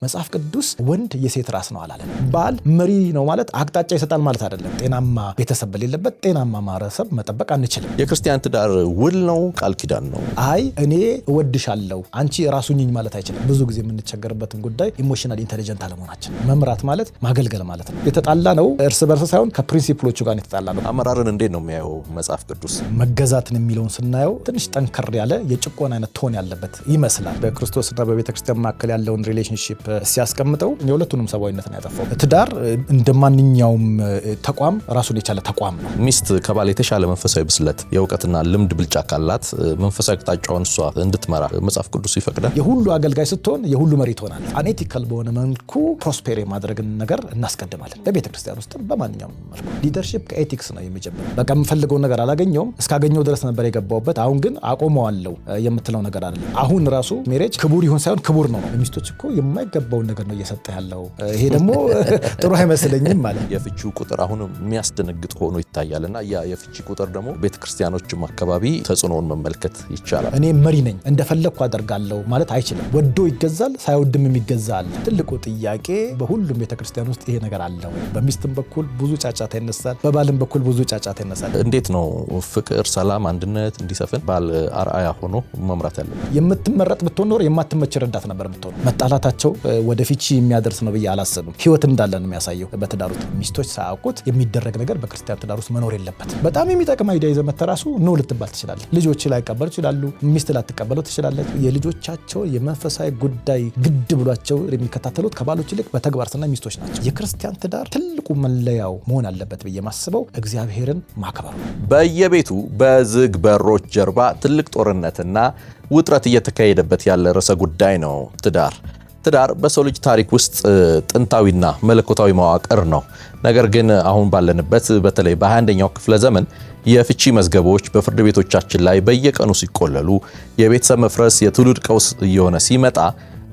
መጽሐፍ ቅዱስ ወንድ የሴት ራስ ነው አላለም። ባል መሪ ነው ማለት አቅጣጫ ይሰጣል ማለት አይደለም። ጤናማ ቤተሰብ በሌለበት ጤናማ ማህበረሰብ መጠበቅ አንችልም። የክርስቲያን ትዳር ውል ነው ቃል ኪዳን ነው? አይ እኔ እወድሻለሁ አንቺ ራሱኝኝ ማለት አይችልም። ብዙ ጊዜ የምንቸገርበትን ጉዳይ ኢሞሽናል ኢንተለጀንት አለመሆናችን። መምራት ማለት ማገልገል ማለት ነው። የተጣላ ነው እርስ በርስ ሳይሆን ከፕሪንሲፕሎቹ ጋር የተጣላ ነው። አመራርን እንዴት ነው የሚያየው መጽሐፍ ቅዱስ? መገዛትን የሚለውን ስናየው ትንሽ ጠንከር ያለ የጭቆና አይነት ቶን ያለበት ይመስላል። በክርስቶስና በቤተክርስቲያን መካከል ያለውን ሪሌሽንሺፕ ሲያስቀምጠው የሁለቱንም ሰባዊነትን ያጠፋው። ትዳር እንደማንኛውም ተቋም ራሱን የቻለ ተቋም ነው። ሚስት ከባል የተሻለ መንፈሳዊ ብስለት የእውቀትና ልምድ ብልጫ ካላት መንፈሳዊ አቅጣጫውን እሷ እንድትመራ መጽሐፍ ቅዱስ ይፈቅዳል። የሁሉ አገልጋይ ስትሆን የሁሉ መሪ ትሆናለህ። አኔቲካል በሆነ መልኩ ፕሮስፔር የማድረግን ነገር እናስቀድማለን። በቤተክርስቲያን ውስጥ በማንኛውም መልኩ ሊደርሺፕ ከኤቲክስ ነው የሚጀምረው። በቃ የምፈልገውን ነገር አላገኘውም እስካገኘው ድረስ ነበር የገባውበት አሁን ግን አቆመዋለሁ የምትለው ነገር አይደለም። አሁን ራሱ ሜሬጅ ክቡር ይሁን ሳይሆን ክቡር ነው። ሚስቶች እኮ የማይገባውን ነገር ነው እየሰጠ ያለው። ይሄ ደግሞ ጥሩ አይመስለኝም ማለት። የፍቺው ቁጥር አሁን የሚያስደነግጥ ሆኖ ይታያልና ያ የፍቺ ቁጥር ደግሞ ቤተክርስቲያኖችም አካባቢ ተጽዕኖውን መመልከት ይቻላል። እኔ መሪ ነኝ እንደፈለኩ አደርጋለሁ ማለት አይችልም። ወዶ ይገዛል፣ ሳይወድም የሚገዛ አለ። ትልቁ ጥያቄ በሁሉም ቤተክርስቲያን ውስጥ ይሄ ነገር አለ። በሚስትም በኩል ብዙ ጫጫታ ይነሳል፣ በባልም በኩል ብዙ ጫጫታ ይነሳል። እንዴት ነው ፍቅር፣ ሰላም፣ አንድነት እንዲሰፍን ባል አርአያ ሆኖ መምራት ያለበት? የምትመረጥ ብትሆን ኖር የማትመች ረዳት ነበር ብትሆን። መጣላታቸው ወደ ፍቺ የሚያደርስ ነው ብዬ አላስብም። ህይወት እንዳለ ነው የሚያሳየው። በትዳር ውስጥ ሚስቶች ሳያውቁት የሚደረግ ነገር በክርስቲያን ትዳር ውስጥ መኖር የለበት። በጣም የሚጠቅም አይዲያ ይዘህ መተህ ራሱ ኖ ልትባል ትችላለህ። ልጆች ላይቀበሉ ይችላሉ፣ ሚስት ላትቀበለው ትችላለች። የልጆቻቸው የመንፈሳዊ ጉዳይ ግድ ብሏቸው የሚከታተሉት ከባሎች ይልቅ በተግባር ስናይ ሚስቶች ናቸው። የክርስቲያን ትዳር ትልቁ መለያው መሆን አለበት ብዬ ማስበው እግዚአብሔርን ማክበር ነው። በየቤቱ በዝግ በሮች ጀርባ ትልቅ ጦርነትና ውጥረት እየተካሄደበት ያለ ርዕሰ ጉዳይ ነው ትዳር። ትዳር በሰው ልጅ ታሪክ ውስጥ ጥንታዊና መለኮታዊ መዋቅር ነው። ነገር ግን አሁን ባለንበት በተለይ በ21ኛው ክፍለ ዘመን የፍቺ መዝገቦች በፍርድ ቤቶቻችን ላይ በየቀኑ ሲቆለሉ የቤተሰብ መፍረስ የትውልድ ቀውስ እየሆነ ሲመጣ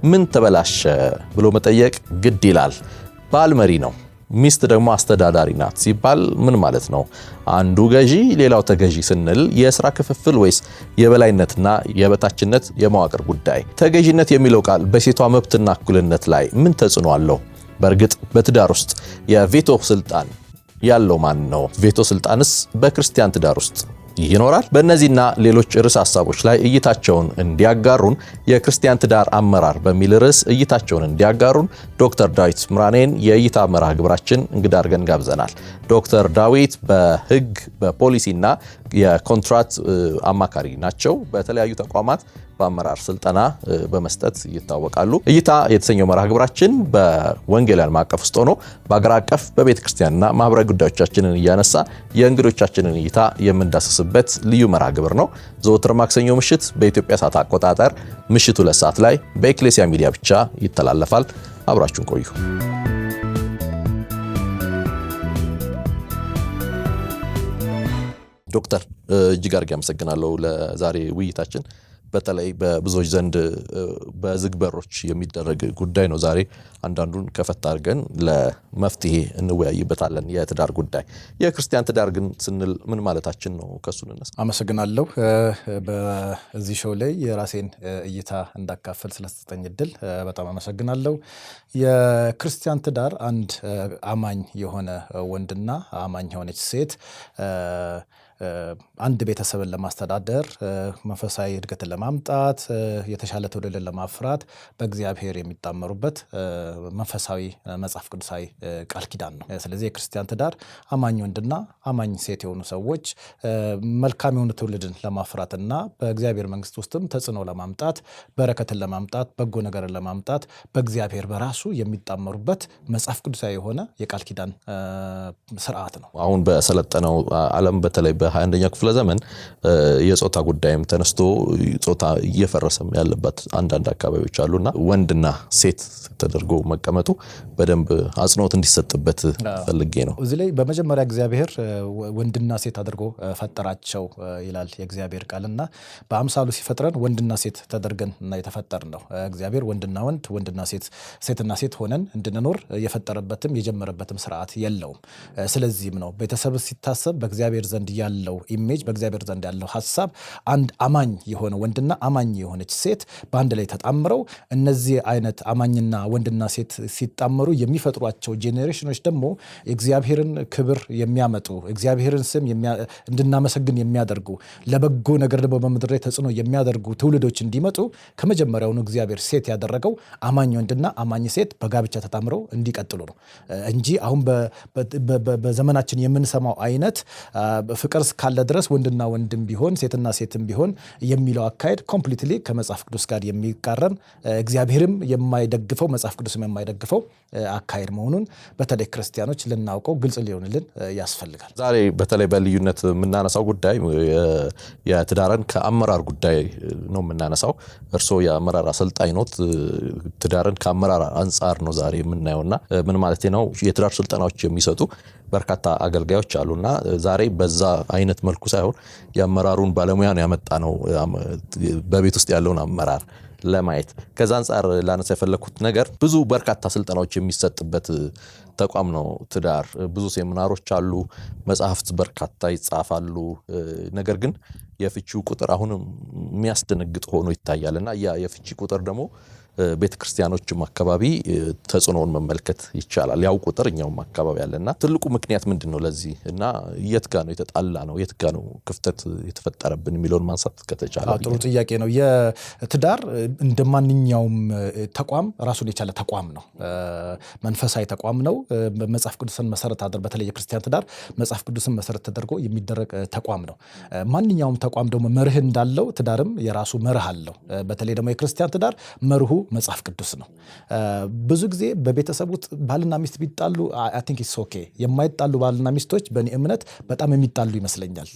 ምን ተበላሸ ብሎ መጠየቅ ግድ ይላል። ባል መሪ ነው፣ ሚስት ደግሞ አስተዳዳሪ ናት ሲባል ምን ማለት ነው? አንዱ ገዢ ሌላው ተገዢ ስንል የሥራ ክፍፍል ወይስ የበላይነትና የበታችነት የመዋቅር ጉዳይ? ተገዢነት የሚለው ቃል በሴቷ መብትና እኩልነት ላይ ምን ተጽዕኖ አለው? በእርግጥ በትዳር ውስጥ የቬቶ ስልጣን ያለው ማን ነው? ቬቶ ስልጣንስ በክርስቲያን ትዳር ውስጥ ይኖራል? በእነዚህና ሌሎች ርዕሰ ሐሳቦች ላይ እይታቸውን እንዲያጋሩን የክርስቲያን ትዳር አመራር በሚል ርዕስ እይታቸውን እንዲያጋሩን ዶክተር ዳዊት ምራኔን የእይታ መርሃ ግብራችን እንግዳ አድርገን ጋብዘናል። ዶክተር ዳዊት በሕግ በፖሊሲና የኮንትራት አማካሪ ናቸው። በተለያዩ ተቋማት በአመራር ስልጠና በመስጠት ይታወቃሉ። እይታ የተሰኘው መርሃ ግብራችን በወንጌል ዓለም አቀፍ ውስጥ ሆኖ በአገር አቀፍ በቤተ ክርስቲያንና ማህበራዊ ጉዳዮቻችንን እያነሳ የእንግዶቻችንን እይታ የምንዳስስበት ልዩ መርሃ ግብር ነው። ዘወትር ማክሰኞ ምሽት በኢትዮጵያ ሰዓት አቆጣጠር ምሽቱ 2 ሰዓት ላይ በኤክሌሲያ ሚዲያ ብቻ ይተላለፋል። አብራችሁን ቆዩ። ዶክተር እጅግ አድርጌ አመሰግናለሁ ለዛሬ ውይይታችን። በተለይ በብዙዎች ዘንድ በዝግ በሮች የሚደረግ ጉዳይ ነው። ዛሬ አንዳንዱን ከፈታ አድርገን ለመፍትሄ እንወያይበታለን። የትዳር ጉዳይ የክርስቲያን ትዳር ግን ስንል ምን ማለታችን ነው? ከሱ እንነሳ። አመሰግናለሁ በዚህ ሾው ላይ የራሴን እይታ እንዳካፈል ስለተሰጠኝ እድል በጣም አመሰግናለሁ። የክርስቲያን ትዳር አንድ አማኝ የሆነ ወንድና አማኝ የሆነች ሴት አንድ ቤተሰብን ለማስተዳደር መንፈሳዊ እድገትን ለማምጣት የተሻለ ትውልድን ለማፍራት በእግዚአብሔር የሚጣመሩበት መንፈሳዊ መጽሐፍ ቅዱሳዊ ቃል ኪዳን ነው። ስለዚህ የክርስቲያን ትዳር አማኝ ወንድና አማኝ ሴት የሆኑ ሰዎች መልካም የሆነ ትውልድን ለማፍራትና በእግዚአብሔር መንግስት ውስጥም ተጽዕኖ ለማምጣት በረከትን ለማምጣት በጎ ነገርን ለማምጣት በእግዚአብሔር በራሱ የሚጣመሩበት መጽሐፍ ቅዱሳዊ የሆነ የቃል ኪዳን ስርዓት ነው። አሁን በሰለጠነው ዓለም በተለይ በ21ኛው ክፍለ ዘመን የጾታ ጉዳይም ተነስቶ ጾታ እየፈረሰም ያለበት አንዳንድ አካባቢዎች አሉና ወንድና ሴት ተደርጎ መቀመጡ በደንብ አጽንኦት እንዲሰጥበት ፈልጌ ነው። እዚህ ላይ በመጀመሪያ እግዚአብሔር ወንድና ሴት አድርጎ ፈጠራቸው ይላል የእግዚአብሔር ቃልና በአምሳሉ ሲፈጥረን ወንድና ሴት ተደርገን እና የተፈጠርን ነው። እግዚአብሔር ወንድና ወንድ ወንድና ሴት ሴትና ሴት ሆነን እንድንኖር የፈጠረበትም የጀመረበትም ስርዓት የለውም። ስለዚህም ነው ቤተሰብ ሲታሰብ በእግዚአብሔር ዘንድ ያለ ያለው ኢሜጅ በእግዚአብሔር ዘንድ ያለው ሐሳብ አንድ አማኝ የሆነ ወንድና አማኝ የሆነች ሴት በአንድ ላይ ተጣምረው እነዚህ አይነት አማኝና ወንድና ሴት ሲጣመሩ የሚፈጥሯቸው ጄኔሬሽኖች ደግሞ እግዚአብሔርን ክብር የሚያመጡ እግዚአብሔርን ስም እንድናመሰግን የሚያደርጉ ለበጎ ነገር ደግሞ በምድር ላይ ተጽዕኖ የሚያደርጉ ትውልዶች እንዲመጡ ከመጀመሪያውኑ እግዚአብሔር ሴት ያደረገው አማኝ ወንድና አማኝ ሴት በጋብቻ ተጣምረው እንዲቀጥሉ ነው እንጂ አሁን በዘመናችን የምንሰማው አይነት ፍቅር ካለ ድረስ ወንድና ወንድም ቢሆን ሴትና ሴትም ቢሆን የሚለው አካሄድ ኮምፕሊትሊ ከመጽሐፍ ቅዱስ ጋር የሚቃረን እግዚአብሔርም የማይደግፈው መጽሐፍ ቅዱስም የማይደግፈው አካሄድ መሆኑን በተለይ ክርስቲያኖች ልናውቀው ግልጽ ሊሆንልን ያስፈልጋል። ዛሬ በተለይ በልዩነት የምናነሳው ጉዳይ የትዳርን ከአመራር ጉዳይ ነው የምናነሳው። እርስዎ የአመራር አሰልጣኝ ኖት። ትዳርን ከአመራር አንጻር ነው ዛሬ የምናየውና ምን ማለት ነው የትዳር ስልጠናዎች የሚሰጡ በርካታ አገልጋዮች አሉና ዛሬ በዛ አይነት መልኩ ሳይሆን የአመራሩን ባለሙያ ነው ያመጣ ነው በቤት ውስጥ ያለውን አመራር ለማየት። ከዛ አንጻር ላነሳ የፈለኩት ነገር ብዙ በርካታ ስልጠናዎች የሚሰጥበት ተቋም ነው ትዳር። ብዙ ሴሚናሮች አሉ፣ መጽሐፍት በርካታ ይጻፋሉ። ነገር ግን የፍቺው ቁጥር አሁንም የሚያስደነግጥ ሆኖ ይታያልና ያ የፍቺ ቁጥር ደግሞ ቤተክርስቲያኖችም አካባቢ ተጽዕኖውን መመልከት ይቻላል። ያው ቁጥር እኛውም አካባቢ ያለና ትልቁ ምክንያት ምንድነው ለዚህ እና የት ጋር ነው የተጣላ ነው የት ጋር ነው ክፍተት የተፈጠረብን የሚለውን ማንሳት ከተቻለ። ጥሩ ጥያቄ ነው። የትዳር እንደማንኛውም ተቋም ራሱን የቻለ ተቋም ነው። መንፈሳዊ ተቋም ነው። መጽሐፍ ቅዱስን መሰረት አድርጎ በተለይ የክርስቲያን ትዳር መጽሐፍ ቅዱስን መሰረት ተደርጎ የሚደረግ ተቋም ነው። ማንኛውም ተቋም ደግሞ መርህ እንዳለው ትዳርም የራሱ መርህ አለው። በተለይ ደግሞ የክርስቲያን ትዳር መርሁ መጽሐፍ ቅዱስ ነው። ብዙ ጊዜ በቤተሰብ ውስጥ ባልና ሚስት ቢጣሉ አይ ቲንክ ኢትስ ኦኬ። የማይጣሉ ባልና ሚስቶች በእኔ እምነት በጣም የሚጣሉ ይመስለኛል።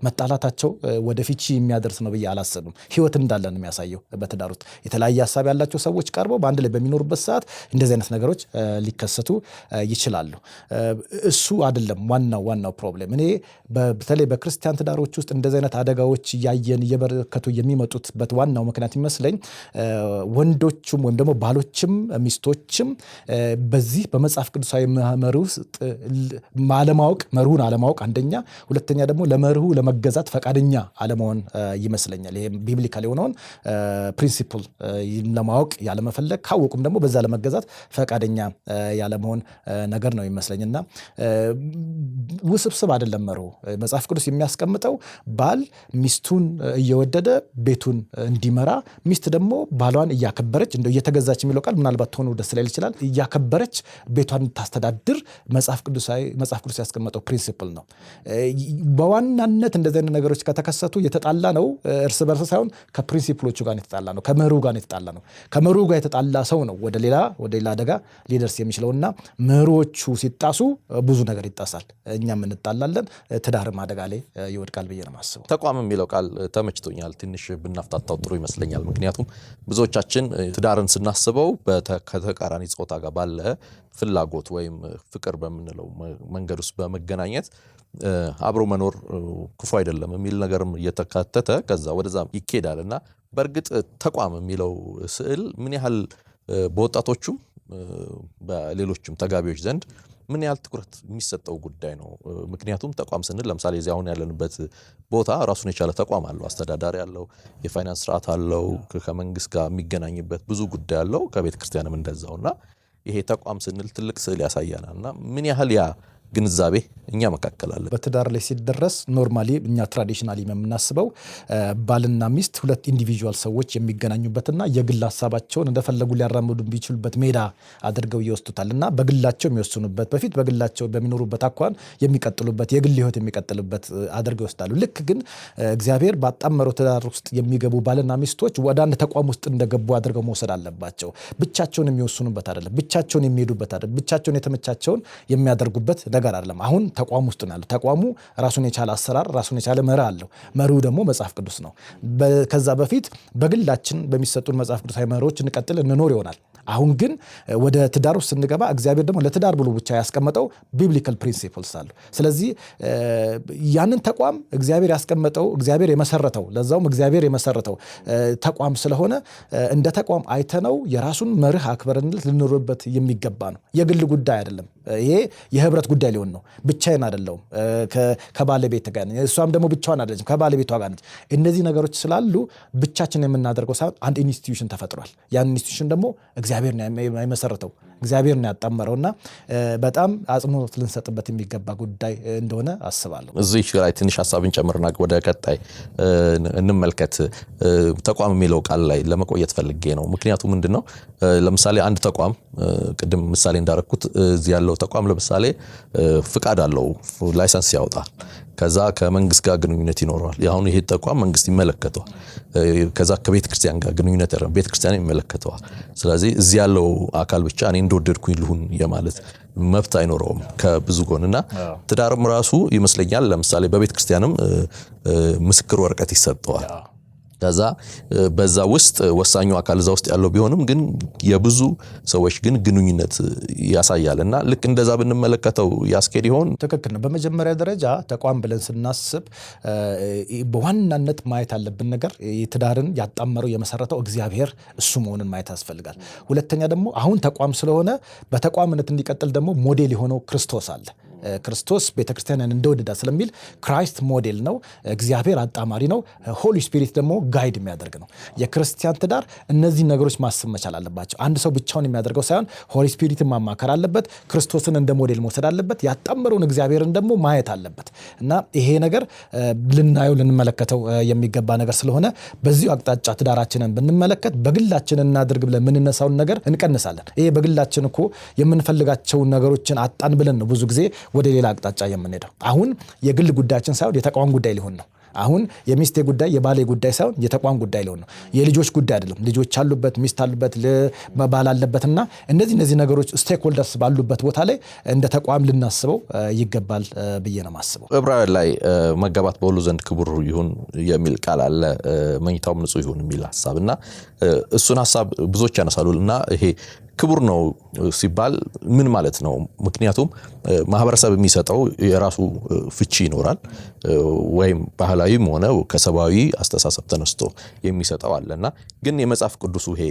መጣላታቸው ወደ ፍቺ የሚያደርስ ነው ብዬ አላስብም። ህይወት እንዳለ ነው የሚያሳየው። በትዳር ውስጥ የተለያየ ሀሳብ ያላቸው ሰዎች ቀርበው በአንድ ላይ በሚኖሩበት ሰዓት እንደዚህ አይነት ነገሮች ሊከሰቱ ይችላሉ። እሱ አይደለም ዋናው ፕሮብሌም። እኔ በተለይ በክርስቲያን ትዳሮች ውስጥ እንደዚህ አይነት አደጋዎች እያየን እየበረከቱ የሚመጡበት ዋናው ምክንያት ይመስለኝ ወንዶችም ወይም ደግሞ ባሎችም ሚስቶችም በዚህ በመጽሐፍ ቅዱሳዊ መርህ ውስጥ መርሁን አለማወቅ አንደኛ፣ ሁለተኛ ደግሞ ለመርሁ ለመገዛት ፈቃደኛ አለመሆን ይመስለኛል። ይሄ ቢብሊካል የሆነውን ፕሪንሲፕል ለማወቅ ያለመፈለግ፣ ካወቁም ደግሞ በዛ ለመገዛት ፈቃደኛ ያለመሆን ነገር ነው ይመስለኝና ውስብስብ አይደለም መርሁ። መጽሐፍ ቅዱስ የሚያስቀምጠው ባል ሚስቱን እየወደደ ቤቱን እንዲመራ፣ ሚስት ደግሞ ባሏን እያከበረች እንደው እየተገዛች የሚለው ቃል ምናልባት ሆኖ ደስ ላይል ይችላል። እያከበረች ቤቷን ታስተዳድር መጽሐፍ ቅዱስ ያስቀመጠው ፕሪንሲፕል ነው። በዋናነት እንደዚህ አይነት ነገሮች ከተከሰቱ የተጣላ ነው እርስ በርስ ሳይሆን ከፕሪንሲፕሎቹ ጋር የተጣላ ነው፣ ከመርሁ ጋር የተጣላ ነው። ከመርሁ ጋር የተጣላ ሰው ነው ወደ ሌላ አደጋ ሊደርስ የሚችለውና መርሆቹ ሲጣሱ ብዙ ነገር ይጣሳል። እኛም እንጣላለን፣ ትዳርም አደጋ ላይ ይወድቃል ብዬ ነው የማስበው። ተቋም የሚለው ቃል ተመችቶኛል። ትንሽ ብናፍታታው ጥሩ ይመስለኛል። ምክንያቱም ብዙዎቻችን ትዳርን ስናስበው ከተቃራኒ ጾታ ጋር ባለ ፍላጎት ወይም ፍቅር በምንለው መንገድ ውስጥ በመገናኘት አብሮ መኖር ክፉ አይደለም የሚል ነገርም እየተካተተ ከዛ ወደዛ ይኬዳልና በእርግጥ ተቋም የሚለው ስዕል ምን ያህል በወጣቶቹም በሌሎችም ተጋቢዎች ዘንድ ምን ያህል ትኩረት የሚሰጠው ጉዳይ ነው? ምክንያቱም ተቋም ስንል ለምሳሌ እዚህ አሁን ያለንበት ቦታ ራሱን የቻለ ተቋም አለው፣ አስተዳዳሪ አለው፣ የፋይናንስ ስርዓት አለው፣ ከመንግስት ጋር የሚገናኝበት ብዙ ጉዳይ አለው፣ ከቤተ ክርስቲያንም እንደዛውና ይሄ ተቋም ስንል ትልቅ ስዕል ያሳያናልና ምን ያህል ያ ግንዛቤ እኛ መካከል አለ። በትዳር ላይ ሲደረስ ኖርማሊ እኛ ትራዲሽናሊ የምናስበው ባልና ሚስት ሁለት ኢንዲቪጁዋል ሰዎች የሚገናኙበትና የግል ሀሳባቸውን እንደፈለጉ ሊያራምዱ ቢችሉበት ሜዳ አድርገው ይወስዱታልና በግላቸው የሚወስኑበት በፊት በግላቸው በሚኖሩበት አኳን የሚቀጥሉበት የግል ህይወት የሚቀጥሉበት አድርገው ይወስዳሉ። ልክ ግን እግዚአብሔር ባጣመረው ትዳር ውስጥ የሚገቡ ባልና ሚስቶች ወደ አንድ ተቋም ውስጥ እንደገቡ አድርገው መውሰድ አለባቸው። ብቻቸውን የሚወስኑበት አይደለም፣ ብቻቸውን የሚሄዱበት አይደለም፣ ብቻቸውን የተመቻቸውን የሚያደርጉበት ነገር አይደለም። አሁን ተቋም ውስጥ ነው ያለው። ተቋሙ ራሱን የቻለ አሰራር ራሱን የቻለ መርህ አለው። መርሁ ደግሞ መጽሐፍ ቅዱስ ነው። ከዛ በፊት በግላችን በሚሰጡን መጽሐፍ ቅዱሳዊ መርሆች እንቀጥል እንኖር ይሆናል። አሁን ግን ወደ ትዳር ውስጥ ስንገባ እግዚአብሔር ደግሞ ለትዳር ብሎ ብቻ ያስቀመጠው ቢብሊካል ፕሪንሲፕልስ አሉ። ስለዚህ ያንን ተቋም እግዚአብሔር ያስቀመጠው እግዚአብሔር የመሰረተው ለዛውም እግዚአብሔር የመሰረተው ተቋም ስለሆነ እንደ ተቋም አይተነው የራሱን መርህ አክብረንለት ልንኖርበት የሚገባ ነው። የግል ጉዳይ አይደለም። ይሄ የህብረት ጉዳይ ሊሆን ነው። ብቻዬን አይደለሁም፣ ከባለቤት ጋር ነኝ። እሷም ደግሞ ብቻዋን አይደለችም፣ ከባለቤቷ ጋር ነች። እነዚህ ነገሮች ስላሉ ብቻችን የምናደርገው ሳይሆን አንድ ኢንስቲትዩሽን ተፈጥሯል። ያን ኢንስቲትዩሽን ደግሞ እግዚአብሔር ነው የመሰረተው፣ እግዚአብሔር ነው ያጣመረውና በጣም አጽንኦት ልንሰጥበት የሚገባ ጉዳይ እንደሆነ አስባለሁ። እዚህ ላይ ትንሽ ሀሳብን ጨምርና ወደ ቀጣይ እንመልከት። ተቋም የሚለው ቃል ላይ ለመቆየት ፈልጌ ነው። ምክንያቱም ምንድነው ለምሳሌ አንድ ተቋም ቅድም ምሳሌ እንዳረኩት እዚህ ያለው ተቋም ለምሳሌ ፍቃድ አለው፣ ላይሰንስ ያወጣል። ከዛ ከመንግስት ጋር ግንኙነት ይኖረዋል። አሁን ይሄ ተቋም መንግስት ይመለከተዋል። ከዛ ከቤተ ክርስቲያን ጋር ግንኙነት ያለው ቤተ ክርስቲያን ይመለከተዋል። ስለዚህ እዚህ ያለው አካል ብቻ እኔ እንደወደድኩኝ ልሁን የማለት መብት አይኖረውም ከብዙ ጎንና ትዳርም ራሱ ይመስለኛል ለምሳሌ በቤተ ክርስቲያንም ምስክር ወረቀት ይሰጠዋል። ከዛ በዛ ውስጥ ወሳኙ አካል እዛ ውስጥ ያለው ቢሆንም ግን የብዙ ሰዎች ግን ግንኙነት ያሳያልና ልክ እንደዛ ብንመለከተው ያስኬድ ይሆን? ትክክል ነው። በመጀመሪያ ደረጃ ተቋም ብለን ስናስብ በዋናነት ማየት ያለብን ነገር ትዳርን ያጣመረው የመሰረተው እግዚአብሔር እሱ መሆኑን ማየት ያስፈልጋል። ሁለተኛ ደግሞ አሁን ተቋም ስለሆነ በተቋምነት እንዲቀጥል ደግሞ ሞዴል የሆነው ክርስቶስ አለ። ክርስቶስ ቤተክርስቲያንን እንደወደዳ ስለሚል ክራይስት ሞዴል ነው። እግዚአብሔር አጣማሪ ነው። ሆሊ ስፒሪት ደግሞ ጋይድ የሚያደርግ ነው። የክርስቲያን ትዳር እነዚህ ነገሮች ማሰብ መቻል አለባቸው። አንድ ሰው ብቻውን የሚያደርገው ሳይሆን ሆሊ ስፒሪትን ማማከር አለበት። ክርስቶስን እንደ ሞዴል መውሰድ አለበት። ያጣመረውን እግዚአብሔርን ደግሞ ማየት አለበት እና ይሄ ነገር ልናየው ልንመለከተው የሚገባ ነገር ስለሆነ በዚሁ አቅጣጫ ትዳራችንን ብንመለከት በግላችን እናድርግ ብለን የምንነሳውን ነገር እንቀንሳለን። ይሄ በግላችን እኮ የምንፈልጋቸውን ነገሮችን አጣን ብለን ነው ብዙ ጊዜ ወደ ሌላ አቅጣጫ የምንሄደው። አሁን የግል ጉዳያችን ሳይሆን የተቋም ጉዳይ ሊሆን ነው። አሁን የሚስቴ ጉዳይ የባሌ ጉዳይ ሳይሆን የተቋም ጉዳይ ሊሆን ነው። የልጆች ጉዳይ አይደለም። ልጆች አሉበት፣ ሚስት አሉበት፣ ባል አለበትና እነዚህ ነገሮች ስቴክ ሆልደርስ ባሉበት ቦታ ላይ እንደ ተቋም ልናስበው ይገባል ብዬ ነው የማስበው። ዕብራውያን ላይ መጋባት በሁሉ ዘንድ ክቡር ይሁን የሚል ቃል አለ። መኝታውም ንጹህ ይሁን የሚል ሐሳብና እሱን ሐሳብ ብዙዎች ያነሳሉ እና ይሄ ክቡር ነው ሲባል ምን ማለት ነው? ምክንያቱም ማህበረሰብ የሚሰጠው የራሱ ፍቺ ይኖራል። ወይም ባህላዊም ሆነ ከሰባዊ አስተሳሰብ ተነስቶ የሚሰጠው አለና ግን የመጽሐፍ ቅዱሱ ይሄ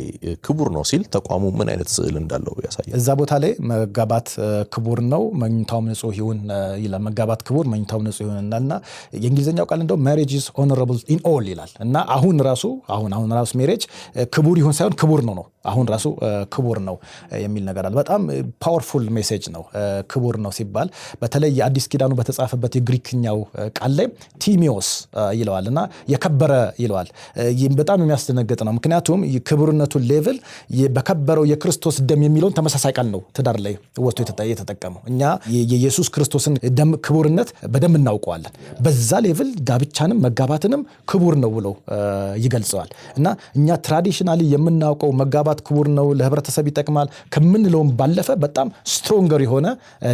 ክቡር ነው ሲል ተቋሙ ምን አይነት ስዕል እንዳለው ያሳያል። እዛ ቦታ ላይ መጋባት ክቡር ነው መኝታውም ንጹህ ይሁን ይላል። መጋባት ክቡር መኝታውም ንጹህ ይሁን እና የእንግሊዝኛው ቃል እንደው marriage is honorable in all ይላል እና አሁን ራሱ ሜሬጅ ክቡር ይሁን ሳይሆን ክቡር ነው አሁን ራሱ ክቡር ነው የሚል ነገር አለ። በጣም ፓወርፉል ሜሴጅ ነው። ክቡር ነው ሲባል በተለይ የአዲስ ኪዳኑ በተጻፈበት የግሪክኛው ቃል ላይ ቲሚዮስ ይለዋልና የከበረ ይለዋል። በጣም የሚያስደነግጥ ነው። ምክንያቱም ክቡርነቱን ሌቭል በከበረው የክርስቶስ ደም የሚለውን ተመሳሳይ ቃል ነው ትዳር ላይ ወጥቶ የተጠቀመው። እኛ የኢየሱስ ክርስቶስን ደም ክቡርነት በደም እናውቀዋለን። በዛ ሌቭል ጋብቻንም መጋባትንም ክቡር ነው ብሎ ይገልጸዋል እና እኛ ትራዲሽናሊ የምናውቀው መጋባት ክቡር ነው ለህብረተሰብ ይጠቅማል ከምንለውም ባለፈ በጣም ስትሮንገር የሆነ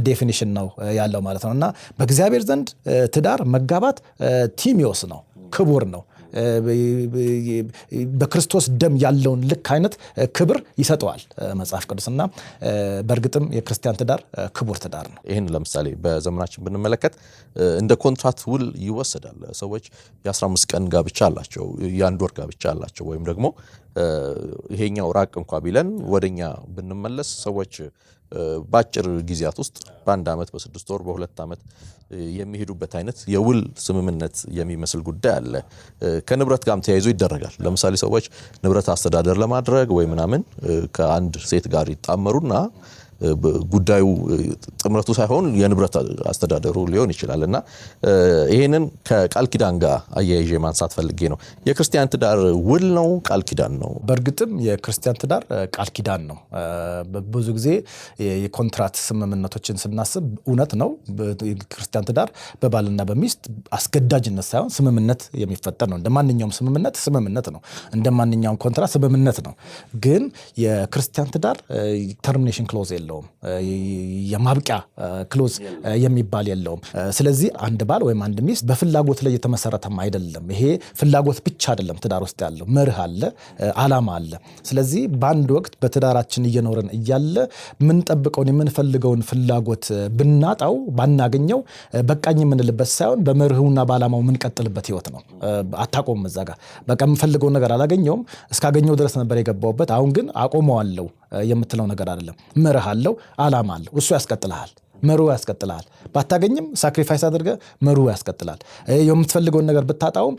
ዴፊኒሽን ነው ያለው ማለት ነው እና በእግዚአብሔር ዘንድ ትዳር መጋባት ቲሚዮስ ነው፣ ክቡር ነው። በክርስቶስ ደም ያለውን ልክ አይነት ክብር ይሰጠዋል መጽሐፍ ቅዱስና በእርግጥም የክርስቲያን ትዳር ክቡር ትዳር ነው። ይህን ለምሳሌ በዘመናችን ብንመለከት እንደ ኮንትራት ውል ይወሰዳል። ሰዎች የ15 ቀን ጋብቻ አላቸው፣ የአንድ ወር ጋብቻ አላቸው። ወይም ደግሞ ይሄኛው ራቅ እንኳ ቢለን ወደኛ ብንመለስ ሰዎች በአጭር ጊዜያት ውስጥ በአንድ ዓመት፣ በ6 ወር፣ በ2 ዓመት የሚሄዱበት አይነት የውል ስምምነት የሚመስል ጉዳይ አለ። ከንብረት ጋርም ተያይዞ ይደረጋል። ለምሳሌ ሰዎች ንብረት አስተዳደር ለማድረግ ወይ ምናምን ከአንድ ሴት ጋር ይጣመሩና ጉዳዩ ጥምረቱ ሳይሆን የንብረት አስተዳደሩ ሊሆን ይችላል እና ይሄንን ከቃል ኪዳን ጋር አያይዤ ማንሳት ፈልጌ ነው። የክርስቲያን ትዳር ውል ነው ቃል ኪዳን ነው? በእርግጥም የክርስቲያን ትዳር ቃል ኪዳን ነው። ብዙ ጊዜ የኮንትራት ስምምነቶችን ስናስብ እውነት ነው። የክርስቲያን ትዳር በባልና በሚስት አስገዳጅነት ሳይሆን ስምምነት የሚፈጠር ነው። እንደማንኛውም ስምምነት ነው። እንደማንኛውም ኮንትራት ስምምነት ነው። ግን የክርስቲያን ትዳር ተርሚኔሽን ክሎዝ የለውም። የማብቂያ ክሎዝ የሚባል የለውም። ስለዚህ አንድ ባል ወይም አንድ ሚስት በፍላጎት ላይ የተመሰረተም አይደለም። ይሄ ፍላጎት ብቻ አይደለም ትዳር ውስጥ ያለው መርህ አለ፣ ዓላማ አለ። ስለዚህ በአንድ ወቅት በትዳራችን እየኖረን እያለ የምንጠብቀውን የምንፈልገውን ፍላጎት ብናጣው ባናገኘው በቃኝ የምንልበት ሳይሆን በመርህውና በዓላማው የምንቀጥልበት ህይወት ነው። አታቆም እዛ ጋር በቃ የምፈልገውን ነገር አላገኘውም፣ እስካገኘው ድረስ ነበር የገባውበት፣ አሁን ግን አቆመዋለሁ የምትለው ነገር አይደለም። መርህ አለ፣ አለው፣ ዓላማ አለው። እሱ ያስቀጥልሃል፣ መሩ ያስቀጥላል። ባታገኝም ሳክሪፋይስ አድርገ መሩ ያስቀጥላል። የምትፈልገውን ነገር ብታጣውም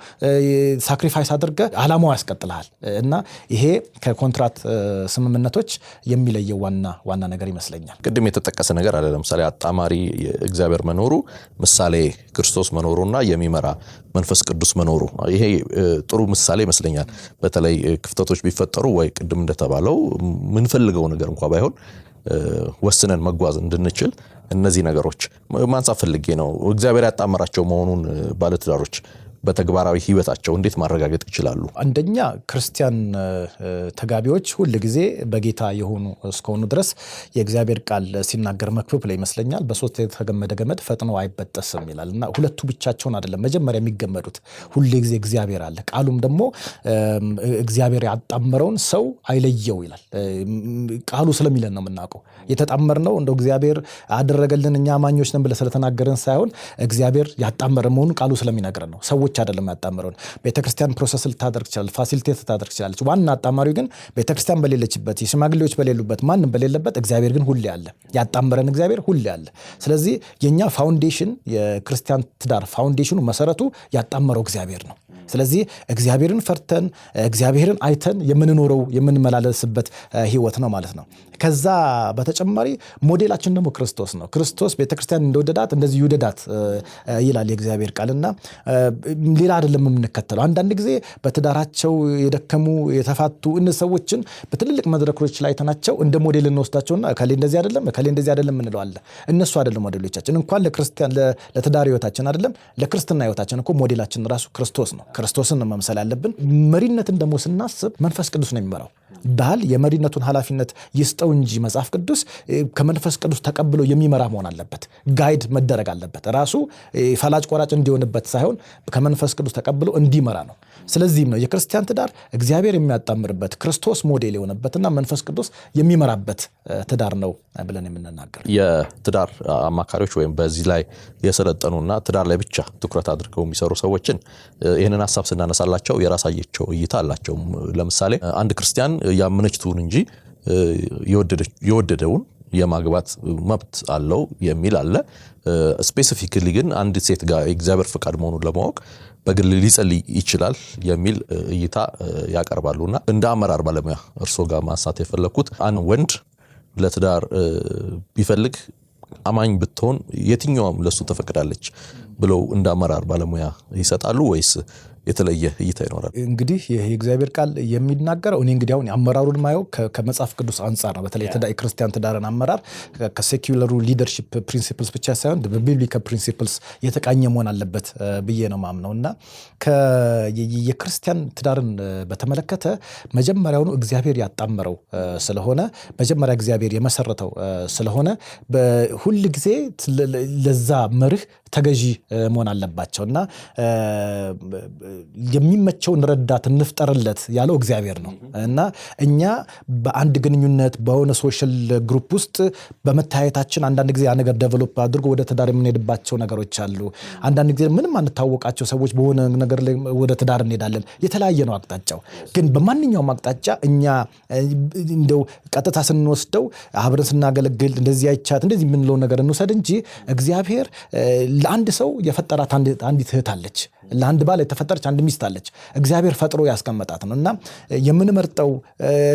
ሳክሪፋይስ አድርገ ዓላማው ያስቀጥላል። እና ይሄ ከኮንትራት ስምምነቶች የሚለየው ዋና ነገር ይመስለኛል። ቅድም የተጠቀሰ ነገር አለ። ለምሳሌ አጣማሪ እግዚአብሔር መኖሩ፣ ምሳሌ ክርስቶስ መኖሩና የሚመራ መንፈስ ቅዱስ መኖሩ፣ ይሄ ጥሩ ምሳሌ ይመስለኛል። በተለይ ክፍተቶች ቢፈጠሩ ወይ ቅድም እንደተባለው ምንፈልገው ነገር እንኳን ባይሆን ወስነን መጓዝ እንድንችል እነዚህ ነገሮች ማንሳት ፈልጌ ነው። እግዚአብሔር ያጣመራቸው መሆኑን ባለትዳሮች በተግባራዊ ህይወታቸው እንዴት ማረጋገጥ ይችላሉ? አንደኛ ክርስቲያን ተጋቢዎች ሁል ጊዜ በጌታ የሆኑ እስከሆኑ ድረስ የእግዚአብሔር ቃል ሲናገር መክብብ ላይ ይመስለኛል በሶስት የተገመደ ገመድ ፈጥኖ አይበጠስም ይላል። እና ሁለቱ ብቻቸውን አይደለም መጀመሪያ የሚገመዱት፣ ሁል ጊዜ እግዚአብሔር አለ። ቃሉም ደግሞ እግዚአብሔር ያጣመረውን ሰው አይለየው ይላል። ቃሉ ስለሚለን ነው የምናውቀው። የተጣመርነው እንደው እግዚአብሔር አደረገልን እኛ አማኞች ነን ብለ ስለተናገረን ሳይሆን እግዚአብሔር ያጣመረ መሆኑን ቃሉ ስለሚነግረን ነው። ሰዎች አይደለም ያጣመረው። ቤተክርስቲያን ፕሮሰስ ልታደርግ ይችላል፣ ፋሲሊቴት ልታደርግ ይችላል። ዋና አጣማሪው ግን ቤተክርስቲያን በሌለችበት፣ የሽማግሌዎች በሌሉበት፣ ማንም በሌለበት እግዚአብሔር ግን ሁሌ አለ። ያጣመረን እግዚአብሔር ሁሌ አለ። ስለዚህ የኛ ፋውንዴሽን፣ የክርስቲያን ትዳር ፋውንዴሽኑ መሰረቱ ያጣመረው እግዚአብሔር ነው። ስለዚህ እግዚአብሔርን ፈርተን እግዚአብሔርን አይተን የምንኖረው የምንመላለስበት ህይወት ነው ማለት ነው። ከዛ በተጨማሪ ሞዴላችን ደግሞ ክርስቶስ ነው። ክርስቶስ ቤተክርስቲያን እንደወደዳት እንደዚህ ይውደዳት ይላል የእግዚአብሔር ቃልና ሌላ አይደለም የምንከተለው። አንዳንድ ጊዜ በትዳራቸው የደከሙ የተፋቱ ሰዎችን በትልልቅ መድረኮች ላይ ተናቸው እንደ ሞዴል እንወስዳቸውና እከሌ እንደዚህ አይደለም እከሌ እንደዚህ አይደለም እንለዋለን። እነሱ አይደለም ሞዴሎቻችን። እንኳን ለክርስቲያን ለትዳር ህይወታችን አይደለም ለክርስትና ህይወታችን እኮ ሞዴላችን ራሱ ክርስቶስ ነው። ክርስቶስን መምሰል ያለብን። መሪነትን ደግሞ ስናስብ መንፈስ ቅዱስ ነው የሚመራው። ባል የመሪነቱን ኃላፊነት ይስጠው እንጂ መጽሐፍ ቅዱስ ከመንፈስ ቅዱስ ተቀብሎ የሚመራ መሆን አለበት። ጋይድ መደረግ አለበት። ራሱ ፈላጭ ቆራጭ እንዲሆንበት ሳይሆን ከመንፈስ ቅዱስ ተቀብሎ እንዲመራ ነው። ስለዚህም ነው የክርስቲያን ትዳር እግዚአብሔር የሚያጣምርበት ክርስቶስ ሞዴል የሆነበትና መንፈስ ቅዱስ የሚመራበት ትዳር ነው ብለን የምንናገር። የትዳር አማካሪዎች ወይም በዚህ ላይ የሰለጠኑና ትዳር ላይ ብቻ ትኩረት አድርገው የሚሰሩ ሰዎችን ይህንን ሀሳብ ስናነሳላቸው የራሳቸው እይታ አላቸው። ለምሳሌ አንድ ክርስቲያን ያመነች ትሁን እንጂ የወደደውን የማግባት መብት አለው የሚል አለ። ስፔሲፊካሊ ግን አንድ ሴት ጋር የእግዚአብሔር ፍቃድ መሆኑን ለማወቅ በግል ሊጸልይ ይችላል የሚል እይታ ያቀርባሉና እንደ አመራር ባለሙያ እርሶ ጋር ማንሳት የፈለኩት አንድ ወንድ ለትዳር ቢፈልግ አማኝ ብትሆን የትኛውም ለሱ ተፈቅዳለች ብለው እንደ አመራር ባለሙያ ይሰጣሉ ወይስ የተለየ እይታ ይኖራል? እንግዲህ ይሄ የእግዚአብሔር ቃል የሚናገረው እኔ እንግዲህ አሁን አመራሩን ማየው ከመጽሐፍ ቅዱስ አንጻር ነው። በተለይ የክርስቲያን ትዳርን አመራር ከሴኩላሩ ሊደርሺፕ ፕሪንሲፕልስ ብቻ ሳይሆን በቢብሊካል ፕሪንሲፕልስ የተቃኘ መሆን አለበት ብዬ ነው ማምነው እና የክርስቲያን ትዳርን በተመለከተ መጀመሪያውኑ እግዚአብሔር ያጣመረው ስለሆነ መጀመሪያ እግዚአብሔር የመሰረተው ስለሆነ ሁል ጊዜ ለዛ መርህ ተገዢ መሆን አለባቸው እና የሚመቸውን ረዳት እንፍጠርለት ያለው እግዚአብሔር ነው እና እኛ በአንድ ግንኙነት በሆነ ሶሻል ግሩፕ ውስጥ በመታየታችን አንዳንድ ጊዜ ያ ነገር ዴቨሎፕ አድርጎ ወደ ትዳር የምንሄድባቸው ነገሮች አሉ። አንዳንድ ጊዜ ምንም አንታወቃቸው ሰዎች በሆነ ነገር ላይ ወደ ትዳር እንሄዳለን። የተለያየ ነው አቅጣጫው። ግን በማንኛውም አቅጣጫ እኛ እንደው ቀጥታ ስንወስደው አብረን ስናገለግል እንደዚህ አይቻት እንደዚህ የምንለው ነገር እንውሰድ እንጂ እግዚአብሔር ለአንድ ሰው የፈጠራት አንዲት እህት አለች። ለአንድ ባል የተፈጠረች አንድ ሚስት አለች። እግዚአብሔር ፈጥሮ ያስቀመጣት ነው እና የምንመርጠው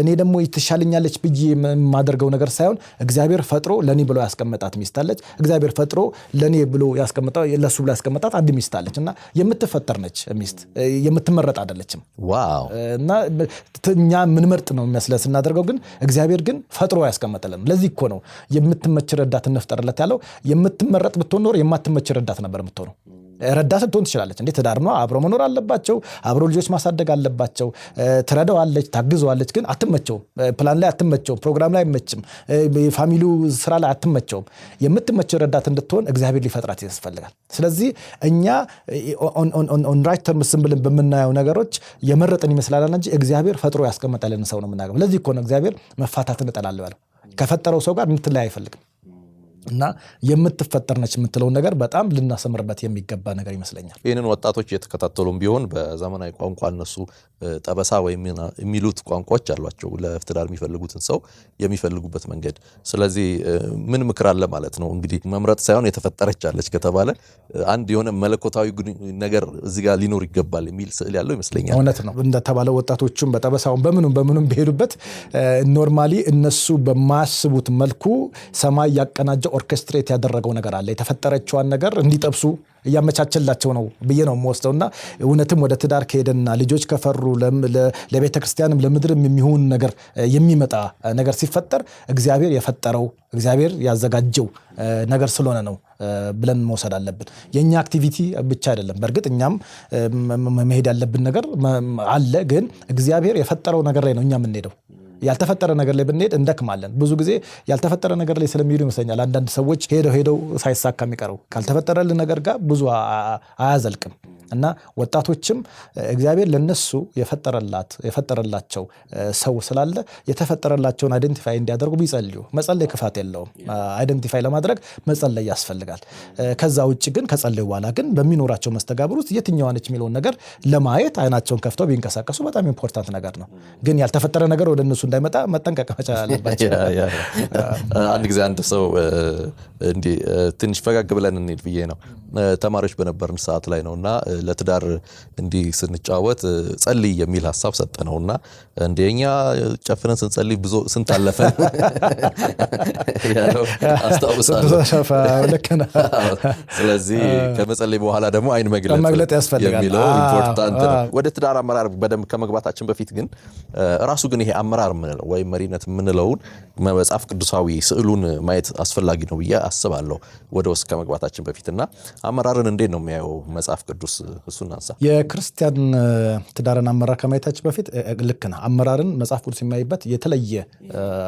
እኔ ደግሞ ይተሻለኛለች ብዬ የማደርገው ነገር ሳይሆን እግዚአብሔር ፈጥሮ ለኔ ብሎ ያስቀመጣት ሚስት አለች። እግዚአብሔር ፈጥሮ ለኔ ብሎ ያስቀመጣው ለሱ ብሎ ያስቀመጣት አንድ ሚስት አለች እና የምትፈጠር ነች ሚስት፣ የምትመረጥ አይደለችም። ዋው! እና እኛ ምንመርጥ ነው የሚመስለን ስናደርገው፣ ግን እግዚአብሔር ግን ፈጥሮ ያስቀመጠልን። ለዚህ እኮ ነው የምትመች ረዳት እንፍጠርለት ያለው። የምትመረጥ ብትሆን ኖር የማትመች ረዳት ነበር የምትሆነው። ረዳት ልትሆን ትችላለች እንዴ? ትዳር ነው፣ አብሮ መኖር አለባቸው፣ አብሮ ልጆች ማሳደግ አለባቸው። ትረዳዋለች፣ ታግዘዋለች፣ ግን አትመቸውም። ፕላን ላይ አትመቸውም፣ ፕሮግራም ላይ አይመችም፣ የፋሚሊው ስራ ላይ አትመቸውም። የምትመቸው ረዳት እንድትሆን እግዚአብሔር ሊፈጥራት ያስፈልጋል። ስለዚህ እኛ ኦን ራይት ተርምስ ብለን በምናየው ነገሮች የመረጠን ይመስላል እንጂ እግዚአብሔር ፈጥሮ ያስቀመጠልን ሰው ነው የምናገባው። ለዚህ እኮ ነው እግዚአብሔር መፋታትን እጠላለሁ ያለው። ከፈጠረው ሰው ጋር እንድትለያይ አይፈልግም። እና የምትፈጠር ነች የምትለውን ነገር በጣም ልናሰምርበት የሚገባ ነገር ይመስለኛል። ይህንን ወጣቶች የተከታተሉም ቢሆን በዘመናዊ ቋንቋ እነሱ ጠበሳ ወይም የሚሉት ቋንቋዎች አሏቸው ለትዳር የሚፈልጉትን ሰው የሚፈልጉበት መንገድ። ስለዚህ ምን ምክር አለ ማለት ነው እንግዲህ መምረጥ ሳይሆን የተፈጠረች አለች ከተባለ አንድ የሆነ መለኮታዊ ነገር እዚህ ጋር ሊኖር ይገባል የሚል ስዕል ያለው ይመስለኛል። እውነት ነው እንደተባለው ወጣቶቹም በጠበሳውን በምኑም ቢሄዱበት ኖርማሊ እነሱ በማያስቡት መልኩ ሰማይ ያቀናጀው ኦርኬስትሬት ያደረገው ነገር አለ። የተፈጠረችዋን ነገር እንዲጠብሱ እያመቻቸላቸው ነው ብዬ ነው የምወስደውና እውነትም ወደ ትዳር ከሄደና ልጆች ከፈሩ ለቤተ ክርስቲያንም ለምድርም የሚሆን ነገር የሚመጣ ነገር ሲፈጠር እግዚአብሔር የፈጠረው እግዚአብሔር ያዘጋጀው ነገር ስለሆነ ነው ብለን መውሰድ አለብን። የኛ አክቲቪቲ ብቻ አይደለም። በእርግጥ እኛም መሄድ ያለብን ነገር አለ፣ ግን እግዚአብሔር የፈጠረው ነገር ላይ ነው እኛ የምንሄደው። ያልተፈጠረ ነገር ላይ ብንሄድ እንደክማለን። ብዙ ጊዜ ያልተፈጠረ ነገር ላይ ስለሚሄዱ ይመስለኛል አንዳንድ ሰዎች ሄደው ሳይሳካ የሚቀረው። ካልተፈጠረልን ነገር ጋር ብዙ አያዘልቅም እና ወጣቶችም እግዚአብሔር ለነሱ የፈጠረላቸው ሰው ስላለ የተፈጠረላቸውን አይደንቲፋይ እንዲያደርጉ ቢጸልዩ። መጸለይ ክፋት የለውም። አይደንቲፋይ ለማድረግ መጸለይ ያስፈልጋል። ከዛ ውጭ ግን ከጸለዩ በኋላ ግን በሚኖራቸው መስተጋብር ውስጥ የትኛዋ ነች የሚለውን ነገር ለማየት አይናቸውን ከፍተው ቢንቀሳቀሱ በጣም ኢምፖርታንት ነገር ነው። ግን ያልተፈጠረ ነገር ወደ እነሱ እንዳይመጣ መጠንቀቅ መቻል አለባቸው። አንድ ጊዜ አንድ ሰው እንዲህ ትንሽ ፈጋግ ብለን እንሂድ ብዬ ነው ተማሪዎች በነበርን ሰዓት ላይ ነውና ለትዳር እንዲህ ስንጫወት ጸልይ የሚል ሐሳብ ሰጠነውና እንደኛ ጨፍነን ስንጸልይ ብዙ ስንት አለፈን ያለው አስተዋውሳለሁ። ስለዚህ ከመጸለይ በኋላ ደግሞ አይን መግለጥ ያስፈልጋል የሚለው ኢምፖርታንት ነው። ወደ ትዳር አመራር በደንብ ከመግባታችን በፊት ግን ራሱ ግን ይሄ አመራር የምንለው ወይም መሪነት የምንለውን መጽሐፍ ቅዱሳዊ ስዕሉን ማየት አስፈላጊ ነው ብዬ አስባለሁ ወደ ውስጥ ከመግባታችን በፊትና አመራርን እንዴት ነው የሚያየው መጽሐፍ ቅዱስ? እሱን አንሳ። የክርስቲያን ትዳርን አመራር ከማየታችን በፊት ልክ ነው አመራርን መጽሐፍ ቅዱስ የሚያይበት የተለየ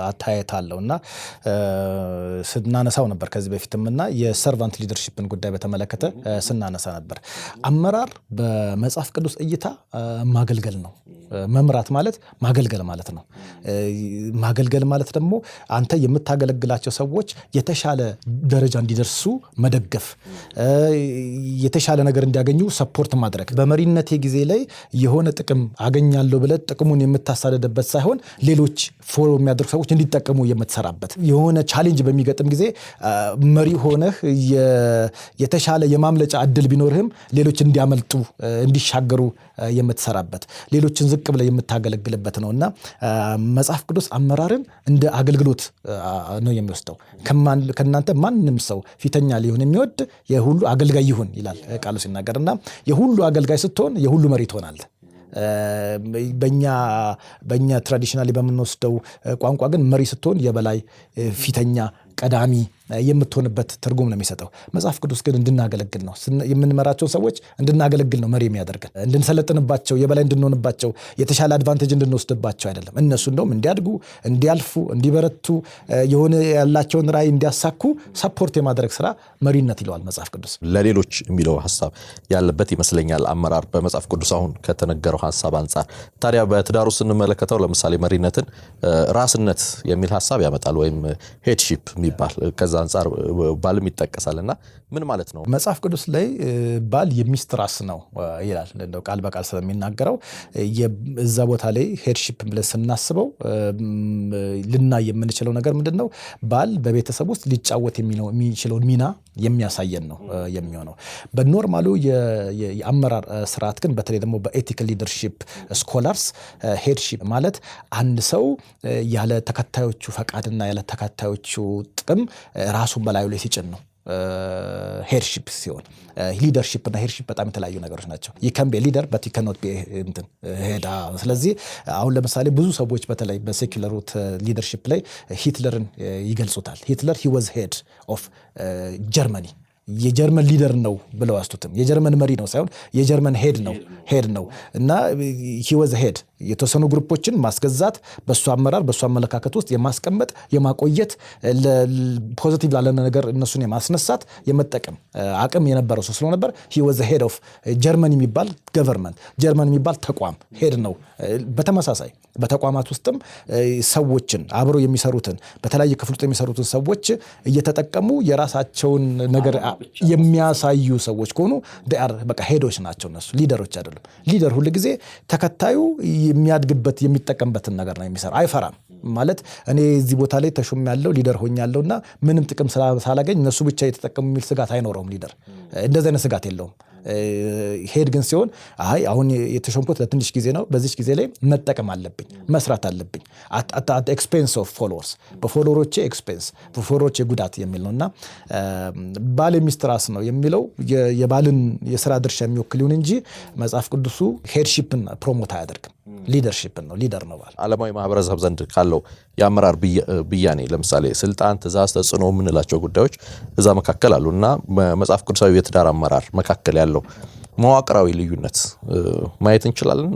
አታየት አለውና ስናነሳው ነበር ከዚህ በፊትምና የሰርቫንት ሊደርሺፕን ጉዳይ በተመለከተ ስናነሳ ነበር። አመራር በመጽሐፍ ቅዱስ እይታ ማገልገል ነው። መምራት ማለት ማገልገል ማለት ነው። ማገልገል ማለት ደግሞ አንተ የምታገለግላቸው ሰዎች የተሻለ ደረጃ እንዲደርሱ መደገፍ፣ የተሻለ ነገር እንዲያገኙ ሰፖርት ማድረግ። በመሪነቴ ጊዜ ላይ የሆነ ጥቅም አገኛለሁ ብለህ ጥቅሙን የምታሳደድበት ሳይሆን ሌሎች ፎሎ የሚያደርጉ ሰዎች እንዲጠቀሙ የምትሰራበት። የሆነ ቻሌንጅ በሚገጥም ጊዜ መሪ ሆነህ የተሻለ የማምለጫ እድል ቢኖርህም ሌሎች እንዲያመልጡ እንዲሻገሩ የምትሰራበት፣ ሌሎችን ዝቅ ብለህ የምታገለግልበት ነውና መጽሐፍ ቅዱስ አመራርን እንደ አገልግሎት ነው የሚወስደው። ከእናንተ ማንም ሰው ፊተኛ ሊሆን የሚወድ የሁሉ አገልጋይ ይሁን ይላል ቃሉ ሲናገርና የሁሉ አገልጋይ ስትሆን የሁሉ መሪ ትሆናለህ። በእኛ ትራዲሽናሊ በምንወስደው ቋንቋ ግን መሪ ስትሆን የበላይ ፊተኛ ቀዳሚ የምትሆንበት ትርጉም ነው የሚሰጠው። መጽሐፍ ቅዱስ ግን እንድናገለግል ነው። የምንመራቸው ሰዎች እንድናገለግል ነው መሪ የሚያደርገን። እንድንሰለጥንባቸው፣ የበላይ እንድንሆንባቸው፣ የተሻለ አድቫንቴጅ እንድንወስድባቸው አይደለም። እነሱ እንደውም እንዲያድጉ፣ እንዲያልፉ፣ እንዲበረቱ፣ የሆነ ያላቸውን ራዕይ እንዲያሳኩ ሰፖርት የማድረግ ስራ መሪነት ይለዋል መጽሐፍ ቅዱስ። ለሌሎች የሚለው ሀሳብ ያለበት ይመስለኛል አመራር በመጽሐፍ ቅዱስ አሁን ከተነገረው ሀሳብ አንጻር። ታዲያ በትዳሩ ስንመለከተው ለምሳሌ መሪነትን ራስነት የሚል ሀሳብ ያመጣል ወይም ሄድሺፕ የሚባል ከዛ አንጻር ባልም ይጠቀሳልና ምን ማለት ነው? መጽሐፍ ቅዱስ ላይ ባል የሚስት ራስ ነው ይላል እንደው ቃል በቃል ስለሚናገረው እዛ ቦታ ላይ ሄድሺፕ ብለን ስናስበው ልናይ የምንችለው ነገር ምንድነው? ባል በቤተሰብ ውስጥ ሊጫወት የሚችለውን ሚና የሚያሳየን ነው የሚሆነው። በኖርማሉ የአመራር ስርዓት ግን በተለይ ደግሞ በኤቲካል ሊደርሺፕ ስኮላርስ ሄድሺፕ ማለት አንድ ሰው ያለ ተከታዮቹ ፈቃድና ያለ ተከታዮቹ ጥቅም ራሱን በላዩ ላይ ሲጭን ነው ሄድሺፕ ሲሆን። ሊደርሺፕ እና ሄድሺፕ በጣም የተለያዩ ነገሮች ናቸው። ይከን ቢ ሊደር በት ካኖት ቢ ሄድ። ስለዚህ አሁን ለምሳሌ ብዙ ሰዎች በተለይ በሴኩላር ሊደርሺፕ ላይ ሂትለርን ይገልጹታል። ሂትለር he was head of ጀርመኒ የጀርመን ሊደር ነው ብለው አስቱትም የጀርመን መሪ ነው ሳይሆን የጀርመን ሄድ ነው እና he was head የተወሰኑ ግሩፖችን ማስገዛት በሱ አመራር በሱ አመለካከት ውስጥ የማስቀመጥ የማቆየት ፖዚቲቭ ላለ ነገር እነሱን የማስነሳት የመጠቀም አቅም የነበረው ሰው ስለነበር he was the head of ጀርመን የሚባል ገቨርንመንት ጀርመን የሚባል ተቋም ሄድ ነው። በተመሳሳይ በተቋማት ውስጥም ሰዎችን አብረው የሚሰሩትን በተለያየ ክፍል ውስጥ የሚሰሩትን ሰዎች እየተጠቀሙ የራሳቸውን ነገር የሚያሳዩ ሰዎች ከሆኑ በቃ ሄዶች ናቸው። እነሱ ሊደሮች አይደሉም። ሊደር ሁሉ ጊዜ ተከታዩ የሚያድግበት የሚጠቀምበትን ነገር ነው የሚሰራ። አይፈራም ማለት እኔ እዚህ ቦታ ላይ ተሾም ያለው ሊደር ሆኛለሁና ምንም ጥቅም ሳላገኝ እነሱ ብቻ የተጠቀሙ የሚል ስጋት አይኖረውም። ሊደር እንደዚህ አይነት ስጋት የለውም። ሄድ ግን ሲሆን አይ አሁን የተሾምኩት ለትንሽ ጊዜ ነው፣ በዚህ ጊዜ ላይ መጠቀም አለብኝ፣ መስራት አለብኝ at expense of followers በፎሎወሮቼ ኤክስፔንስ በፎሎወሮቼ ጉዳት የሚል ነውና ባል ሚስት ራስ ነው የሚለው የባልን የሥራ ድርሻ የሚወክል ይሁን እንጂ መጽሐፍ ቅዱሱ ሄድሺፕን ፕሮሞት አያደርግም። ሊደርሺፕን ነው ሊደር ነው ባል። ዓለማዊ ማህበረሰብ ዘንድ ካለው የአመራር ብያኔ ለምሳሌ ስልጣን፣ ትእዛዝ፣ ተጽዕኖ የምንላቸው ጉዳዮች እዛ መካከል አሉና መጽሐፍ ቅዱሳዊ የትዳር አመራር መካከል ያለው መዋቅራዊ ልዩነት ማየት እንችላለን።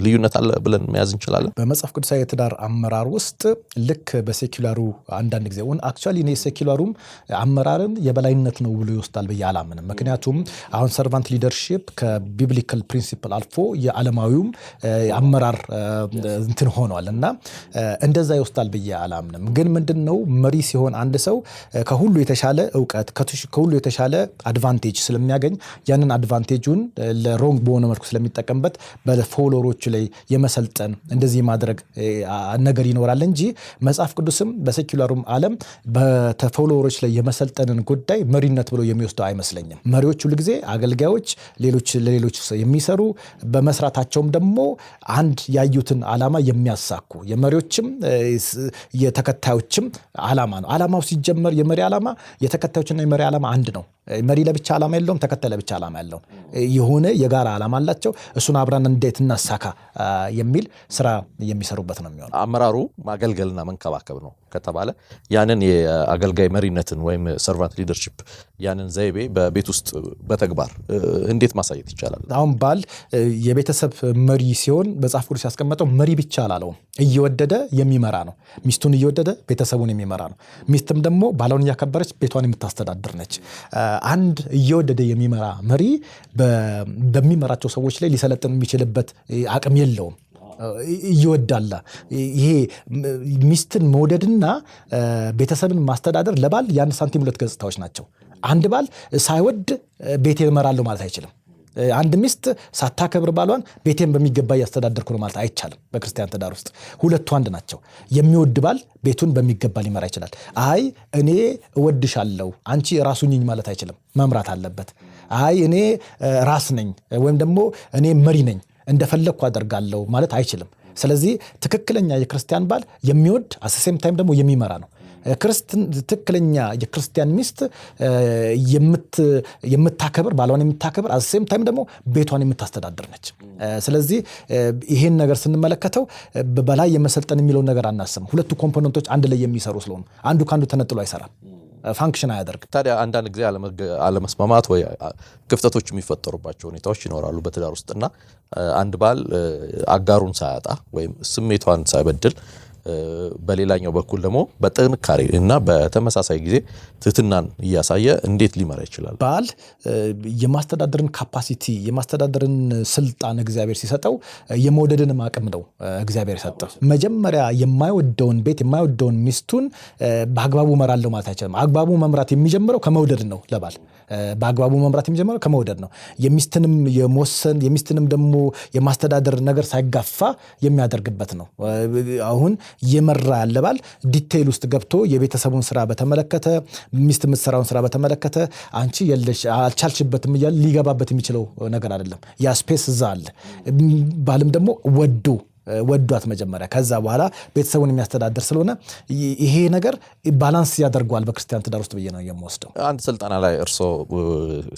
ልዩነት አለ ብለን መያዝ እንችላለን። በመጽሐፍ ቅዱሳዊ የትዳር አመራር ውስጥ ልክ በሴኩላሩ አንዳንድ ጊዜ አክቹአሊ እኔ ሴኩላሩም አመራርን የበላይነት ነው ብሎ ይወስዳል ብዬ አላምንም። ምክንያቱም አሁን ሰርቫንት ሊደርሺፕ ከቢብሊካል ፕሪንሲፕል አልፎ የዓለማዊውም አመራር እንትን ሆኗል እና እንደዛ ይወስዳል ብዬ አላምንም። ግን ምንድነው መሪ ሲሆን አንድ ሰው ከሁሉ የተሻለ ዕውቀት ከሁሉ የተሻለ አድቫንቴጅ ስለሚያገኝ ያንን አድቫንቴጅ ለሮንግ በሆነ መልኩ ስለሚጠቀምበት በፎሎወሮቹ ላይ የመሰልጠን እንደዚህ ማድረግ ነገር ይኖራል እንጂ መጽሐፍ ቅዱስም በሴኩላሩም ዓለም በፎሎወሮች ላይ የመሰልጠንን ጉዳይ መሪነት ብሎ የሚወስደው አይመስለኝም። መሪዎች ሁሉ ጊዜ አገልጋዮች ለሌሎች የሚሰሩ በመስራታቸውም ደግሞ አንድ ያዩትን ዓላማ የሚያሳኩ የመሪዎችም የተከታዮችም ዓላማ ነው። ዓላማው ሲጀመር የመሪ ዓላማ የተከታዮችና የመሪ ዓላማ አንድ ነው። መሪ ለብቻ ዓላማ የለውም፣ ተከታይ ለብቻ ዓላማ ያለው የሆነ የጋራ ዓላማ አላቸው። እሱን አብረን እንዴት እናሳካ የሚል ስራ የሚሰሩበት ነው የሚሆነው። አመራሩ ማገልገልና መንከባከብ ነው ከተባለ ያንን የአገልጋይ መሪነትን ወይም ሰርቫንት ሊደርሺፕ ያንን ዘይቤ በቤት ውስጥ በተግባር እንዴት ማሳየት ይቻላል? አሁን ባል የቤተሰብ መሪ ሲሆን መጽሐፍ ቅዱስ ያስቀመጠው መሪ ብቻ አላለውም፣ እየወደደ የሚመራ ነው። ሚስቱን እየወደደ ቤተሰቡን የሚመራ ነው። ሚስትም ደግሞ ባሏን እያከበረች ቤቷን የምታስተዳድር ነች። አንድ እየወደደ የሚመራ መሪ በሚመራቸው ሰዎች ላይ ሊሰለጥን የሚችልበት አቅም የለውም። ይወዳላ ይሄ ሚስትን መውደድና ቤተሰብን ማስተዳደር ለባል የአንድ ሳንቲም ሁለት ገጽታዎች ናቸው። አንድ ባል ሳይወድ ቤቴን እመራለሁ ማለት አይችልም። አንድ ሚስት ሳታከብር ባሏን ቤቴን በሚገባ እያስተዳደርኩ ነው ማለት አይቻልም። በክርስቲያን ትዳር ውስጥ ሁለቱ አንድ ናቸው። የሚወድ ባል ቤቱን በሚገባ ሊመራ ይችላል። አይ እኔ እወድሻለሁ አንቺ ራሱኝኝ ማለት አይችልም። መምራት አለበት። አይ እኔ ራስ ነኝ ወይም ደግሞ እኔ መሪ ነኝ እንደፈለግኩ አደርጋለሁ ማለት አይችልም። ስለዚህ ትክክለኛ የክርስቲያን ባል የሚወድ አሰሴም ታይም ደግሞ የሚመራ ነው። ትክክለኛ የክርስቲያን ሚስት የምታከብር ባሏን የምታከብር አሰሴም ታይም ደግሞ ቤቷን የምታስተዳድር ነች። ስለዚህ ይሄን ነገር ስንመለከተው በላይ የመሰልጠን የሚለውን ነገር አናስብም። ሁለቱ ኮምፖነንቶች አንድ ላይ የሚሰሩ ስለሆኑ አንዱ ካንዱ ተነጥሎ አይሰራም፣ ፋንክሽን አያደርግ። ታዲያ አንዳንድ ጊዜ አለመስማማት ወይ ክፍተቶች የሚፈጠሩባቸው ሁኔታዎች ይኖራሉ በትዳር ውስጥና አንድ ባል አጋሩን ሳያጣ ወይም ስሜቷን ሳይበድል በሌላኛው በኩል ደግሞ በጥንካሬ እና በተመሳሳይ ጊዜ ትህትናን እያሳየ እንዴት ሊመራ ይችላል? ባል የማስተዳደርን ካፓሲቲ የማስተዳደርን ስልጣን እግዚአብሔር ሲሰጠው የመውደድን አቅም ነው እግዚአብሔር የሰጠው። መጀመሪያ የማይወደውን ቤት የማይወደውን ሚስቱን በአግባቡ መራለው ማለት አይችልም። አግባቡ መምራት የሚጀምረው ከመውደድ ነው። ለባል በአግባቡ መምራት የሚጀምረው ከመውደድ ነው። የሚስትንም የመወሰን የሚስትንም ደግሞ የማስተዳደር ነገር ሳይጋፋ የሚያደርግበት ነው። አሁን የመራ ያለ ባል ዲቴይል ውስጥ ገብቶ የቤተሰቡን ስራ በተመለከተ ሚስት የምትሰራውን ስራ በተመለከተ አንቺ የለሽ አልቻልሽበትም እያለ ሊገባበት የሚችለው ነገር አይደለም። ያ ስፔስ እዛ አለ። ባልም ደግሞ ወዷት መጀመሪያ ከዛ በኋላ ቤተሰቡን የሚያስተዳድር ስለሆነ ይሄ ነገር ባላንስ ያደርገዋል በክርስቲያን ትዳር ውስጥ ብዬ ነው የምወስደው። አንድ ስልጠና ላይ እርሶ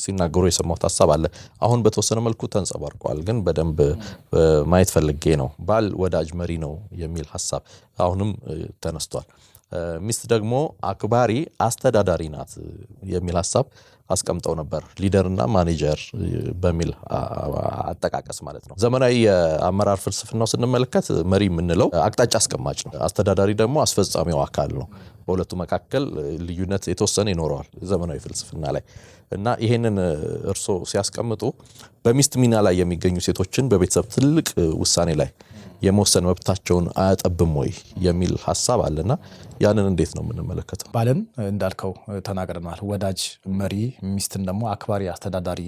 ሲናገሩ የሰማሁት ሐሳብ አለ። አሁን በተወሰነ መልኩ ተንጸባርቋል፣ ግን በደንብ ማየት ፈልጌ ነው። ባል ወዳጅ መሪ ነው የሚል ሐሳብ አሁንም ተነስቷል። ሚስት ደግሞ አክባሪ አስተዳዳሪ ናት የሚል ሐሳብ አስቀምጠው ነበር። ሊደርና ማኔጀር በሚል አጠቃቀስ ማለት ነው። ዘመናዊ የአመራር ፍልስፍናው ስንመለከት መሪ የምንለው አቅጣጫ አስቀማጭ ነው። አስተዳዳሪ ደግሞ አስፈጻሚው አካል ነው። በሁለቱ መካከል ልዩነት የተወሰነ ይኖረዋል ዘመናዊ ፍልስፍና ላይ እና ይሄንን እርሶ ሲያስቀምጡ በሚስት ሚና ላይ የሚገኙ ሴቶችን በቤተሰብ ትልቅ ውሳኔ ላይ የመወሰን መብታቸውን አያጠብም ወይ የሚል ሐሳብ አለና ያንን እንዴት ነው የምንመለከተው? ባልን እንዳልከው ተናግረናል። ወዳጅ፣ መሪ፣ ሚስትን ደግሞ አክባሪ፣ አስተዳዳሪ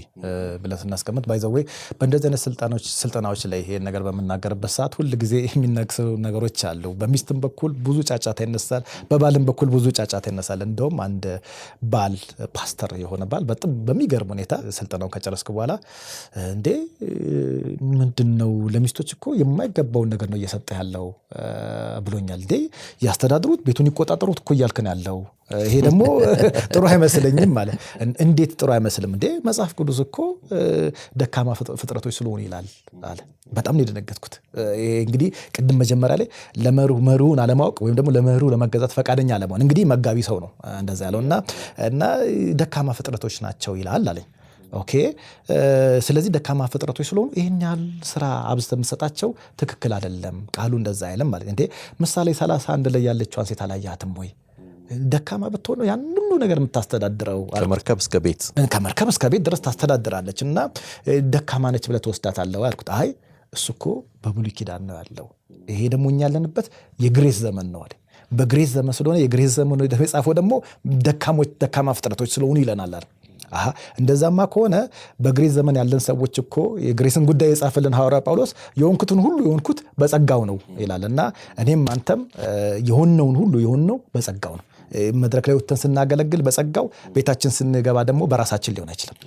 ብለን ስናስቀምጥ ባይዘዌ በእንደዚህ አይነት ስልጠናዎች ላይ ይሄን ነገር በምናገርበት ሰዓት ሁል ጊዜ የሚነግሱ ነገሮች አሉ። በሚስትም በኩል ብዙ ጫጫታ ይነሳል፣ በባልም በኩል ብዙ ጫጫታ ይነሳል። እንደውም አንድ ባል ፓስተር የሆነ ባል በጣም በሚገርም ሁኔታ ስልጠናውን ከጨረስኩ በኋላ እንዴ ምንድነው ለሚስቶች እኮ የማይገባውን ነገር ነው እየሰጠ ያለው ብሎኛል። እንዴ ያስተዳድሩት ቤቱን ይቆጣጠሩት እኮ እያልክ ነው ያለው። ይሄ ደግሞ ጥሩ አይመስለኝም ማለት። እንዴት ጥሩ አይመስልም እንዴ? መጽሐፍ ቅዱስ እኮ ደካማ ፍጥረቶች ስለሆኑ ይላል አለ። በጣም ነው የደነገጥኩት። ይሄ እንግዲህ ቅድም መጀመሪያ ላይ ለመሪውን አለማወቅ ወይም ደግሞ ለመሪው ለመገዛት ፈቃደኛ አለመሆን እንግዲህ መጋቢ ሰው ነው እንደዛ ያለውና ደካማ ፍጥረቶች ናቸው ይላል አለኝ። ኦኬ ስለዚህ ደካማ ፍጥረቶች ስለሆኑ ይሄን ያህል ስራ አብዝተህ የምትሰጣቸው ትክክል አይደለም። ቃሉ እንደዛ አይልም ማለት እንዴ። ምሳሌ 31 ላይ ያለችዋን ሴት አላያትም ወይ? ደካማ ብትሆን ያን ሁሉ ነገር የምታስተዳድረው ከመርከብ እስከ ቤት ድረስ ታስተዳድራለች እና ደካማ ነች ብለህ ትወስዳታለህ አልኩት። አይ እሱ እኮ በብሉይ ኪዳን ነው ያለው። ይሄ ደግሞ እኛ ያለንበት የግሬስ ዘመን ነው አይደል? በግሬስ ዘመን ስለሆነ የግሬስ ዘመን ነው የተጻፈው ደግሞ ደካማ ፍጥረቶች ስለሆኑ ይለናል አይደል? እንደዛማ ከሆነ በግሬስ ዘመን ያለን ሰዎች እኮ የግሬስን ጉዳይ የጻፈልን ሐዋርያ ጳውሎስ የሆንኩትን ሁሉ የሆንኩት በጸጋው ነው ይላልና እኔም አንተም የሆነውን ሁሉ የሆነው በጸጋው ነው። መድረክ ላይ ወጥተን ስናገለግል በጸጋው፣ ቤታችን ስንገባ ደግሞ በራሳችን ሊሆን አይችልም።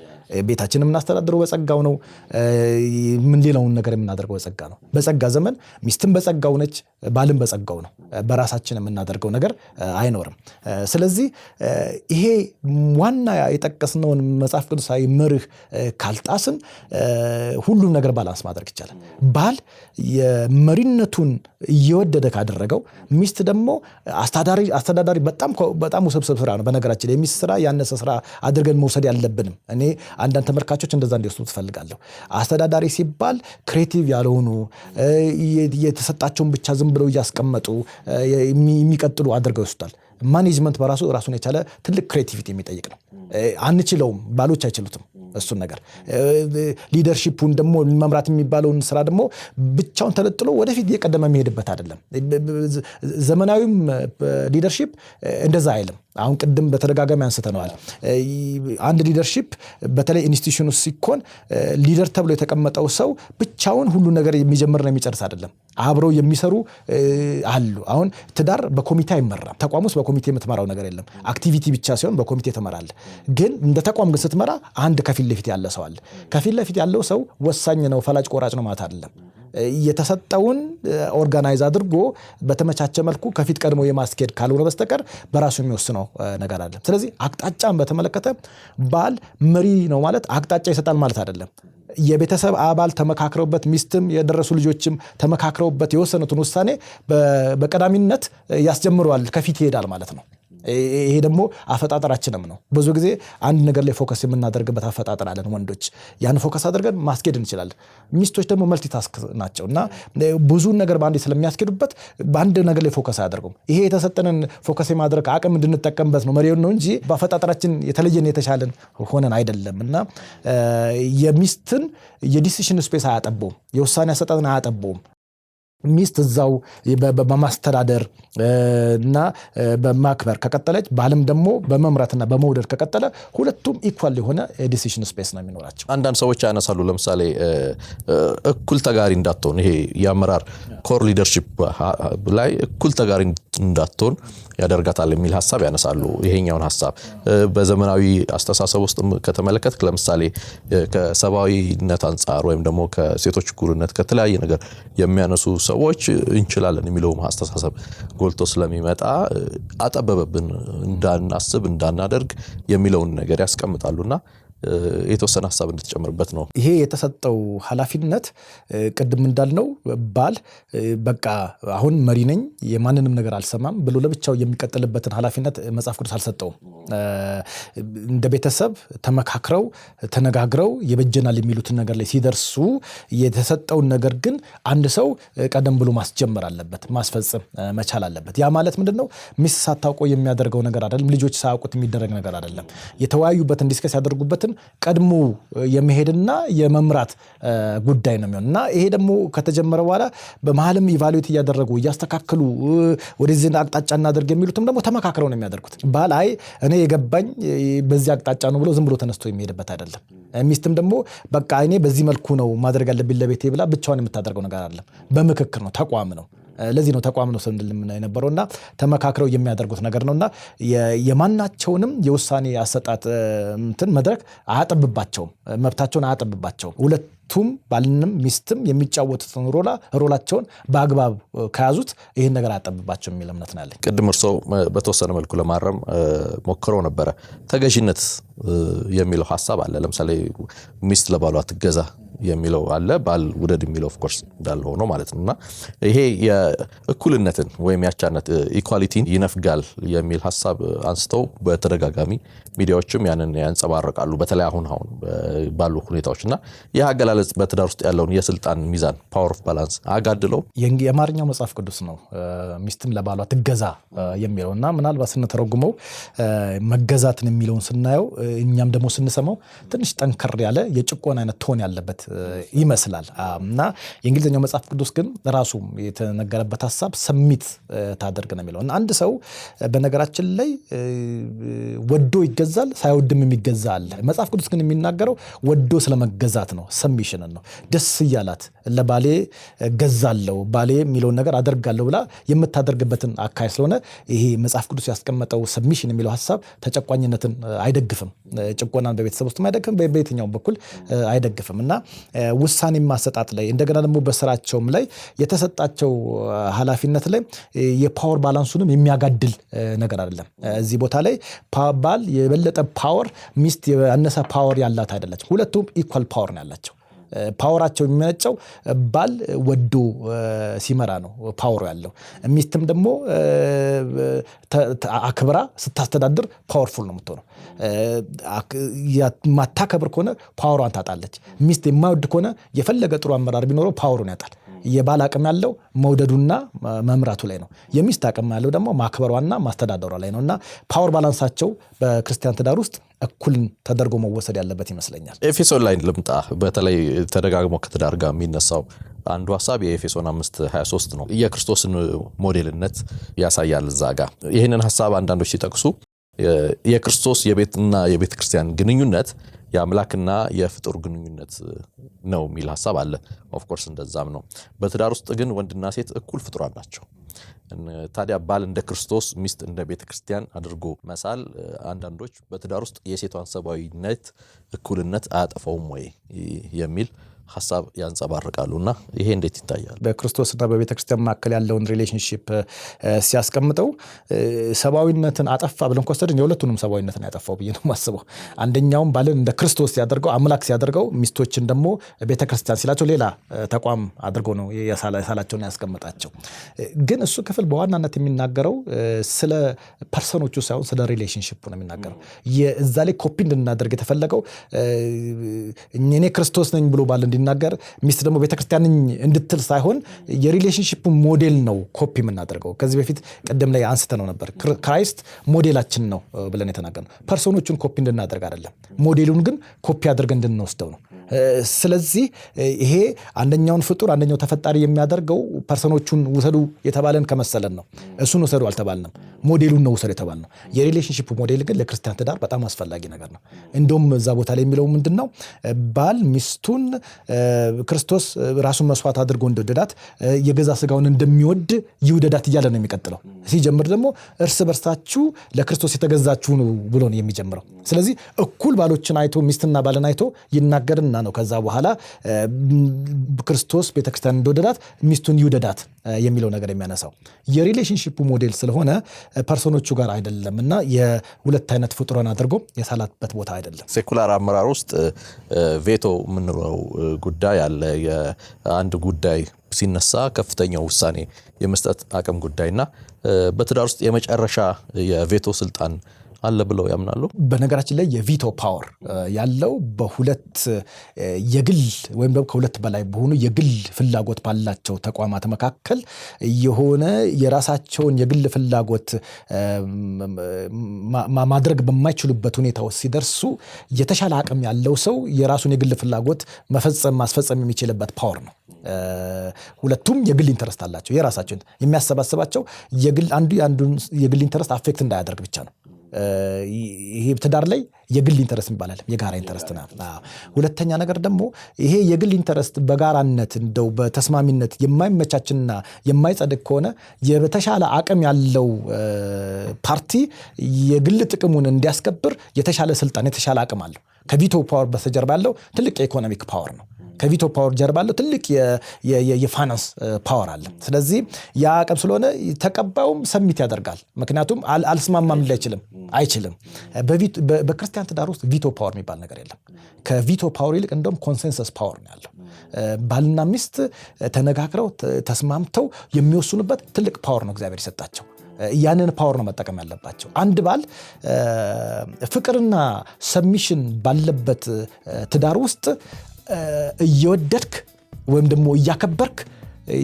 ቤታችንን የምናስተዳድረው በጸጋው ነው። ምን ሌላውን ነገር የምናደርገው በጸጋ ነው። በጸጋ ዘመን ሚስትም በጸጋው ነች፣ ባልም በጸጋው ነው። በራሳችን የምናደርገው ነገር አይኖርም። ስለዚህ ይሄ ዋና የጠቀስነውን መጽሐፍ ቅዱሳዊ መርህ ካልጣስን ሁሉም ነገር ባላንስ ማድረግ ይቻላል። ባል የመሪነቱን እየወደደ ካደረገው፣ ሚስት ደግሞ አስተዳዳሪ በጣም ውስብስብ ስራ ነው። በነገራችን የሚስት ስራ ያነሰ ስራ አድርገን መውሰድ ያለብንም እኔ አንዳንድ ተመልካቾች እንደዛ እንዲወስዱ ትፈልጋለሁ። አስተዳዳሪ ሲባል ክሬቲቭ ያልሆኑ የተሰጣቸውን ብቻ ዝም ብለው እያስቀመጡ የሚቀጥሉ አድርገው ይወስዳል። ማኔጅመንት በራሱ ራሱን የቻለ ትልቅ ክሬቲቪቲ የሚጠይቅ ነው። አንችለውም፣ ባሎች አይችሉትም እሱን ነገር። ሊደርሺፑን ደግሞ መምራት የሚባለውን ስራ ደግሞ ብቻውን ተለጥሎ ወደፊት እየቀደመ የሚሄድበት አይደለም። ዘመናዊም ሊደርሺፕ እንደዛ አይልም። አሁን ቅድም በተደጋጋሚ አንስተነዋል። አንድ ሊደርሺፕ በተለይ ኢንስቲትዩሽን ውስጥ ሲኮን ሊደር ተብሎ የተቀመጠው ሰው ብቻውን ሁሉ ነገር የሚጀምርና የሚጨርስ አይደለም። አብረው የሚሰሩ አሉ። አሁን ትዳር በኮሚቴ አይመራም። ተቋም ውስጥ በኮሚቴ የምትመራው ነገር የለም። አክቲቪቲ ብቻ ሲሆን በኮሚቴ ትመራለህ። ግን እንደ ተቋም ግን ስትመራ አንድ ከፊት ለፊት ያለ ሰው አለ። ከፊት ለፊት ያለው ሰው ወሳኝ ነው፣ ፈላጭ ቆራጭ ነው ማለት አይደለም። የተሰጠውን ኦርጋናይዝ አድርጎ በተመቻቸ መልኩ ከፊት ቀድሞ የማስኬድ ካልሆነ በስተቀር በራሱ የሚወስነው ነገር አለ። ስለዚህ አቅጣጫን በተመለከተ ባል መሪ ነው ማለት አቅጣጫ ይሰጣል ማለት አይደለም። የቤተሰብ አባል ተመካክረውበት፣ ሚስትም የደረሱ ልጆችም ተመካክረውበት የወሰኑትን ውሳኔ በቀዳሚነት ያስጀምረዋል፣ ከፊት ይሄዳል ማለት ነው። ይሄ ደግሞ አፈጣጠራችንም ነው። ብዙ ጊዜ አንድ ነገር ላይ ፎከስ የምናደርግበት አፈጣጠር አለን ወንዶች። ያን ፎከስ አድርገን ማስኬድ እንችላለን። ሚስቶች ደግሞ መልቲታስክ ናቸው እና ብዙን ነገር በአንዴ ስለሚያስኬዱበት በአንድ ነገር ላይ ፎከስ አያደርጉም። ይሄ የተሰጠንን ፎከስ የማድረግ አቅም እንድንጠቀምበት ነው መሪውን ነው እንጂ በአፈጣጠራችን የተለየን የተሻለን ሆነን አይደለም። እና የሚስትን የዲሲሽን ስፔስ አያጠበውም፣ የውሳኔ አሰጣጥን አያጠበውም። ሚስት እዛው በማስተዳደር እና በማክበር ከቀጠለች፣ ባልም ደግሞ በመምራትና በመውደድ ከቀጠለ ሁለቱም ኢኳል የሆነ ዲሲሽን ስፔስ ነው የሚኖራቸው። አንዳንድ ሰዎች ያነሳሉ፣ ለምሳሌ እኩል ተጋሪ እንዳትሆን፣ ይሄ የአመራር ኮር ሊደርሺፕ ላይ እኩል ተጋሪ እንዳትሆን ያደርጋታል የሚል ሐሳብ ያነሳሉ። ይሄኛውን ሐሳብ በዘመናዊ አስተሳሰብ ውስጥ ከተመለከትክ፣ ለምሳሌ ከሰብአዊነት አንጻር ወይም ደግሞ ከሴቶች እኩልነት ከተለያየ ነገር የሚያነሱ ሰዎች እንችላለን የሚለው አስተሳሰብ ጎልቶ ስለሚመጣ አጠበበብን፣ እንዳናስብ እንዳናደርግ የሚለውን ነገር ያስቀምጣሉና የተወሰነ ሐሳብ እንድትጨምርበት ነው። ይሄ የተሰጠው ኃላፊነት ቅድም እንዳልነው ባል በቃ አሁን መሪ ነኝ የማንንም ነገር አልሰማም ብሎ ለብቻው የሚቀጥልበትን ኃላፊነት መጽሐፍ ቅዱስ አልሰጠውም። እንደ ቤተሰብ ተመካክረው ተነጋግረው የበጀናል የሚሉትን ነገር ላይ ሲደርሱ የተሰጠውን ነገር ግን አንድ ሰው ቀደም ብሎ ማስጀመር አለበት፣ ማስፈጸም መቻል አለበት። ያ ማለት ምንድነው? ሚስት ሳታውቀው የሚያደርገው ነገር አይደለም። ልጆች ሳያውቁት የሚደረግ ነገር አይደለም። የተወያዩበትን ዲስከስ ያደርጉበትን ቀድሞ የመሄድና የመምራት ጉዳይ ነው የሚሆነው እና ይሄ ደግሞ ከተጀመረ በኋላ በመሀልም ኢቫሉዌት እያደረጉ እያስተካከሉ ወደዚህ አቅጣጫ እናደርግ የሚሉትም ደግሞ ተመካክረው ነው የሚያደርጉት። ባል አይ እኔ የገባኝ በዚህ አቅጣጫ ነው ብሎ ዝም ብሎ ተነስቶ የሚሄድበት አይደለም። ሚስትም ደግሞ በቃ እኔ በዚህ መልኩ ነው ማድረግ ያለብኝ ለቤቴ ብላ ብቻዋን የምታደርገው ነገር አይደለም። በምክክር ነው፣ ተቋም ነው። ለዚህ ነው ተቋም ነው ስንል የነበረውና ተመካክረው የሚያደርጉት ነገር ነውና የማናቸውንም የውሳኔ አሰጣጥ እንትን መድረክ አያጠብባቸውም፣ መብታቸውን አያጠብባቸውም። ሁለቱም ባልንም ሚስትም የሚጫወቱትን ሮላቸውን በአግባብ ከያዙት ይህን ነገር አያጠብባቸው የሚል እምነት ነው ያለኝ። ቅድም እርሶ በተወሰነ መልኩ ለማረም ሞክረው ነበረ። ተገዥነት የሚለው ሀሳብ አለ። ለምሳሌ ሚስት ለባሏ ትገዛ የሚለው አለ፣ ባል ውደድ የሚለው ኦፍ ኮርስ እንዳለ ሆኖ ማለት ነውና ይሄ የእኩልነትን ወይም ያቻነት ኢኳሊቲን ይነፍጋል የሚል ሀሳብ አንስተው በተደጋጋሚ ሚዲያዎችም ያንን ያንጸባርቃሉ። በተለይ አሁን ባሉ ሁኔታዎችና ይህ አገላለጽ በትዳር ውስጥ ያለውን የስልጣን ሚዛን ፓወር ኦፍ ባላንስ አጋድለው የአማርኛው መጽሐፍ ቅዱስ ነው ሚስትም ለባሏ ትገዛ የሚለውና ምናልባት ስንተረጉመው መገዛትን የሚለውን ስናየው እኛም ደግሞ ስንሰማው ትንሽ ጠንከር ያለ የጭቆና አይነት ቶን ያለበት ይመስላል እና የእንግሊዝኛው መጽሐፍ ቅዱስ ግን ራሱ የተነገረበት ሐሳብ ሰሚት ታደርግ ነው የሚለው እና አንድ ሰው በነገራችን ላይ ወዶ ይገዛል፣ ሳይወድም የሚገዛ አለ። መጽሐፍ ቅዱስ ግን የሚናገረው ወዶ ስለመገዛት ነው፣ ሰሚሽን ነው። ደስ እያላት ለባሌ ገዛለው፣ ባሌ የሚለውን ነገር አደርጋለሁ ብላ የምታደርግበትን አካይ ስለሆነ ይሄ መጽሐፍ ቅዱስ ያስቀመጠው ሰሚሽን የሚለው ሐሳብ ተጨቋኝነትን አይደግፍም፣ ጭቆናን በቤተሰብ ውስጥ አይደግፍም፣ በየትኛውም በኩል አይደግፍም እና ውሳኔ ማሰጣት ላይ እንደገና ደግሞ በስራቸውም ላይ የተሰጣቸው ኃላፊነት ላይ የፓወር ባላንሱንም የሚያጋድል ነገር አይደለም። እዚህ ቦታ ላይ ባል የበለጠ ፓወር፣ ሚስት ያነሰ ፓወር ያላት አይደለች። ሁለቱም ኢኳል ፓወር ነው ያላቸው። ፓወራቸው የሚመነጨው ባል ወዶ ሲመራ ነው ፓወሩ ያለው። ሚስትም ደግሞ አክብራ ስታስተዳድር ፓወርፉል ነው የምትሆነው። ማታከብር ከሆነ ፓወሯን ታጣለች። ሚስት የማይወድ ከሆነ የፈለገ ጥሩ አመራር ቢኖረው ፓወሩን ያጣል። የባል አቅም ያለው መውደዱና መምራቱ ላይ ነው። የሚስት አቅም ያለው ደግሞ ማክበሯና ማስተዳደሯ ላይ ነውና ፓወር ባላንሳቸው በክርስቲያን ትዳር ውስጥ እኩል ተደርጎ መወሰድ ያለበት ይመስለኛል። ኤፌሶን ላይ ልምጣ። በተለይ ተደጋግሞ ከትዳር ጋር የሚነሳው አንዱ ሐሳብ የኤፌሶን 5:23 ነው። የክርስቶስን ሞዴልነት ያሳያል እዛ ጋር። ይህንን ሐሳብ አንዳንዶች ሲጠቅሱ የክርስቶስ የቤትና የቤተ ክርስቲያን ግንኙነት የአምላክና የፍጡር ግንኙነት ነው የሚል ሐሳብ አለ። ኦፍ ኮርስ እንደዛም ነው። በትዳር ውስጥ ግን ወንድና ሴት እኩል ፍጡራን ናቸው። ታዲያ ባል እንደ ክርስቶስ፣ ሚስት እንደ ቤተ ክርስቲያን አድርጎ መሳል አንዳንዶች በትዳር ውስጥ የሴቷን ሰብአዊነት እኩልነት አያጠፋውም ወይ የሚል ሐሳብ ያንጸባርቃሉና ይሄ እንዴት ይታያል? በክርስቶስና በቤተ ክርስቲያን መካከል ያለውን ሪሌሽንሺፕ ሲያስቀምጠው ሰብአዊነትን አጠፋ ብለን ከወሰድን የሁለቱንም ሰብአዊነትን ያጠፋው ብዬ ነው የማስበው። አንደኛውም ባልን እንደ ክርስቶስ ሲያደርገው፣ አምላክ ሲያደርገው፣ ሚስቶችን ደግሞ ቤተ ክርስቲያን ሲላቸው ሌላ ተቋም አድርጎ ነው የሳላቸውን ያስቀምጣቸው። ግን እሱ ክፍል በዋናነት የሚናገረው ስለ ፐርሰኖቹ ሳይሆን ስለ ሪሌሽንሺፑ ነው የሚናገረው። እዛ ላይ ኮፒ እንድናደርግ የተፈለገው እኔ ክርስቶስ ነኝ ብሎ ባል እንዲናገር ሚስት ደግሞ ቤተክርስቲያን እንድትል ሳይሆን የሪሌሽንሺፕ ሞዴል ነው ኮፒ የምናደርገው። ከዚህ በፊት ቀደም ላይ አንስተነው ነበር። ክራይስት ሞዴላችን ነው ብለን የተናገርነው ፐርሶኖቹን ኮፒ እንድናደርግ አይደለም፣ ሞዴሉን ግን ኮፒ አድርገን እንድንወስደው ነው። ስለዚህ ይሄ አንደኛውን ፍጡር አንደኛው ተፈጣሪ የሚያደርገው ፐርሶኖቹን ውሰዱ የተባለን ከመሰለን ነው። እሱን ውሰዱ አልተባልንም፣ ሞዴሉን ነው ውሰዱ የተባልነው። የሪሌሽንሺፕ ሞዴል ግን ለክርስቲያን ትዳር በጣም አስፈላጊ ነገር ነው። እንደውም እዛ ቦታ ላይ የሚለው ምንድነው? ባል ሚስቱን ክርስቶስ ራሱን መስዋዕት አድርጎ እንደወደዳት የገዛ ስጋውን እንደሚወድ ይውደዳት እያለ ነው የሚቀጥለው። ሲጀምር ደግሞ እርስ በርሳችሁ ለክርስቶስ የተገዛችሁ ነው ብሎ ነው የሚጀምረው። ስለዚህ እኩል ባሎችን አይቶ ሚስትና ባልን አይቶ ይናገርና ነው ከዛ በኋላ ክርስቶስ ቤተክርስቲያን እንደወደዳት ሚስቱን ይውደዳት የሚለው ነገር የሚያነሳው። የሪሌሽንሺፕ ሞዴል ስለሆነ ፐርሶኖቹ ጋር አይደለምና የሁለት አይነት ፍጡራን አድርጎ የሳላበት ቦታ አይደለም። ሴኩላር አመራር ውስጥ ቬቶ የምንለው ጉዳይ አለ። የአንድ ጉዳይ ሲነሳ ከፍተኛው ውሳኔ የመስጠት አቅም ጉዳይና በትዳር ውስጥ የመጨረሻ የቬቶ ስልጣን አለ ብለው ያምናሉ? በነገራችን ላይ የቪቶ ፓወር ያለው በሁለት የግል ወይም ደግሞ ከሁለት በላይ በሆኑ የግል ፍላጎት ባላቸው ተቋማት መካከል የሆነ የራሳቸውን የግል ፍላጎት ማድረግ በማይችሉበት ሁኔታ ውስጥ ሲደርሱ የተሻለ አቅም ያለው ሰው የራሱን የግል ፍላጎት ማስፈጸም የሚችልበት ፓወር ነው። ሁለቱም የግል ኢንተረስት አላቸው። የራሳቸውን የሚያሰባስባቸው አንዱ የአንዱን የግል ኢንተረስት አፌክት እንዳያደርግ ብቻ ነው። ይሄ ትዳር ላይ የግል ኢንተረስት ይባላል፣ የጋራ ኢንተረስት ነው። ሁለተኛ ነገር ደግሞ ይሄ የግል ኢንተረስት በጋራነት እንደው በተስማሚነት የማይመቻችና የማይጸድቅ ከሆነ የተሻለ አቅም ያለው ፓርቲ የግል ጥቅሙን እንዲያስከብር የተሻለ ስልጣን የተሻለ አቅም አለው። ከቪቶ ፓወር በስተጀርባ ያለው ትልቅ የኢኮኖሚክ ፓወር ነው። ከቪቶ ፓወር ጀርባ ያለው ትልቅ የፋይናንስ ፓወር አለ። ስለዚህ ያ አቅም ስለሆነ ተቀባዩም ሰሚት ያደርጋል። ምክንያቱም አልስማማም አይችልም። በክርስቲያን ትዳር ውስጥ ቪቶ ፓወር የሚባል ነገር የለም። ከቪቶ ፓወር ይልቅ እንደውም ኮንሰንሰስ ፓወር ነው ያለው። ባልና ሚስት ተነጋግረው ተስማምተው የሚወስኑበት ትልቅ ፓወር ነው እግዚአብሔር የሰጣቸው። ያንን ፓወር ነው መጠቀም ያለባቸው። አንድ ባል ፍቅርና ሰሚሽን ባለበት ትዳር ውስጥ እየወደድክ ወይም ደግሞ እያከበርክ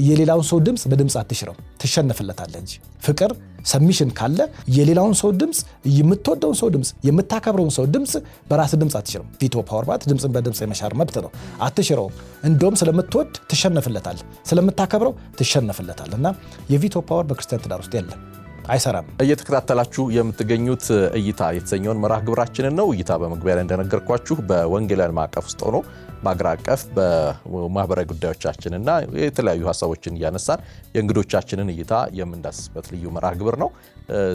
የሌላውን ሰው ድምፅ በድምፅ አትሽረው፣ ትሸነፍለታለህ እንጂ። ፍቅር ሰሚሽን ካለ የሌላውን ሰው ድምፅ፣ የምትወደውን ሰው ድምፅ፣ የምታከብረውን ሰው ድምፅ በራስ ድምፅ አትሽረው። ቪቶ ፓወር ማለት ድምፅን በድምፅ የመሻር መብት ነው። አትሽረውም። እንደውም ስለምትወድ ትሸነፍለታለህ፣ ስለምታከብረው ትሸነፍለታለህ። እና የቪቶ ፓወር በክርስቲያን ትዳር ውስጥ የለም፣ አይሰራም። እየተከታተላችሁ የምትገኙት እይታ የተሰኘውን መርሃ ግብራችንን ነው። እይታ በመግቢያ ላይ እንደነገርኳችሁ በወንጌላውያን ማዕቀፍ ውስጥ ሆኖ በአገር አቀፍ በማህበራዊ ጉዳዮቻችንና የተለያዩ ሀሳቦችን እያነሳን የእንግዶቻችንን እይታ የምንዳስስበት ልዩ መርሃ ግብር ነው።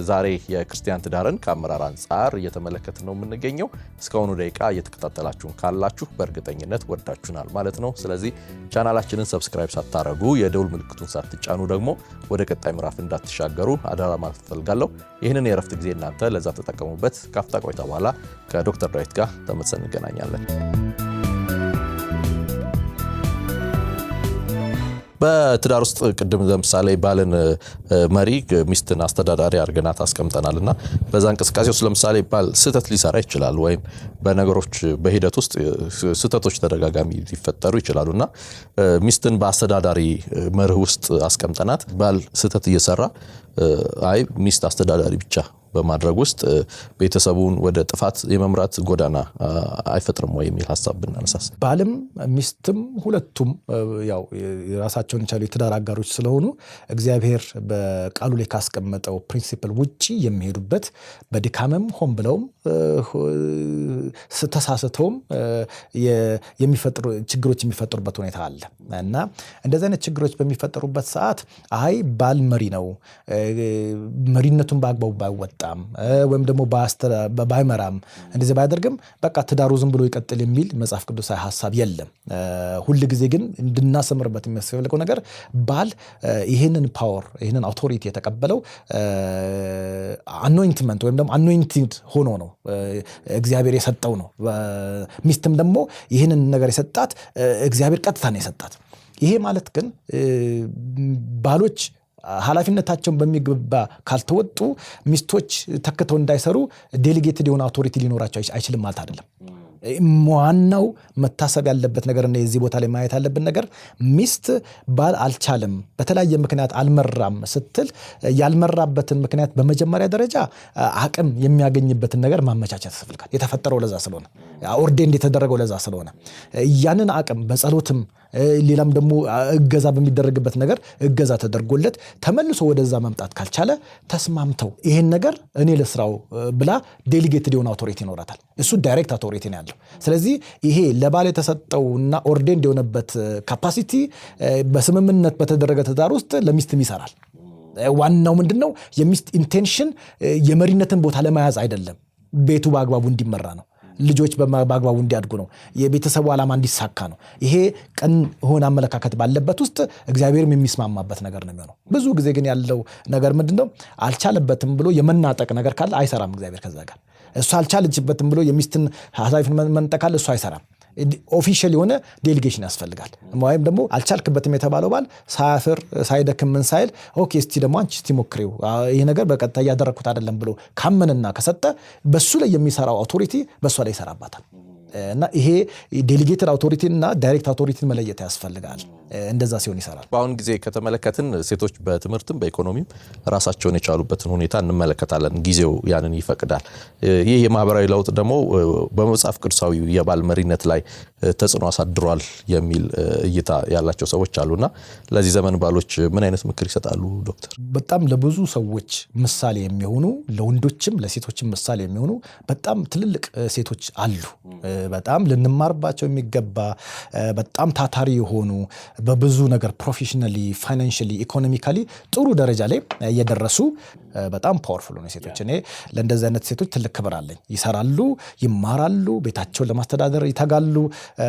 ዛሬ የክርስቲያን ትዳርን ከአመራር አንጻር እየተመለከትን ነው የምንገኘው። እስካሁኑ ደቂቃ እየተከታተላችሁን ካላችሁ በእርግጠኝነት ወዳችሁናል ማለት ነው። ስለዚህ ቻናላችንን ሰብስክራይብ ሳታረጉ የደውል ምልክቱን ሳትጫኑ ደግሞ ወደ ቀጣይ ምዕራፍ እንዳትሻገሩ አደራ ማለት ፈልጋለሁ። ይህንን የእረፍት ጊዜ እናንተ ለዛ ተጠቀሙበት። ካፍታ ቆይታ በኋላ ከዶክተር ዳዊት ጋር ተመልሰን እንገናኛለን። በትዳር ውስጥ ቅድም ለምሳሌ ባልን መሪ ሚስትን አስተዳዳሪ አድርገናት አስቀምጠናልና በዛ እንቅስቃሴ ውስጥ ለምሳሌ ባል ስህተት ሊሰራ ይችላል፣ ወይም በነገሮች በሂደት ውስጥ ስህተቶች ተደጋጋሚ ሊፈጠሩ ይችላሉና ሚስትን በአስተዳዳሪ መርህ ውስጥ አስቀምጠናት ባል ስህተት እየሰራ አይ ሚስት አስተዳዳሪ ብቻ በማድረግ ውስጥ ቤተሰቡን ወደ ጥፋት የመምራት ጎዳና አይፈጥርም ወይ የሚል ሐሳብ ብናነሳስ? ባልም ሚስትም ሁለቱም ያው የራሳቸውን የቻሉ የትዳር አጋሮች ስለሆኑ እግዚአብሔር በቃሉ ላይ ካስቀመጠው ፕሪንሲፕል ውጪ የሚሄዱበት በድካምም ሆን ብለውም ተሳስተውም የሚፈጥሩ ችግሮች የሚፈጠሩበት ሁኔታ አለ እና እንደዚህ አይነት ችግሮች በሚፈጠሩበት ሰዓት አይ ባል መሪ ነው መሪነቱን በአግባቡ ባይወጣም ወይም ደግሞ ባይመራም እንደዚህ ባያደርግም በቃ ትዳሩ ዝም ብሎ ይቀጥል የሚል መጽሐፍ ቅዱሳዊ ሐሳብ የለም። ሁል ጊዜ ግን እንድናሰምርበት የሚያስፈልገው ነገር ባል ይሄንን ፓወር ይሄንን አውቶሪቲ የተቀበለው አኖይንትመንት ወይም ደግሞ አኖይንቲንግ ሆኖ ነው እግዚአብሔር የሰጠው ነው። ሚስትም ደግሞ ይሄንን ነገር የሰጣት እግዚአብሔር ቀጥታ ነው የሰጣት። ይሄ ማለት ግን ባሎች ኃላፊነታቸውን በሚገባ ካልተወጡ ሚስቶች ተክተው እንዳይሰሩ ዴሊጌትድ የሆነ አውቶሪቲ ሊኖራቸው አይችልም ማለት አይደለም። ዋናው መታሰብ ያለበት ነገር እና የዚህ ቦታ ላይ ማየት ያለብን ነገር ሚስት ባል አልቻለም በተለያየ ምክንያት አልመራም ስትል ያልመራበትን ምክንያት በመጀመሪያ ደረጃ አቅም የሚያገኝበትን ነገር ማመቻቸት ያስፈልጋል። የተፈጠረው ለዛ ስለሆነ ኦርዴንድ የተደረገው ለዛ ስለሆነ ያንን አቅም በጸሎትም ሌላም ደግሞ እገዛ በሚደረግበት ነገር እገዛ ተደርጎለት ተመልሶ ወደዛ መምጣት ካልቻለ ተስማምተው ይሄን ነገር እኔ ለስራው ብላ ዴሊጌትድ የሆነ አውቶሪቲ ይኖራታል። እሱ ዳይሬክት አውቶሪቲ ነው ያለው። ስለዚህ ይሄ ለባል የተሰጠውና ኦርዴንድ የሆነበት ካፓሲቲ በስምምነት በተደረገ ትዳር ውስጥ ለሚስትም ይሰራል። ዋናው ምንድነው? የሚስት ኢንቴንሽን የመሪነትን ቦታ ለመያዝ አይደለም፣ ቤቱ በአግባቡ እንዲመራ ነው። ልጆች በአግባቡ እንዲያድጉ ነው። የቤተሰቡ ዓላማ እንዲሳካ ነው። ይሄ ቀን ሆነ አመለካከት ባለበት ውስጥ እግዚአብሔርም የሚስማማበት ነገር ነው የሚሆነው። ብዙ ጊዜ ግን ያለው ነገር ምንድነው? አልቻለበትም ብሎ የመናጠቅ ነገር ካለ አይሰራም እግዚአብሔር ከዛ ጋር። እሱ አልቻለችበትም ብሎ የሚስትን ሐሳብን መንጠቅ ካለ እሱ አይሰራም። ኦፊሻል የሆነ ዴሊጌሽን ያስፈልጋል። ወይም ደግሞ አልቻልክበትም የተባለው ባል ሳያፍር ሳይደክም ምን ሳይል ኦኬ እስቲ ደግሞ አንቺ እስቲ ሞክሪው ይሄ ነገር በቀጥታ እያደረኩት አይደለም ብሎ ካመነና ከሰጠ በሱ ላይ የሚሰራው አውቶሪቲ በሷ ላይ ይሰራባታል። እና ይሄ ዴሊጌትድ አውቶሪቲ እና ዳይሬክት አውቶሪቲን መለየት ያስፈልጋል። እንደዛ ሲሆን ይሰራል። በአሁን ጊዜ ከተመለከትን ሴቶች በትምህርትም በኢኮኖሚም ራሳቸውን የቻሉበትን ሁኔታ እንመለከታለን። ጊዜው ያንን ይፈቅዳል። ይህ የማህበራዊ ለውጥ ደግሞ በመጽሐፍ ቅዱሳዊ የባል መሪነት ላይ ተጽዕኖ አሳድሯል የሚል እይታ ያላቸው ሰዎች አሉና ለዚህ ዘመን ባሎች ምን አይነት ምክር ይሰጣሉ ዶክተር? በጣም ለብዙ ሰዎች ምሳሌ የሚሆኑ ለወንዶችም ለሴቶችም ምሳሌ የሚሆኑ በጣም ትልልቅ ሴቶች አሉ። በጣም ልንማርባቸው የሚገባ በጣም ታታሪ የሆኑ በብዙ ነገር ፕሮፌሽናሊ ፋይናንሻሊ ኢኮኖሚካሊ ጥሩ ደረጃ ላይ የደረሱ በጣም ፓወርፉል ነው ሴቶች። እኔ ለእንደዚህ አይነት ሴቶች ትልቅ ክብር አለኝ። ይሰራሉ፣ ይማራሉ፣ ቤታቸውን ለማስተዳደር ይተጋሉ።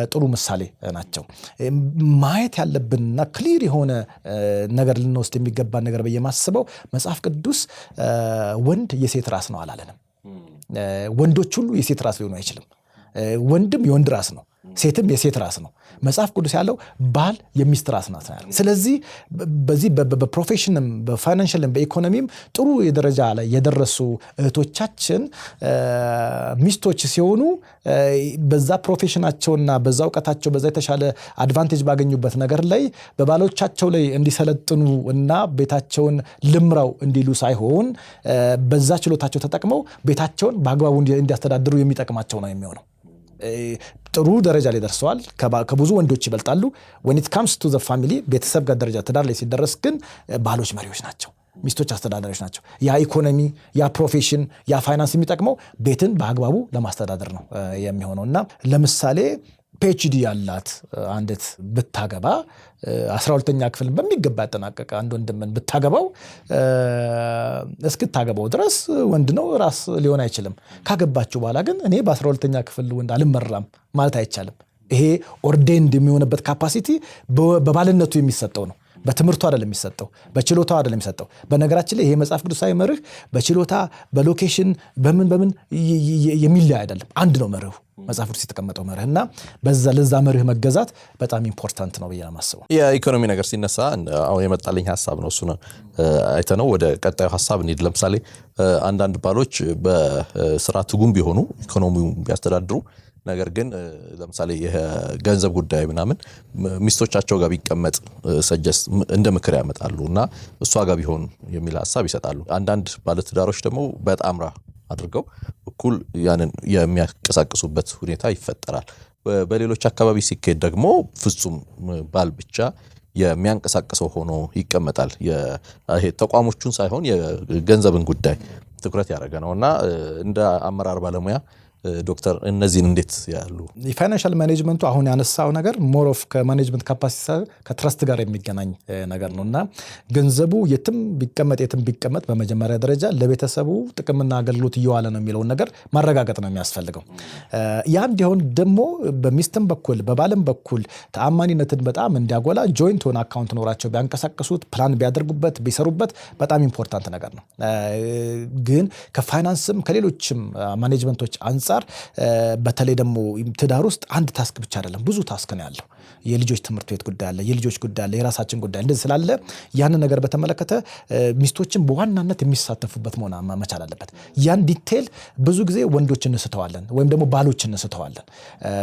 ጥሩ ምሳሌ ናቸው። ማየት ያለብንና ክሊር የሆነ ነገር ልንወስድ የሚገባን ነገር በየማስበው መጽሐፍ ቅዱስ ወንድ የሴት ራስ ነው አላለንም። ወንዶች ሁሉ የሴት ራስ ሊሆኑ አይችልም። ወንድም የወንድ ራስ ነው፣ ሴትም የሴት ራስ ነው። መጽሐፍ ቅዱስ ያለው ባል የሚስት ራስ ናት ነው ያለው። ስለዚህ በዚህ በፕሮፌሽንም በፋይናንሻልም በኢኮኖሚም ጥሩ ደረጃ ላይ የደረሱ እህቶቻችን ሚስቶች ሲሆኑ በዛ ፕሮፌሽናቸውና በዛ እውቀታቸው በዛ የተሻለ አድቫንቴጅ ባገኙበት ነገር ላይ በባሎቻቸው ላይ እንዲሰለጥኑ እና ቤታቸውን ልምራው እንዲሉ ሳይሆን በዛ ችሎታቸው ተጠቅመው ቤታቸውን በአግባቡ እንዲያስተዳድሩ የሚጠቅማቸው ነው የሚሆነው። ጥሩ ደረጃ ላይ ደርሰዋል። ከብዙ ወንዶች ይበልጣሉ። when it comes to the family ቤተሰብ ጋር ደረጃ ትዳር ላይ ሲደረስ ግን ባሎች መሪዎች ናቸው፣ ሚስቶች አስተዳዳሪዎች ናቸው። ያ ኢኮኖሚ፣ ያ ፕሮፌሽን፣ ያ ፋይናንስ የሚጠቅመው ቤትን በአግባቡ ለማስተዳደር ነው የሚሆነው። እና ለምሳሌ ፒኤችዲ ያላት አንዲት ብታገባ 12ኛ ክፍል በሚገባ ያጠናቀቀ አንድ ወንድምን ብታገባው እስክታገባው ድረስ ወንድ ነው ራስ ሊሆን አይችልም። ካገባችሁ በኋላ ግን እኔ በ12ኛ ክፍል ወንድ አልመራም ማለት አይቻልም። ይሄ ኦርዴንድ የሚሆንበት ካፓሲቲ በባልነቱ የሚሰጠው ነው። በትምህርቱ አይደለም የሚሰጠው፣ በችሎታው አይደለም የሚሰጠው። በነገራችን ላይ ይሄ መጽሐፍ ቅዱሳዊ መርህ በችሎታ በሎኬሽን በምን የሚለይ አይደለም። አንድ ነው መርሁ፣ መጽሐፍ ቅዱስ የተቀመጠው መርህና ለዛ መርህ መገዛት በጣም ኢምፖርታንት ነው ብዬ ነው የማስበው። የኢኮኖሚ ነገር ሲነሳ አሁን የመጣልኝ ሀሳብ ነው። እሱ ነው አይተነው ወደ ቀጣዩ ሀሳብ እንሂድ። ለምሳሌ አንዳንድ ባሎች በስራ ትጉም ቢሆኑ ኢኮኖሚውን ቢያስተዳድሩ ነገር ግን ለምሳሌ የገንዘብ ጉዳይ ምናምን ሚስቶቻቸው ጋር ቢቀመጥ ሰጀስት እንደ ምክር ያመጣሉ እና እሷ ጋር ቢሆን የሚል ሀሳብ ይሰጣሉ። አንዳንድ ባለትዳሮች ደግሞ በጣምራ አድርገው እኩል ያንን የሚያንቀሳቅሱበት ሁኔታ ይፈጠራል። በሌሎች አካባቢ ሲካሄድ ደግሞ ፍጹም ባል ብቻ የሚያንቀሳቅሰው ሆኖ ይቀመጣል። ይሄ ተቋሞቹን ሳይሆን የገንዘብን ጉዳይ ትኩረት ያደረገ ነውና እንደ አመራር ባለሙያ ዶክተር እነዚህን እንዴት ያሉ የፋይናንሻል ማኔጅመንቱ አሁን ያነሳው ነገር ሞር ኦፍ ከማኔጅመንት ካፓሲቲ ከትረስት ጋር የሚገናኝ ነገር ነውና ገንዘቡ የትም ቢቀመጥ በመጀመሪያ ደረጃ ለቤተሰቡ ጥቅምና አገልግሎት እየዋለ ነው የሚለውን ነገር ማረጋገጥ ነው የሚያስፈልገው። ያ እንዲሆን ደግሞ በሚስትም በኩል በባልም በኩል ተአማኒነትን በጣም እንዲያጎላ ጆይንት ሆነ አካውንት ኖራቸው ቢያንቀሳቀሱት ፕላን ቢያደርጉበት ቢሰሩበት በጣም ኢምፖርታንት ነገር ነው። ግን ከፋይናንስም ከሌሎችም ማኔጅመንቶች አንፃር በተለይ ደግሞ ትዳር ውስጥ አንድ ታስክ ብቻ አይደለም፣ ብዙ ታስክ ነው ያለው። የልጆች ትምህርት ቤት ጉዳይ አለ፣ የልጆች ጉዳይ አለ፣ የራሳችን ጉዳይ እንደዚህ ስላለ ያን ነገር በተመለከተ ሚስቶችን በዋናነት የሚሳተፉበት መሆን መቻል አለበት። ያን ዲቴል ብዙ ጊዜ ወንዶች እንስተዋለን ወይም ደግሞ ባሎች እንስተዋለን።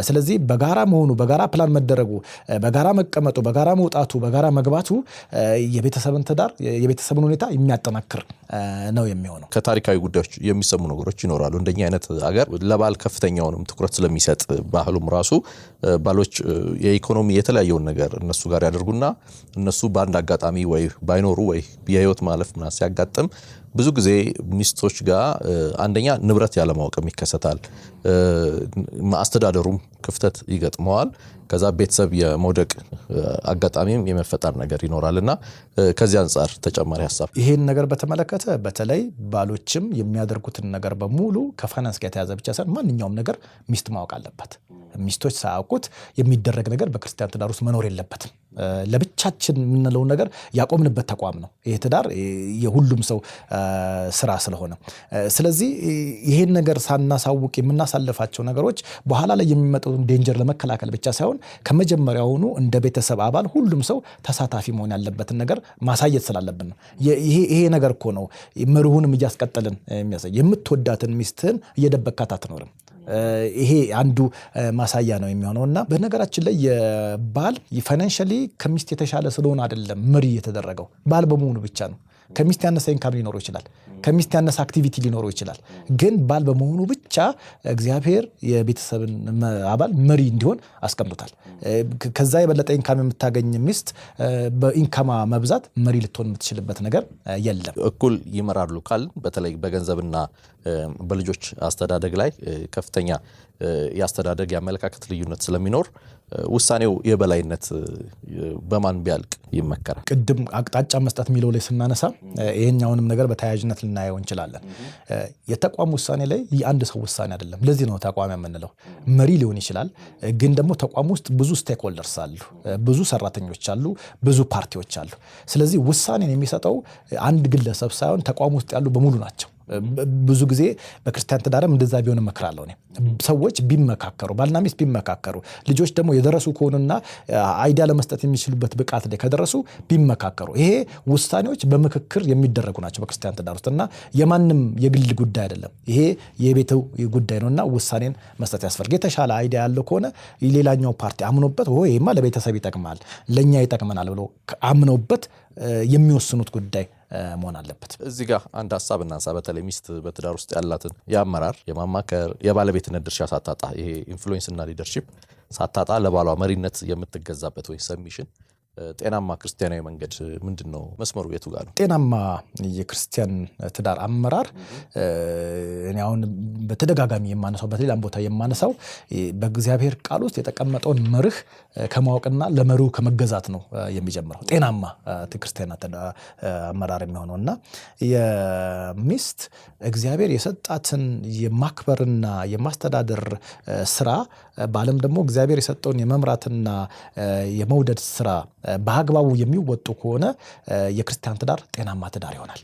ስለዚህ በጋራ መሆኑ፣ በጋራ ፕላን መደረጉ፣ በጋራ መቀመጡ፣ በጋራ መውጣቱ፣ በጋራ መግባቱ የቤተሰብን ትዳር የቤተሰብን ሁኔታ የሚያጠናክር ነው የሚሆነው። ከታሪካዊ ጉዳዮች የሚሰሙ ነገሮች ይኖራሉ። እንደኛ አይነት ሀገር ለባል ከፍተኛውንም ትኩረት ስለሚሰጥ ባህሉም ራሱ ባሎች የኢኮኖሚ የተለያየውን ነገር እነሱ ጋር ያደርጉና እነሱ በአንድ አጋጣሚ ወይ ባይኖሩ ወይ የህይወት ማለፍ ምናምን ሲያጋጥም ብዙ ጊዜ ሚስቶች ጋር አንደኛ ንብረት ያለማወቅም ይከሰታል። አስተዳደሩም ክፍተት ይገጥመዋል። ከዛ ቤተሰብ የመውደቅ አጋጣሚም የመፈጠር ነገር ይኖራልና ከዚህ አንፃር ተጨማሪ ሀሳብ ይሄን ነገር በተመለከተ በተለይ ባሎችም የሚያደርጉትን ነገር በሙሉ ከፋይናንስ ጋር የተያዘ ብቻ ሳይሆን ማንኛውም ነገር ሚስት ማወቅ አለባት። ሚስቶች ሳያውቁት የሚደረግ ነገር በክርስቲያን ትዳር ውስጥ መኖር የለበትም። ለብቻችን የምንለው ነገር ያቆምንበት ተቋም ነው ይሄ ትዳር የሁሉም ሰው ስራ ስለሆነ። ስለዚህ ይሄን ነገር ሳናሳውቅ የምናሳልፋቸው ነገሮች በኋላ ላይ የሚመጣውን ዴንጀር ለመከላከል ብቻ ሳይሆን ከመጀመሪያውኑ እንደ ቤተሰብ አባል ሁሉም ሰው ተሳታፊ መሆን ያለበትን ነገር ማሳየት ስላለብን ነው። ይሄ ነገር እኮ ነው መርሁንም እያስቀጠልን የሚያሳይ። የምትወዳትን ሚስትህን እየደበካት አትኖርም። ይሄ አንዱ ማሳያ ነው የሚሆነውና በነገራችን ላይ የባል ፋይናንሻሊ ከሚስት የተሻለ ስለሆነ አይደለም መሪ የተደረገው ባል በመሆኑ ብቻ ነው። ከሚስት ያነሰ ኢንካም ሊኖረው ይችላል። ከሚስት ያነሰ አክቲቪቲ ሊኖረው ይችላል። ግን ባል በመሆኑ ብቻ እግዚአብሔር የቤተሰብን አባል መሪ እንዲሆን አስቀምጦታል። ከዛ የበለጠ ኢንካም የምታገኝ ሚስት በኢንካማ መብዛት መሪ ልትሆን የምትችልበት ነገር የለም። እኩል ይመራሉ ካል በተለይ በገንዘብና በልጆች አስተዳደግ ላይ ከፍተኛ የአስተዳደግ የአመለካከት ልዩነት ስለሚኖር ውሳኔው የበላይነት በማን ቢያልቅ ይመከራል? ቅድም አቅጣጫ መስጠት የሚለው ላይ ስናነሳ ይሄኛውንም ነገር በተያያዥነት ልናየው እንችላለን። የተቋም ውሳኔ ላይ የአንድ ሰው ውሳኔ አይደለም። ለዚህ ነው ተቋም የምንለው። መሪ ሊሆን ይችላል፣ ግን ደግሞ ተቋም ውስጥ ብዙ ስቴክሆልደርስ አሉ፣ ብዙ ሰራተኞች አሉ፣ ብዙ ፓርቲዎች አሉ። ስለዚህ ውሳኔን የሚሰጠው አንድ ግለሰብ ሳይሆን ተቋም ውስጥ ያሉ በሙሉ ናቸው። ብዙ ጊዜ በክርስቲያን ትዳርም እንደዛ ቢሆን እመክራለሁ። ሰዎች ቢመካከሩ፣ ባልና ሚስት ቢመካከሩ፣ ልጆች ደግሞ የደረሱ ከሆኑና አይዲያ ለመስጠት የሚችሉበት ብቃት ላይ ከደረሱ ቢመካከሩ፣ ይሄ ውሳኔዎች በምክክር የሚደረጉ ናቸው በክርስቲያን ትዳር ውስጥ እና የማንም የግል ጉዳይ አይደለም። ይሄ የቤቱ ጉዳይ ነውና ውሳኔን መስጠት ያስፈልግ። የተሻለ አይዲያ ያለው ከሆነ ሌላኛው ፓርቲ አምኖበት ይሄማ ለቤተሰብ ይጠቅማል፣ ለኛ ይጠቅመናል ብሎ አምነውበት የሚወስኑት ጉዳይ መሆን አለበት። እዚህ ጋር አንድ ሀሳብ እናንሳ። በተለይ ሚስት በትዳር ውስጥ ያላትን የአመራር የማማከር የባለቤትነት ድርሻ ሳታጣ ይሄ ኢንፍሉዌንስ እና ሊደርሺፕ ሳታጣ ለባሏ መሪነት የምትገዛበት ወይ ሰሚሽን ጤናማ ክርስቲያናዊ መንገድ ምንድነው? መስመሩ የቱ ጋር ነው? ጤናማ የክርስቲያን ትዳር አመራር እኔ አሁን በተደጋጋሚ የማነሳው በሌላም ቦታ የማነሳው በእግዚአብሔር ቃል ውስጥ የተቀመጠውን መርህ ከማወቅና ለመርሁ ከመገዛት ነው የሚጀምረው ጤናማ ክርስቲያን አመራር የሚሆነውና የሚስት እግዚአብሔር የሰጣትን የማክበርና የማስተዳደር ስራ በዓለም ደግሞ እግዚአብሔር የሰጠውን የመምራትና የመውደድ ስራ በአግባቡ የሚወጡ ከሆነ የክርስቲያን ትዳር ጤናማ ትዳር ይሆናል።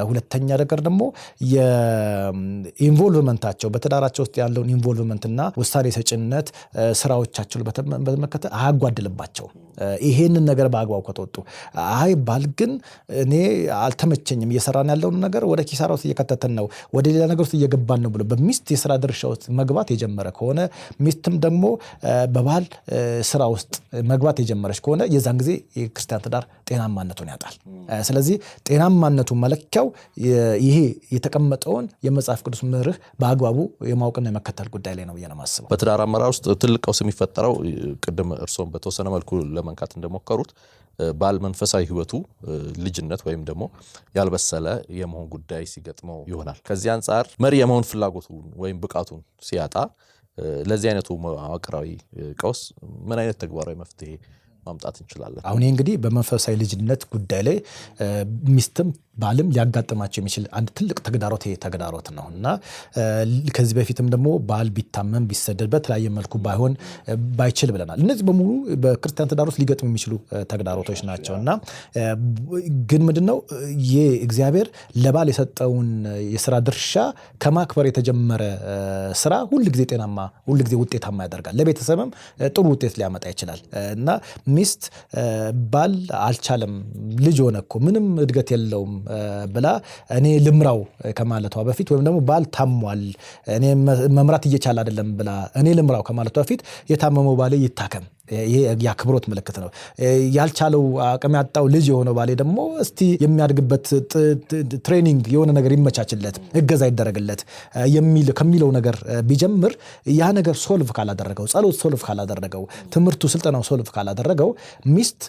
ሁለተኛ ነገር ደግሞ የኢንቮልቭመንታቸው በትዳራቸው ውስጥ ያለውን ኢንቮልቭመንትና ውሳኔ ሰጭነት ስራዎቻቸው በተመለከተ አያጓድልባቸውም። ይሄንን ነገር በአግባቡ ከተወጡ ባል ግን እኔ አልተመቸኝም እየሰራን ያለውን ነገር ወደ ኪሳራ ውስጥ እየከተተን ነው፣ ወደ ሌላ ነገር ውስጥ እየገባን ነው ብሎ በሚስት የስራ ድርሻ ውስጥ መግባት የጀመረ ከሆነ ሚስትም ደግሞ በባል ስራ ውስጥ መግባት የጀመረች ከሆነ የዛን ጊዜ የክርስቲያን ትዳር ጤናማነቱን ያጣል። ስለዚህ ጤናማነቱ መለኪያው ይሄ የተቀመጠውን የመጽሐፍ ቅዱስ መርህ በአግባቡ የማወቅና የመከተል ጉዳይ ላይ ነው ብዬ ነው የማስበው። በትዳር አመራር ውስጥ ትልቅ ቀውስ የሚፈጠረው ቅድም እርሶም በተወሰነ መልኩ ለመንካት እንደሞከሩት ባል መንፈሳዊ ህይወቱ ልጅነት ወይም ደግሞ ያልበሰለ የመሆን ጉዳይ ሲገጥመው ይሆናል። ከዚህ አንጻር መሪ የመሆን ፍላጎቱን ወይም ብቃቱን ሲያጣ ለዚህ አይነቱ መዋቅራዊ ቀውስ ምን አይነት ተግባራዊ መፍትሄ ማምጣት እንችላለን? አሁን እንግዲህ በመንፈሳዊ ልጅነት ጉዳይ ላይ ሚስትም ባልም ሊያጋጥማቸው የሚችል አንድ ትልቅ ተግዳሮት ነው እና ከዚህ በፊትም ደግሞ ባል ቢታመም ቢሰደድ በተለያየ መልኩ ባይችል ብለናል። እነዚህ በሙሉ በክርስቲያን ትዳር ውስጥ ሊገጥሙ የሚችሉ ተግዳሮቶች ናቸው እና ግን ምንድነው የእግዚአብሔር ለባል የሰጠውን የስራ ድርሻ ከማክበር የተጀመረ ስራ ሁልጊዜ ጤናማ ሁልጊዜ ውጤታማ ያደርጋል። ለቤተሰብም ጥሩ ውጤት ሊያመጣ ይችላል እና ሚስት ባል አልቻለም ልጅ ሆነ እኮ ምንም እድገት የለውም ብላ እኔ ልምራው ከማለቷ በፊት ወይም ደግሞ ባል ታሟል እኔ መምራት እየቻለ አይደለም ብላ እኔ ልምራው ከማለቷ በፊት የታመመው ባሌ ይታከም፣ ይሄ የአክብሮት ምልክት ነው። ያልቻለው አቅም ያጣው ልጅ የሆነው ባሌ ደግሞ እስቲ የሚያድግበት ትሬኒንግ የሆነ ነገር ይመቻችለት፣ እገዛ ይደረግለት ከሚለው ነገር ቢጀምር ያ ነገር ሶልቭ ካላደረገው፣ ጸሎት ሶልቭ ካላደረገው፣ ትምህርቱ ስልጠናው ሶልቭ ካላደረገው ሚስት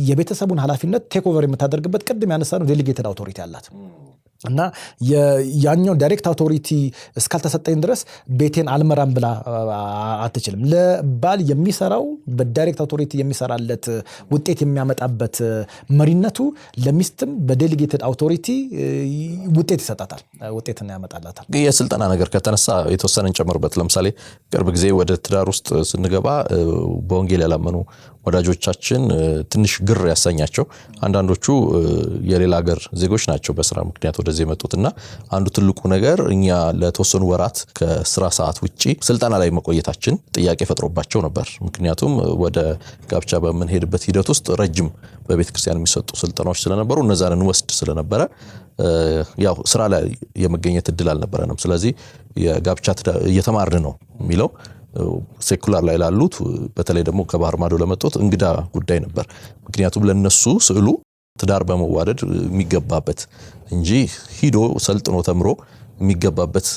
የቤተሰቡን ኃላፊነት ቴክ ኦቨር የምታደርግበት ቅድም ያነሳነው ዴሊጌትድ አውቶሪቲ አላት። እና ያኛው ዳይሬክት አውቶሪቲ እስካልተሰጠኝ ድረስ ቤቴን አልመራም ብላ አትችልም። ለባል የሚሰራው በዳይሬክት አውቶሪቲ የሚሰራለት ውጤት የሚያመጣበት መሪነቱ ለሚስትም በዴሊጌትድ አውቶሪቲ ውጤት ይሰጣታል፣ ውጤትን ያመጣላታል። የስልጠና ነገር ከተነሳ የተወሰነ እንጨምርበት። ለምሳሌ ቅርብ ጊዜ ወደ ትዳር ውስጥ ስንገባ በወንጌል ያላመኑ ወዳጆቻችን ትንሽ ግር ያሰኛቸው አንዳንዶቹ የሌላ ሀገር ዜጎች ናቸው በስራ ምክንያት ወደዚህ የመጡትና አንዱ ትልቁ ነገር እኛ ለተወሰኑ ወራት ከስራ ሰዓት ውጪ ስልጠና ላይ መቆየታችን ጥያቄ ፈጥሮባቸው ነበር። ምክንያቱም ወደ ጋብቻ በምንሄድበት ሂደት ውስጥ ረጅም በቤተክርስቲያን የሚሰጡ ስልጠናዎች ስለነበሩ እነዛን እንወስድ ስለነበረ ያው ስራ ላይ የመገኘት እድል አልነበረንም። ስለዚህ የጋብቻ እየተማርን ነው የሚለው ሴኩላር ላይ ላሉት በተለይ ደግሞ ከባህር ማዶ ለመጡት እንግዳ ጉዳይ ነበር። ምክንያቱም ለነሱ ስዕሉ ትዳር በመዋደድ የሚገባበት እንጂ ሂዶ ሰልጥኖ ተምሮ የሚገባበት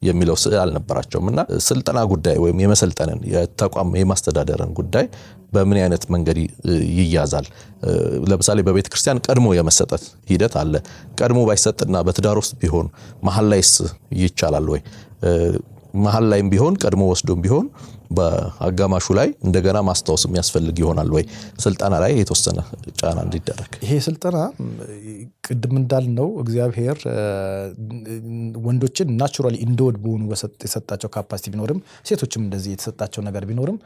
የሚለው ስዕል አልነበራቸውም። እና ስልጠና ጉዳይ ወይም የመሰልጠንን የተቋም የማስተዳደርን ጉዳይ በምን አይነት መንገድ ይያዛል? ለምሳሌ በቤተ ክርስቲያን ቀድሞ የመሰጠት ሂደት አለ። ቀድሞ ባይሰጥና በትዳር ውስጥ ቢሆን መሐል ላይስ ይቻላል ወይ? መሐል ላይም ቢሆን ቀድሞ ወስዶም ቢሆን በአጋማሹ ላይ እንደገና ማስታወስ የሚያስፈልግ ይሆናል ወይ? ስልጠና ላይ የተወሰነ ጫና እንዲደረግ። ይሄ ስልጠና ቅድም እንዳልነው እግዚአብሔር ወንዶችን ናቹራሊ እንዲወድ በሆኑ የሰጣቸው ካፓሲቲ ቢኖርም ሴቶችም እንደዚህ የተሰጣቸው ነገር ቢኖርም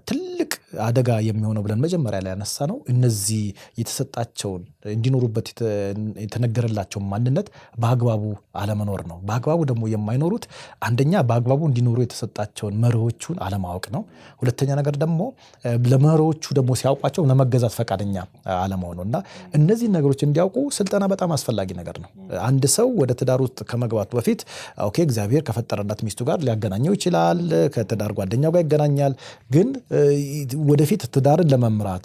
ትልቅ አደጋ የሚሆነው ብለን መጀመሪያ ላይ ያነሳ ነው እነዚህ የተሰጣቸውን እንዲኖሩበት የተነገረላቸው ማንነት በአግባቡ አለመኖር ነው። በአግባቡ ደግሞ የማይኖሩት አንደኛ በአግባቡ እንዲኖሩ የተሰጣቸውን መርሆቹን አለማወቅ ነው። ሁለተኛ ነገር ደግሞ ለመርሆቹ ደግሞ ሲያውቋቸው ለመገዛት ፈቃደኛ አለመሆን ነው። እና እነዚህ ነገሮች እንዲያውቁ ስልጠና በጣም አስፈላጊ ነገር ነው። አንድ ሰው ወደ ትዳር ውስጥ ከመግባቱ በፊት ኦኬ እግዚአብሔር ከፈጠረላት ሚስቱ ጋር ሊያገናኘው ይችላል፣ ከትዳር ጓደኛው ጋር ይገናኛል። ግን ወደፊት ትዳርን ለመምራት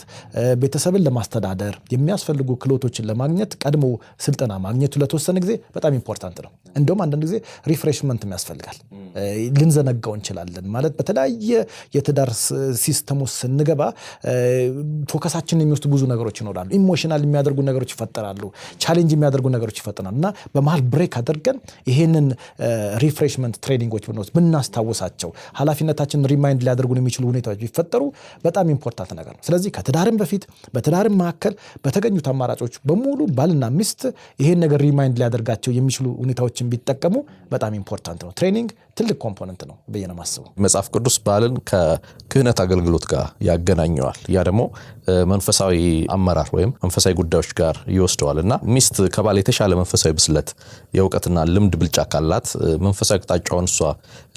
ቤተሰብን ለማስተዳደር የሚያስፈልጉ ክህሎቶችን ለማግኘት ቀድሞ ስልጠና ማግኘቱ ለተወሰነ ጊዜ በጣም ኢምፖርታንት ነው። እንደውም አንዳንድ ጊዜ ሪፍሬሽመንትም ያስፈልጋል። ልንዘነጋው እንችላለን ማለት በተለያየ የትዳር ሲስተም ውስጥ ስንገባ ፎከሳችንን የሚወስዱ ብዙ ነገሮች ይኖራሉ። ኢሞሽናል የሚያደርጉ ነገሮች ይፈጠራሉ፣ ቻሌንጅ የሚያደርጉ ነገሮች ይፈጠራሉ። እና በመሃል ብሬክ አድርገን ይሄንን ሪፍሬሽመንት ትሬኒንጎች ብንወስድ ብናስታውሳቸው ኃላፊነታችንን ሪማይንድ ሊያደርጉን የሚችሉ ሁኔታዎች ቢፈጠሩ በጣም ኢምፖርታንት ነገር ነው። ስለዚህ ከትዳርም በፊት በትዳርም መካከል በተገኙት አማራጮች በሙሉ ባልና ሚስት ይሄን ነገር ሪማይንድ ሊያደርጋቸው የሚችሉ ሁኔታዎችን ቢጠቀሙ በጣም ኢምፖርታንት ነው። ትሬኒንግ ትልቅ ኮምፖነንት ነው ብዬ ነው የማስበው። መጽሐፍ ቅዱስ ባልን ከክህነት አገልግሎት ጋር ያገናኘዋል። ያ ደግሞ መንፈሳዊ አመራር ወይም መንፈሳዊ ጉዳዮች ጋር ይወስደዋል እና ሚስት ከባል የተሻለ መንፈሳዊ ብስለት የእውቀትና ልምድ ብልጫ ካላት መንፈሳዊ አቅጣጫውን እሷ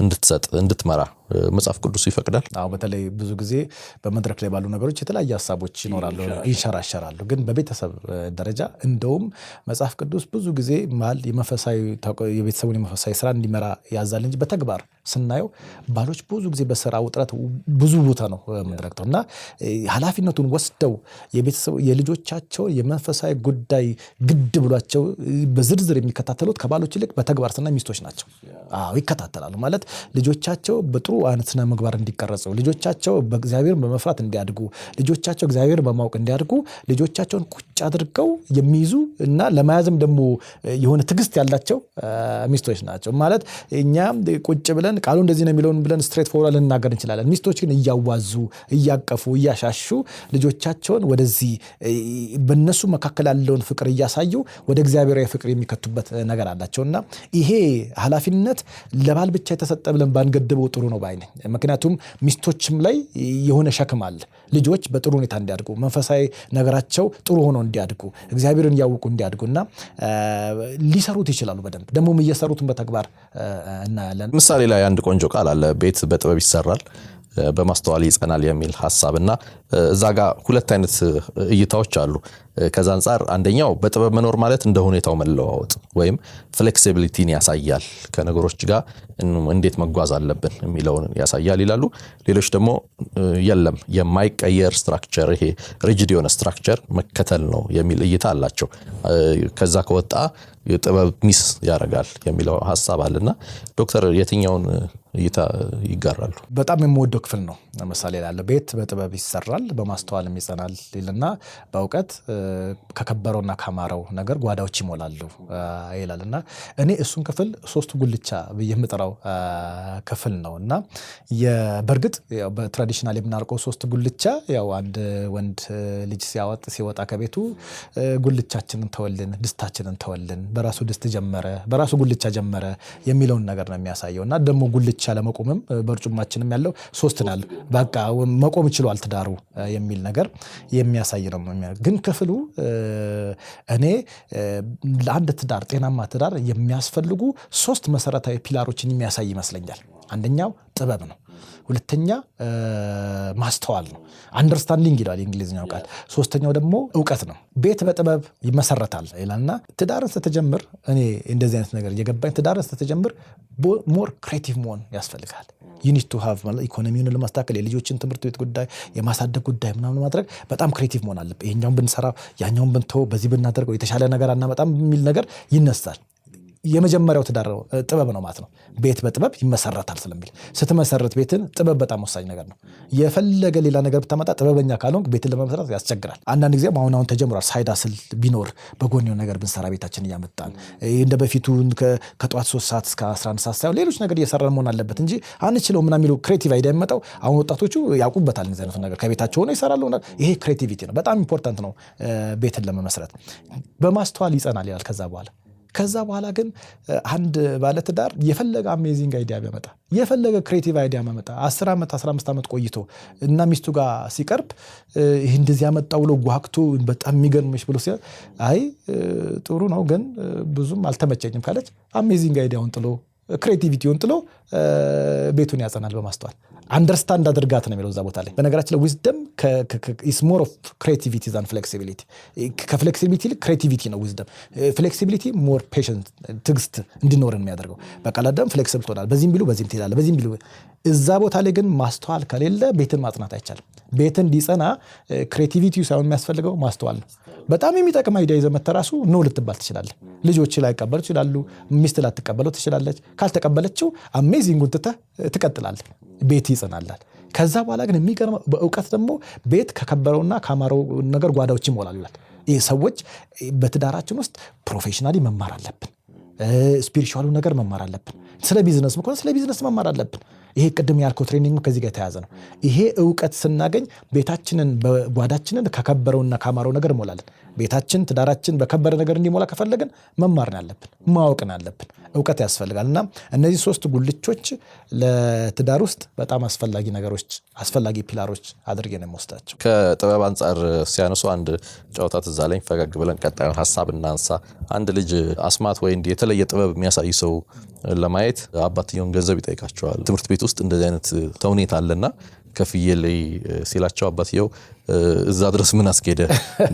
እንድትሰጥ እንድትመራ መጽሐፍ ቅዱስ ይፈቅዳል። አዎ በተለይ ብዙ ጊዜ በመድረክ ላይ ባሉ ነገሮች የተለያየ ሀሳቦች ይኖራሉ፣ ይንሸራሸራሉ። ግን በቤተሰብ ደረጃ እንደውም መጽሐፍ ቅዱስ ብዙ ጊዜ ማል የቤተሰቡን የመንፈሳዊ ስራ እንዲመራ ያዛል እንጂ በተግባር ስናየው ባሎች ብዙ ጊዜ በስራ ውጥረት ብዙ ቦታ ነው የምንረግተው እና ኃላፊነቱን ወስደው የልጆቻቸውን የመንፈሳዊ ጉዳይ ግድ ብሏቸው በዝርዝር የሚከታተሉት ከባሎች ይልቅ በተግባር ስናይ ሚስቶች ናቸው። አዎ ይከታተላሉ። ማለት ልጆቻቸው በጥሩ አይነት ስነ ምግባር እንዲቀረጹ፣ ልጆቻቸው በእግዚአብሔር በመፍራት እንዲያድጉ፣ ልጆቻቸው እግዚአብሔር በማወቅ እንዲያድጉ ልጆቻቸውን ቁጭ አድርገው የሚይዙ እና ለመያዝም ደግሞ የሆነ ትዕግስት ያላቸው ሚስቶች ናቸው። ማለት እኛ ቁጭ ብለን ቃሉ እንደዚህ ነው የሚለውን ብለን ስትሬት ፎርዋርድ ልናገር እንችላለን። ሚስቶች ግን እያዋዙ እያቀፉ እያሻሹ ልጆቻቸውን ወደዚህ በነሱ መካከል ያለውን ፍቅር እያሳዩ ወደ እግዚአብሔራዊ ፍቅር የሚከቱበት ነገር አላቸውና ይሄ ኃላፊነት ለባል ብቻ የተሰጠ ብለን ባንገድበው ጥሩ ነው ባይ ነኝ። ምክንያቱም ሚስቶችም ላይ የሆነ ሸክም አለ። ልጆች በጥሩ ሁኔታ እንዲያድጉ፣ መንፈሳዊ ነገራቸው ጥሩ ሆኖ እንዲያድጉ፣ እግዚአብሔርን ያውቁ እንዲያድጉና ሊሰሩት ይችላሉ። በደንብ ደግሞም እየሰሩትን በተግባር እናያለን። ምሳሌ ላይ አንድ ቆንጆ ቃል አለ፣ ቤት በጥበብ ይሰራል በማስተዋል ይጸናል የሚል ሐሳብና እዛ ጋር ሁለት አይነት እይታዎች አሉ። ከዛ አንፃር አንደኛው በጥበብ መኖር ማለት እንደ ሁኔታው መለዋወጥ ወይም ፍሌክሲቢሊቲን ያሳያል፣ ከነገሮች ጋር እንዴት መጓዝ አለብን የሚለውን ያሳያል ይላሉ። ሌሎች ደግሞ የለም የማይቀየር ስትራክቸር፣ ይሄ ሪጂድ የሆነ ስትራክቸር መከተል ነው የሚል እይታ አላቸው። ከዛ ከወጣ ጥበብ ሚስ ያደርጋል የሚለው ሐሳብ አለና ዶክተር የትኛውን እይታ ይጋራሉ? በጣም የምወደው ክፍል ነው። ለምሳሌ ያለ ቤት በጥበብ ይሰራል በማስተዋልም ይጸናል ይልና በእውቀት ከከበረውና ካማረው ነገር ጓዳዎች ይሞላሉ ይላልና እኔ እሱን ክፍል ሶስቱ ጉልቻ ብዬ የምጠራው ክፍል ነውና በእርግጥ ያው በትራዲሽናል የምናርቀው ሶስት ጉልቻ ያው አንድ ወንድ ልጅ ሲወጣ ከቤቱ ጉልቻችንን ተወልን ድስታችንን ተወልን በራሱ ድስት ጀመረ በራሱ ጉልቻ ጀመረ የሚለውን ነገር ነው የሚያሳየውና ደግሞ ጉልቻ ለመቆምም በርጩማችንም ያለው ሶስት ናል በቃ መቆም ይችላል ትዳሩ የሚል ነገር የሚያሳይ ነው። ግን ክፍሉ እኔ ለአንድ ትዳር ጤናማ ትዳር የሚያስፈልጉ ሶስት መሰረታዊ ፒላሮችን የሚያሳይ ይመስለኛል። አንደኛው ጥበብ ነው። ሁለተኛ ማስተዋል ነው። አንደርስታንዲንግ ይላል የእንግሊዝኛው ቃል። ሶስተኛው ደግሞ ዕውቀት ነው። ቤት በጥበብ ይመሰረታል ይላልና ትዳርን ስትጀምር እኔ እንደዚህ አይነት ነገር የገባኝ ትዳርን ስትጀምር ሞር ክሬቲቭ መሆን ያስፈልጋል። you need to have ኢኮኖሚውን ለማስተካከል የልጆችን ትምህርት ቤት ጉዳይ የማሳደግ ጉዳይ ምናምን ማድረግ በጣም ክሬቲቭ መሆን አለበት። ይሄኛውን ብንሰራ ያኛውን ብንተው በዚህ ብናደርገው የተሻለ ነገር አናመጣም የሚል ነገር ይነሳል። የመጀመሪያው ትዳር ጥበብ ነው ማለት ነው። ቤት በጥበብ ይመሰረታል ስለሚል ስትመሰረት ቤትን ጥበብ በጣም ወሳኝ ነገር ነው። የፈለገ ሌላ ነገር ብታመጣ ጥበበኛ ካልሆንክ ቤትን ለመመስረት ያስቸግራል። አንዳንድ ጊዜ አሁን ተጀምሯል ሳይድ አስል ቢኖር በጎንዮን ነገር ብንሰራ ቤታችን እያመጣን እንደ በፊቱ ከጧት 3 ሰዓት እስከ 11 ሰዓት ሳይሆን ሌሎች ነገር እየሰራን መሆን አለበት እንጂ አንችለው ምናምን የሚለው ክሬቲቭ አይዲያ የሚመጣው አሁን ወጣቶቹ ያውቁበታል። እንደዚህ አይነት ነገር ከቤታቸው ሆነው ይሰራሉ። ይሄ ክሬቲቪቲ ነው። በጣም ኢምፖርታንት ነው ቤትን ለመመስረት። በማስተዋል ይጸናል ይላል። ከዛ በኋላ ግን አንድ ባለትዳር የፈለገ አሜዚንግ አይዲያ ቢያመጣ የፈለገ ክሬቲቭ አይዲያ ማመጣ 10 ዓመት 15 ዓመት ቆይቶ እና ሚስቱ ጋር ሲቀርብ ይሄ እንደዚህ ያመጣው ብሎ ጓግቶ በጣም የሚገርምሽ ብሎ ሲል አይ ጥሩ ነው ግን ብዙም አልተመቸኝም ካለች አሜዚንግ አይዲያውን ጥሎ ክሬቲቪቲውን ጥሎ ቤቱን ያጸናል በማስተዋል አንደርስታንድ አድርጋት ነው የሚለው እዛ ቦታ ላይ። በነገራችን ላይ ዊዝደም is more of creativity than flexibility። ከፍሌክሲቢሊቲ ይልቅ ክሬቲቪቲ ነው ዊዝደም። ፍሌክሲቢሊቲ more patient ትዕግስት እንዲኖርን የሚያደርገው በቃ ለደም ፍሌክሲብል ትሆናል። በዚህም ቢሉ በዚህም ትሄዳለህ በዚህም ቢሉ እዛ ቦታ ላይ ግን ማስተዋል ከሌለ ቤትን ማጽናት አይቻልም። ቤትን እንዲጸና ክሬቲቪቲ ሳይሆን የሚያስፈልገው ማስተዋል ነው። በጣም የሚጠቅም አይዲያ ይዘህ መተህ ራሱ ነው ልትባል ትችላለህ። ልጆች ላይቀበሉ ይችላሉ። ሚስት ላትቀበለው ትችላለች። ካልተቀበለችው አሜዚንጉን ትተህ ትቀጥላለህ። ቤት ይጸናላል። ከዛ በኋላ ግን የሚገርመው በእውቀት ደግሞ ቤት ከከበረውና ካማረው ነገር ጓዳዎች ይሞላሉላል። ይሄ ሰዎች በትዳራችን ውስጥ ፕሮፌሽናሊ መማር አለብን። ስፒሪቹዋሉ ነገር መማር አለብን። ስለ ቢዝነስ መኮን ስለ ቢዝነስ መማር አለብን። ይሄ ቅድም ያልከው ትሬኒንግ ከዚህ ጋር የተያያዘ ነው። ይሄ ዕውቀት ስናገኝ ቤታችንን በጓዳችንን ከከበረውና ካማረው ነገር እንሞላለን። ቤታችን ትዳራችን በከበረ ነገር እንዲሞላ ከፈለግን መማር ነው ያለብን፣ ማወቅ ነው ያለብን። ዕውቀት ያስፈልጋልና እነዚህ ሶስት ጉልቾች ለትዳር ውስጥ በጣም አስፈላጊ ነገሮች አስፈላጊ ፒላሮች አድርጌ ነው የምወስዳቸው። ከጥበብ አንጻር ሲያነሱ አንድ ጨዋታ ትዝ አለኝ። ፈገግ ብለን ቀጣዩን ሀሳብ እናንሳ። አንድ ልጅ አስማት ወይ የተለየ ጥበብ የሚያሳይ ሰው ለማየት አባትየውን ገንዘብ ይጠይቃቸዋል። ትምህርት ቤት ውስጥ እንደዚህ አይነት ተውኔት አለና ከፍዬ ላይ ሲላቸው አባትየው እዛ ድረስ ምን አስኬደ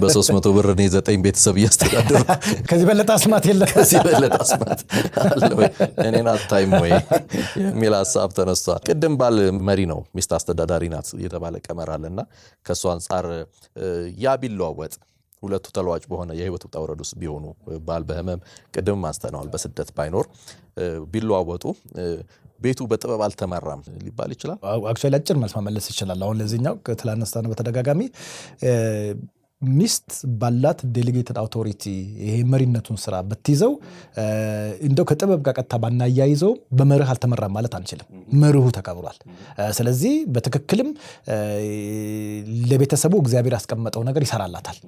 በ300 ብር እኔ 9 ቤተሰብ እያስተዳደሩ ከዚህ በለጠ አስማት የለም ከዚህ በለጠ አስማት አለ ወይ እኔን አታይም ወይ የሚል ሀሳብ ተነስቷል። ቅድም ባል መሪ ነው ሚስት አስተዳዳሪ ናት የተባለ ቀመር አለና ከእሱ አንጻር ያ ቢለዋወጥ ሁለቱ ተለዋጭ በሆነ የህይወት ውጣ ውረድ ውስጥ ቢሆኑ ባል በህመም ቅድም አንስተነዋል በስደት ባይኖር ቢለዋወጡ ቤቱ በጥበብ አልተመራም ሊባል ይችላል። አክቹዋሊ አጭር መልስ መመለስ ይችላል። አሁን ለዚህኛው ትላነስታነ በተደጋጋሚ ሚስት ባላት ዴሊጌትድ አውቶሪቲ ይሄ መሪነቱን ስራ ብትይዘው እንደው ከጥበብ ጋር ቀጥታ ባናያይዘው በመርህ አልተመራም ማለት አንችልም። መርሁ ተከብሯል። ስለዚህ በትክክልም ለቤተሰቡ እግዚአብሔር ያስቀመጠው ነገር ይሰራላታል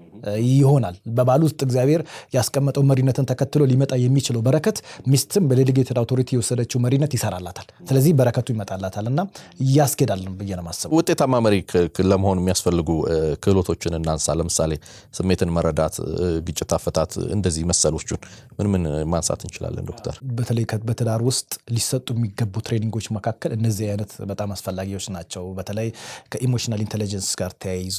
ይሆናል። በባል ውስጥ እግዚአብሔር ያስቀመጠው መሪነትን ተከትሎ ሊመጣ የሚችለው በረከት ሚስትም በዴሊጌትድ አውቶሪቲ የወሰደችው መሪነት ይሰራላታል። ስለዚህ በረከቱ ይመጣላታልና ያስኬዳል ብዬ ነው የማስበው። ውጤታማ መሪ ለመሆን የሚያስፈልጉ ክህሎቶችን እናንሳ። ለምሳሌ ስሜትን መረዳት፣ ግጭት አፈታት፣ እንደዚህ መሰሎቹን ምን ማንሳት እንችላለን ዶክተር? በተለይ በትዳር ውስጥ ሊሰጡ የሚገቡ ትሬኒንጎች መካከል እነዚህ አይነት በጣም አስፈላጊዎች ናቸው። በተለይ ከኢሞሽናል ኢንተለጀንስ ጋር ተያይዞ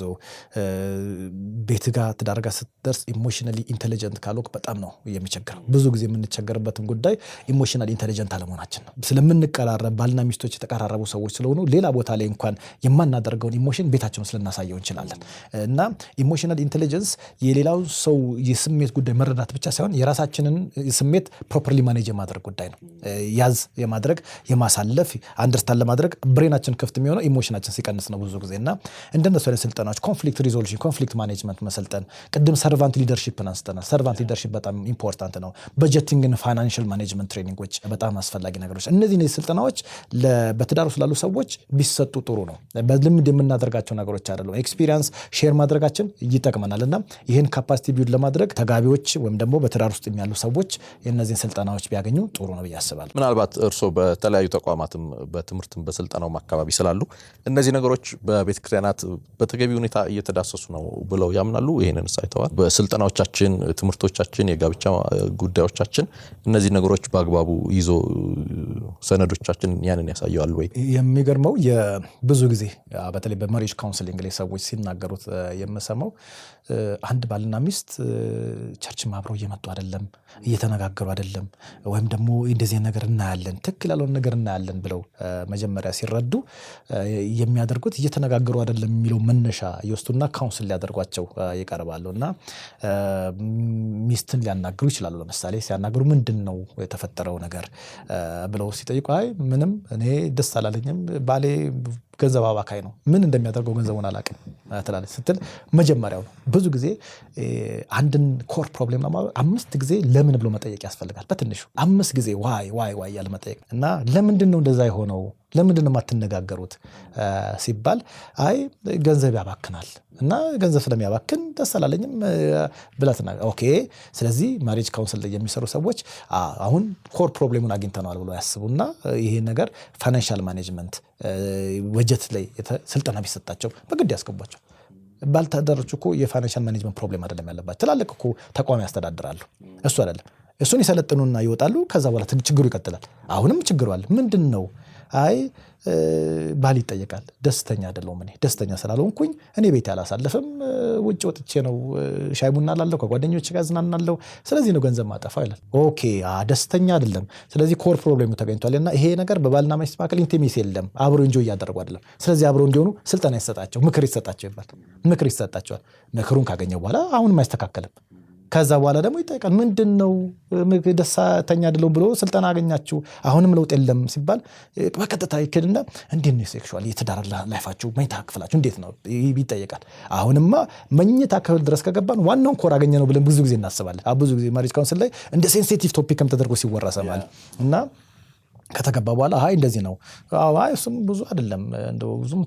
ቤት ጋር ትዳር ጋር ስትደርስ ኢሞሽናሊ ኢንተለጀንት ካልሆንክ በጣም ነው የሚቸግረው። ብዙ ጊዜ የምንቸገርበትም ጉዳይ ኢሞሽናል ኢንተለጀንት አለመሆናችን ነው። ስለምንቀራረብ ባልና ሚስቶች የተቀራረቡ ሰዎች ስለሆኑ ሌላ ቦታ ላይ እንኳን የማናደርገውን ኢሞሽን ቤታችን ውስጥ ልናሳየው እንችላለን እና ኢሞሽናል ኢሞሽናል ኢንቴሊጀንስ የሌላው ሰው የስሜት ጉዳይ መረዳት ብቻ ሳይሆን የራሳችንን ስሜት ፕሮፐርሊ ማኔጅ የማድረግ ጉዳይ ነው። ያዝ የማድረግ የማሳለፍ አንደርስታንድ ለማድረግ ብሬናችን ክፍት የሚሆነው ኢሞሽናችን ሲቀንስ ነው ብዙ ጊዜ እና እንደነሱ አይነት ስልጠናዎች ኮንፍሊክት ሪዞሉሽን፣ ኮንፍሊክት ማኔጅመንት መሰልጠን፣ ቅድም ሰርቫንት ሊደርሺፕን አንስተናል። ሰርቫንት ሊደርሺፕ በጣም ኢምፖርታንት ነው። በጀቲንግን ፋይናንሻል ማኔጅመንት ትሬኒንጎች በጣም አስፈላጊ ነገሮች። እነዚህ ስልጠናዎች በትዳር ውስጥ ላሉ ሰዎች ቢሰጡ ጥሩ ነው። በልምድ የምናደርጋቸው ነገሮች አይደለም። ኤክስፒሪየንስ ሼር ማድረጋችን ይጠቅመናል እና ይህን ካፓሲቲ ቢልድ ለማድረግ ተጋቢዎች ወይም ደግሞ በትዳር ውስጥ ያሉ ሰዎች የእነዚህን ስልጠናዎች ቢያገኙ ጥሩ ነው ብዬ አስባለሁ። ምናልባት እርስዎ በተለያዩ ተቋማትም በትምህርትም በስልጠናውም አካባቢ ስላሉ እነዚህ ነገሮች በቤተ ክርስቲያናት በተገቢ ሁኔታ እየተዳሰሱ ነው ብለው ያምናሉ? ይህንን ሳይተዋል በስልጠናዎቻችን፣ ትምህርቶቻችን፣ የጋብቻ ጉዳዮቻችን እነዚህ ነገሮች በአግባቡ ይዞ ሰነዶቻችን ያንን ያሳያሉ ወይ? የሚገርመው ብዙ ጊዜ በተለይ በማሪጅ ካውንስሊንግ ላይ ሰዎች ሲናገሩት የምሰማው አንድ ባልና ሚስት ቸርችም አብረው እየመጡ አይደለም፣ እየተነጋገሩ አይደለም፣ ወይም ደግሞ እንደዚህ ነገር እናያለን፣ ትክክል ያልሆነ ነገር እናያለን ብለው መጀመሪያ ሲረዱ የሚያደርጉት እየተነጋገሩ አይደለም የሚለው መነሻ ይወስዱና ካውንስል ሊያደርጓቸው ይቀርባሉ እና ሚስትን ሊያናግሩ ይችላሉ። ለምሳሌ ሲያናግሩ ምንድን ነው የተፈጠረው ነገር ብለው ሲጠይቁ አይ ምንም እኔ ደስ አላለኝም፣ ባሌ ገንዘብ አባካይ ነው፣ ምን እንደሚያደርገው ገንዘቡን አላውቅም ትላለች ስትል መጀመሪያው ነው። ብዙ ጊዜ አንድን ኮር ፕሮብሌም ለማድረግ 5 ጊዜ ለምን ብሎ መጠየቅ ያስፈልጋል። በትንሹ 5 ጊዜ ዋይ ያለ መጠየቅ እና ለምንድን ነው እንደዛ የሆነው፣ ለምንድን ነው የማትነጋገሩት ሲባል አይ ገንዘብ ያባክናል እና ገንዘብ ስለሚያባክን ደስ አላለኝም ብላትና ኦኬ። ስለዚህ ማሪጅ ካውንስል ላይ የሚሰሩ ሰዎች አሁን ኮር ፕሮብሌሙን አግኝተነዋል ብሎ ያስቡና ይሄ ነገር ፋይናንሻል ማኔጅመንት በጀት ላይ ስልጠና ቢሰጣቸው በግድ ያስገቧቸው። ባልታደሮች እኮ የፋይናንሻል ማኔጅመንት ፕሮብሌም አይደለም ያለባቸው፣ ትላልቅ እኮ ተቋም ያስተዳድራሉ። እሱ አይደለም። እሱን ይሰለጥኑና ይወጣሉ። ከዛ በኋላ ችግሩ ይቀጥላል። አሁንም ችግሩ አለ። ምንድን ነው? አይ ባል ይጠየቃል። ደስተኛ አይደለሁም፣ እኔ ደስተኛ ስላልሆንኩኝ እኔ ቤት ያላሳልፍም፣ ውጭ ወጥቼ ነው ሻይ ቡና ላለሁ፣ ከጓደኞች ጋር ዝናናለሁ፣ ስለዚህ ነው ገንዘብ ማጠፋው ይላል። ኦኬ ደስተኛ አይደለም። ስለዚህ ኮር ፕሮብሌሙ ተገኝቷል እና ይሄ ነገር በባልና ሚስት መካከል ኢንቲሜሲ የለም፣ አብሮ እንጆይ እያደረጉ አይደለም። ስለዚህ አብሮ እንዲሆኑ ስልጠና ይሰጣቸው፣ ምክር ይሰጣቸው ይባል። ምክር ይሰጣቸዋል። ምክሩን ካገኘው በኋላ አሁንም አይስተካከልም። ከዛ በኋላ ደግሞ ይጠይቃል። ምንድን ነው ደስተኛ አይደለሁም ብሎ ስልጠና አገኛችሁ አሁንም ለውጥ የለም ሲባል በቀጥታ ይክድና እንዴት ነው ሴክሹዋል የትዳር ላይፋችሁ መኝታ ክፍላችሁ እንዴት ነው ይጠየቃል። አሁንማ መኝታ ክፍል ድረስ ከገባን ዋናውን ኮር አገኘ ነው ብለን ብዙ ጊዜ እናስባለን። ብዙ ጊዜ ማሪጅ ካውንስል ላይ እንደ ሴንሲቲቭ ቶፒክም ተደርጎ ሲወራ ሰማል እና ከተገባ በኋላ አይ እንደዚህ ነው አይ እሱም ብዙ አይደለም እንደው ብዙም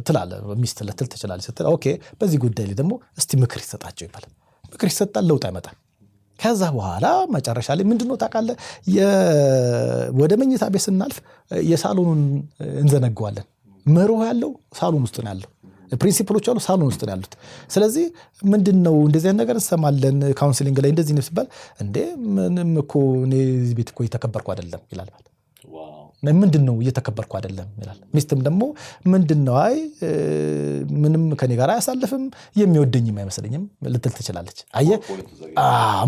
ትላለ ሚስት ልትል ትችላለች ስትል ኦኬ በዚህ ጉዳይ ላይ ደግሞ እስቲ ምክር ይሰጣቸው ይባላል። ምክር ይሰጣል፣ ለውጥ አይመጣም። ከዛ በኋላ መጨረሻ ላይ ምንድነው ታውቃለህ፣ ወደ መኝታ ቤት ስናልፍ የሳሎኑን እንዘነገዋለን። መርሆ ያለው ሳሎን ውስጥ ነው ያለው፣ ፕሪንሲፕሎች ያሉ ሳሎን ውስጥ ነው ያሉት። ስለዚህ ምንድነው እንደዚህ አይነት ነገር እንሰማለን ካውንስሊንግ ላይ እንደዚህ ነው ሲባል እንዴ ምንም እኮ እኔ እዚህ ቤት እኮ እየተከበርኩ አይደለም ይላል። ምንድነው እየተከበርኩ አይደለም ይላል። ሚስትም ደግሞ ምንድነው አይ ምንም ከኔ ጋር አያሳልፍም የሚወደኝም አይመስለኝም ልትል ትችላለች። አየህ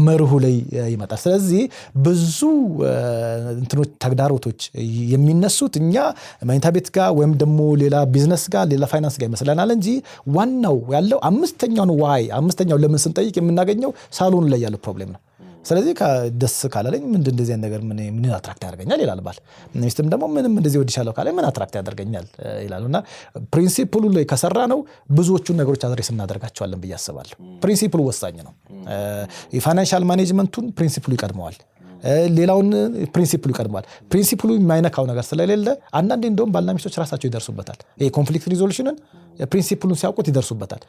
መርሁ ላይ ይመጣል። ስለዚህ ብዙ እንትኖች ተግዳሮቶች የሚነሱት እኛ መኝታ ቤት ጋር ወይም ደግሞ ሌላ ቢዝነስ ጋር ሌላ ፋይናንስ ጋር ይመስለናል እንጂ ዋናው ያለው አምስተኛው ለምን ስንጠይቅ የምናገኘው ሳሎኑ ላይ ያለው ፕሮብሌም ነው። ስለዚህ ደስ ካላለኝ ምንድን እንደዚህ ነገር ምን አትራክት ያደርገኛል ይላል ባል። ሚስትም ደግሞ ምንም እንደዚህ ወድሻለሁ ካለ ምን አትራክት ያደርገኛል ይላሉና ፕሪንሲፕሉ ላይ ከሰራ ነው ብዙዎቹን ነገሮች አድሬስ እናደርጋቸዋለን ብዬ አስባለሁ። ፕሪንሲፕሉ ወሳኝ ነው። የፋይናንሻል ማኔጅመንቱን ፕሪንሲፕሉ ይቀድመዋል፣ ሌላውን ፕሪንሲፕሉ ይቀድመዋል። ፕሪንሲፕሉ የማይነካው ነገር ስለሌለ አንዳንዴ እንደውም ባልና ሚስቶች ራሳቸው ይደርሱበታል። ይሄ ኮንፍሊክት ሪዞሉሽንን ፕሪንሲፕሉን ሲያውቁት ይደርሱበታል፣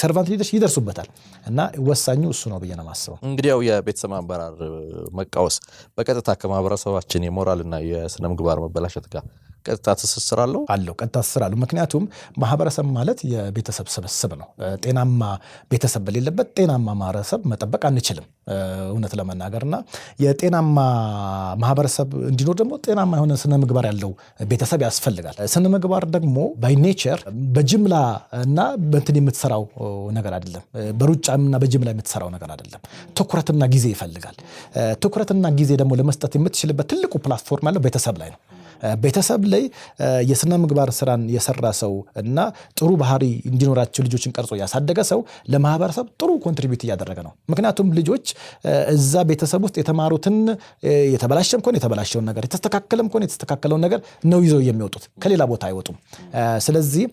ሰርቫንት ሊደርስ ይደርሱበታል። እና ወሳኙ እሱ ነው ብዬ ነው የማስበው። እንግዲህ ያው የቤተሰብ አመራር መቃወስ በቀጥታ ከማህበረሰባችን የሞራልና የስነ ምግባር መበላሸት ጋር ቀጥታ ትስስር አለው። ቀጥታ ትስስር አለው። ምክንያቱም ማህበረሰብ ማለት የቤተሰብ ስብስብ ነው። ጤናማ ቤተሰብ በሌለበት ጤናማ ማህበረሰብ መጠበቅ አንችልም እውነት ለመናገርና የጤናማ ማህበረሰብ እንዲኖር ደግሞ ጤናማ የሆነ ስነ ምግባር ያለው ቤተሰብ ያስፈልጋል። ስነ ምግባር ደግሞ ባይ ኔቸር በጅምላ እና በእንትን የምትሰራው ነገር አይደለም። በሩጫና በጅምላ የምትሰራው ነገር አይደለም። ትኩረትና ጊዜ ይፈልጋል። ትኩረትና ጊዜ ደግሞ ለመስጠት የምትችልበት ትልቁ ፕላትፎርም ያለው ቤተሰብ ላይ ነው። ቤተሰብ ላይ የስነ ምግባር ስራን የሰራ ሰው እና ጥሩ ባህሪ እንዲኖራቸው ልጆችን ቀርጾ ያሳደገ ሰው ለማህበረሰብ ጥሩ ኮንትሪቢዩት እያደረገ ነው። ምክንያቱም ልጆች እዛ ቤተሰብ ውስጥ የተማሩትን የተበላሸም ከሆነ የተበላሸውን ነገር የተስተካከለም ከሆነ የተስተካከለውን ነገር ነው ይዘው የሚወጡት፣ ከሌላ ቦታ አይወጡም። ስለዚህ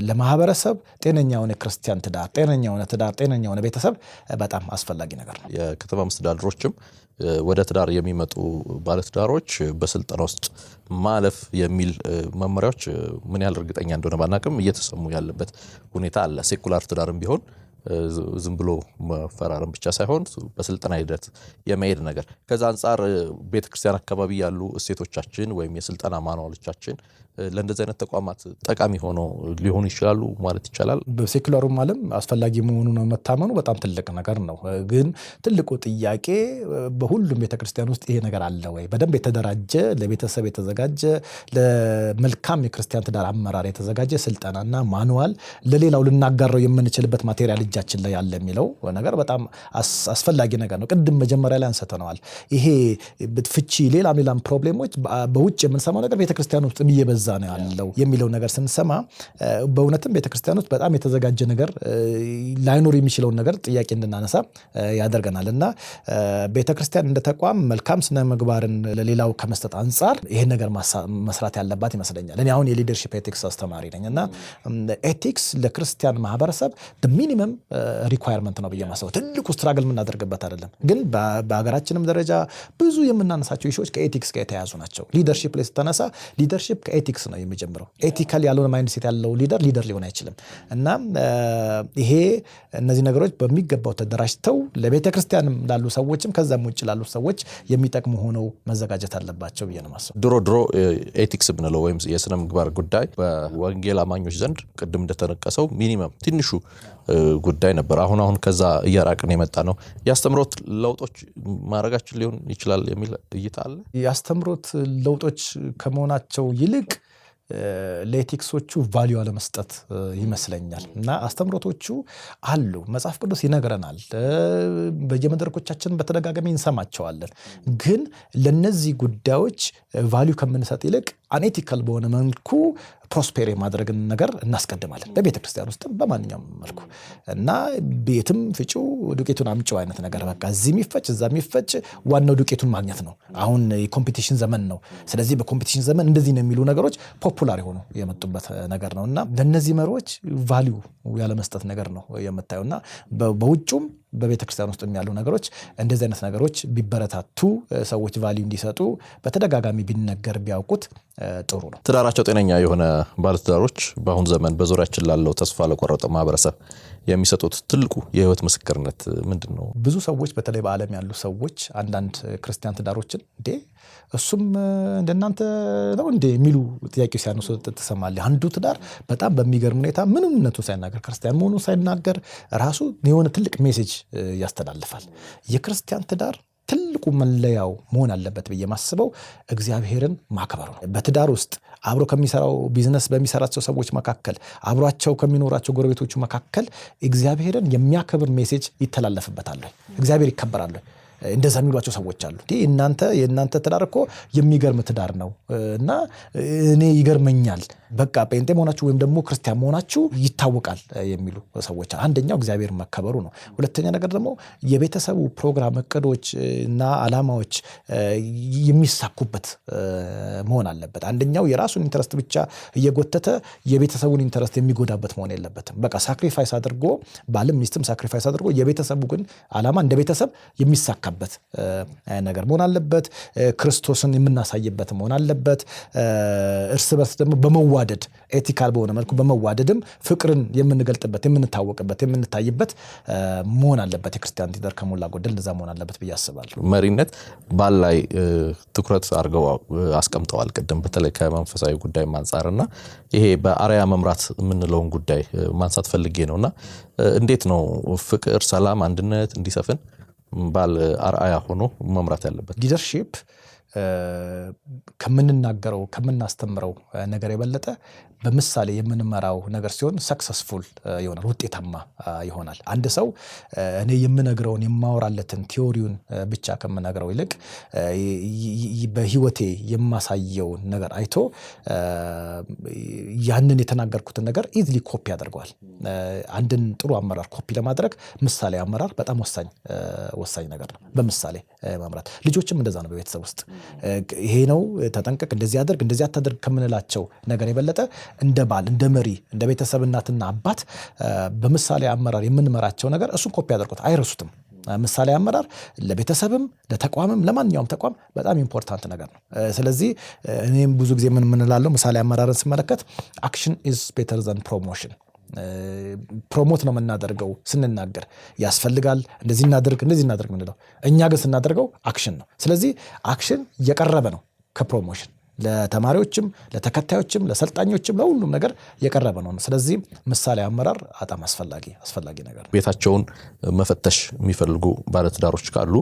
ለማህበረሰብ ጤነኛ የሆነ ክርስቲያን ትዳር፣ ጤነኛ የሆነ ትዳር፣ ጤነኛ የሆነ ቤተሰብ በጣም አስፈላጊ ነገር ነው። የከተማ መስተዳድሮችም ወደ ትዳር የሚመጡ ባለትዳሮች በስልጠና ውስጥ ማለፍ የሚል መመሪያዎች ምን ያህል እርግጠኛ እንደሆነ ባናቅም እየተሰሙ ያለበት ሁኔታ አለ። ሴኩላር ትዳርም ቢሆን ዝም ብሎ መፈራረም ብቻ ሳይሆን በስልጠና ሂደት የመሄድ ነገር። ከዛ አንጻር ቤተክርስቲያን አካባቢ ያሉ እሴቶቻችን ወይም የስልጠና ማኑዋሎቻችን ለእንደዚህ አይነት ተቋማት ጠቃሚ ሆኖ ሊሆኑ ይችላሉ ማለት ይቻላል። በሴኩላሩም ዓለም አስፈላጊ መሆኑን መታመኑ በጣም ትልቅ ነገር ነው። ግን ትልቁ ጥያቄ በሁሉም ቤተክርስቲያን ውስጥ ይሄ ነገር አለ ወይ? በደንብ የተደራጀ ለቤተሰብ የተዘጋጀ ለመልካም የክርስቲያን ትዳር አመራር የተዘጋጀ ስልጠናና ማኑዋል ለሌላው ልናጋራው የምንችልበት ማቴሪያል እጃችን ላይ ያለ የሚለው ነገር በጣም አስፈላጊ ነገር ነው። ቅድም መጀመሪያ ላይ አንስተነዋል። ይሄ ፍቺ፣ ሌላም ፕሮብሌሞች በውጭ የምንሰማው ነገር ቤተክርስቲያን ውስጥ እየበዛ ነው ያለው የሚለው ነገር ስንሰማ በእውነትም ቤተክርስቲያን ውስጥ በጣም የተዘጋጀ ነገር ላይኖር የሚችለውን ነገር ጥያቄ እንድናነሳ ያደርገናል። እና ቤተክርስቲያን እንደ ተቋም መልካም ስነ ምግባርን ለሌላው ከመስጠት አንጻር ይሄን ነገር መስራት ያለባት ይመስለኛል። እኔ አሁን የሊደርሺፕ ኤቲክስ አስተማሪ ነኝ እና ኤቲክስ ለክርስቲያን ማህበረሰብ ሚኒመም ሪኳየርመንት ነው ብዬ ማሰብ። ትልቁ ስትራግል የምናደርግበት አይደለም፣ ግን በሀገራችንም ደረጃ ብዙ የምናነሳቸው ኢሹዎች ከኤቲክስ ጋር የተያዙ ናቸው። ሊደርሺፕ ላይ ስተነሳ ሊደርሺፕ ከኤቲክስ ነው የሚጀምረው። ኤቲካል ያልሆነ ማይንድሴት ያለው ሊደር ሊሆን አይችልም። እና ይሄ እነዚህ ነገሮች በሚገባው ተደራጅተው ለቤተ ክርስቲያንም ላሉ ሰዎችም ከዛም ውጭ ላሉ ሰዎች የሚጠቅሙ ሆነው መዘጋጀት አለባቸው ብዬ ነው ማሰብ። ድሮ ኤቲክስ ብንለው ወይም የስነ ምግባር ጉዳይ በወንጌል አማኞች ዘንድ ቅድም እንደተነቀሰው ሚኒመም ትንሹ ጉዳይ ነበር። አሁን ከዛ እያራቅን የመጣ ነው። የአስተምሮት ለውጦች ማድረጋችን ሊሆን ይችላል የሚል እይታ አለ። የአስተምሮት ለውጦች ከመሆናቸው ይልቅ ለኤቲክሶቹ ቫልዩ አለመስጠት ይመስለኛል። እና አስተምሮቶቹ አሉ፣ መጽሐፍ ቅዱስ ይነግረናል፣ በየመድረኮቻችን በተደጋጋሚ እንሰማቸዋለን። ግን ለነዚህ ጉዳዮች ቫልዩ ከምንሰጥ ይልቅ አንኤቲካል በሆነ መልኩ ፕሮስፔር የማድረግን ነገር እናስቀድማለን፣ በቤተ ክርስቲያን ውስጥም በማንኛውም መልኩ። እና ቤትም ፍጪው ዱቄቱን አምጪው አይነት ነገር፣ በቃ እዚህ የሚፈጭ እዛ የሚፈጭ፣ ዋናው ዱቄቱን ማግኘት ነው። አሁን የኮምፒቲሽን ዘመን ነው። ስለዚህ በኮምፒቲሽን ዘመን እንደዚህ ነው የሚሉ ነገሮች ፖፑላር የሆኑ የመጡበት ነገር ነው። እና ለእነዚህ መሪዎች ቫልዩ ያለመስጠት ነገር ነው የምታየው። እና በውጩም በቤተ ክርስቲያን ውስጥ ያሉ ነገሮች እንደዚህ አይነት ነገሮች ቢበረታቱ፣ ሰዎች ቫልዩ እንዲሰጡ በተደጋጋሚ ቢነገር ቢያውቁት ጥሩ ነው። ትዳራቸው ጤነኛ የሆነ ባለትዳሮች በአሁን ዘመን በዙሪያችን ላለው ተስፋ ለቆረጠው ማህበረሰብ የሚሰጡት ትልቁ የህይወት ምስክርነት ምንድን ነው? ብዙ ሰዎች በተለይ በዓለም ያሉ ሰዎች አንዳንድ ክርስቲያን ትዳሮችን እንዴ እሱም እንደናንተ ነው እንዴ የሚሉ ጥያቄ ሲያነሱ ትሰማለህ። አንዱ ትዳር በጣም በሚገርም ሁኔታ ምንነቱ ሳይናገር ክርስቲያን መሆኑ ሳይናገር ራሱ የሆነ ትልቅ ሜሴጅ ያስተላልፋል። የክርስቲያን ትዳር ትልቁ መለያው መሆን አለበት ብዬ ማስበው እግዚአብሔርን ማክበሩ ነው። በትዳር ውስጥ አብሮ ከሚሰራው ቢዝነስ በሚሰራቸው ሰዎች መካከል፣ አብሯቸው ከሚኖራቸው ጎረቤቶቹ መካከል እግዚአብሔርን የሚያከብር ሜሴጅ ይተላለፍበታል። እግዚአብሔር ይከበራል። እንደዛ የሚሏቸው ሰዎች አሉ። የእናንተ ትዳር እኮ የሚገርም ትዳር ነው እና እኔ ይገርመኛል፣ በቃ ጴንጤ መሆናችሁ ወይም ደግሞ ክርስቲያን መሆናችሁ ይታወቃል የሚሉ ሰዎች። አንደኛው እግዚአብሔር መከበሩ ነው። ሁለተኛ ነገር ደግሞ የቤተሰቡ ፕሮግራም እቅዶች እና ዓላማዎች የሚሳኩበት መሆን አለበት። አንደኛው የራሱን ኢንተረስት ብቻ እየጎተተ የቤተሰቡን ኢንተረስት የሚጎዳበት መሆን የለበትም። በቃ ሳክሪፋይስ አድርጎ ባልም ሚስትም ሳክሪፋይስ አድርጎ የቤተሰቡ ግን ዓላማ እንደ ቤተሰብ የሚሳካበት ነገር መሆን አለበት። ክርስቶስን የምናሳይበት መሆን አለበት። እርስ በርስ ደግሞ በመዋደድ ኤቲካል በሆነ መልኩ በመዋደድም ፍቅርን የምንገልጥበት፣ የምንታወቅበት፣ የምንታይበት መሆን አለበት። የክርስቲያን ትዳር ከሞላ ጎደል እንደዛ መሆን አለበት ብዬ አስባለሁ። መሪነት ባል ላይ ትኩረት አድርገው አስቀምጠዋል ቅድም፣ በተለይ ከመንፈሳዊ ጉዳይ አንጻርና ይሄ በአርአያ መምራት የምንለውን ጉዳይ ማንሳት ፈልጌ ነውና እንዴት ነው ፍቅር፣ ሰላም፣ አንድነት እንዲሰፍን ባል አርአያ ሆኖ መምራት ያለበት? ሊደርሺፕ ከምንናገረው ከምናስተምረው ነገር የበለጠ በምሳሌ የምንመራው ነገር ሲሆን ሰክሰስፉል ይሆናል፣ ውጤታማ ይሆናል። አንድ ሰው እኔ የምነግረውን የማወራለትን ቲዮሪውን ብቻ ከምነግረው ይልቅ በህይወቴ የማሳየውን ነገር አይቶ ያንን የተናገርኩትን ነገር ኢዝሊ ኮፒ ያደርገዋል። አንድን ጥሩ አመራር ኮፒ ለማድረግ ምሳሌ አመራር በጣም ወሳኝ ነገር ነው። በምሳሌ መምራት ልጆችም እንደዛ ነው። በቤተሰብ ውስጥ ይሄ ነው ተጠንቀቅ፣ እንደዚህ አድርግ፣ እንደዚህ አታድርግ ከምንላቸው ነገር የበለጠ እንደ ባል፣ እንደ መሪ፣ እንደ ቤተሰብ እናትና አባት በምሳሌ አመራር የምንመራቸው ነገር እሱን ኮፒ ያደርጉት አይረሱትም። ምሳሌ አመራር ለቤተሰብም ለተቋምም ለማንኛውም ተቋም በጣም ኢምፖርታንት ነገር ነው። ስለዚህ እኔም ብዙ ጊዜ ምን እንላለው ምሳሌ አመራርን ስመለከት አክሽን ኢዝ ቤተር ዘን ፕሮሞሽን። ፕሮሞት ነው የምናደርገው ስንናገር ያስፈልጋል እንደዚህ እናድርግ ምንለው፣ እኛ ግን ስናደርገው አክሽን ነው። ስለዚህ አክሽን እየቀረበ ነው ከፕሮሞሽን። ለተማሪዎችም ለተከታዮችም ለሰልጣኞችም ለሁሉም ነገር የቀረበ ነው። ስለዚህ ምሳሌ አመራር በጣም አስፈላጊ ነገር ነው። ቤታቸውን መፈተሽ የሚፈልጉ ባለትዳሮች ካሉ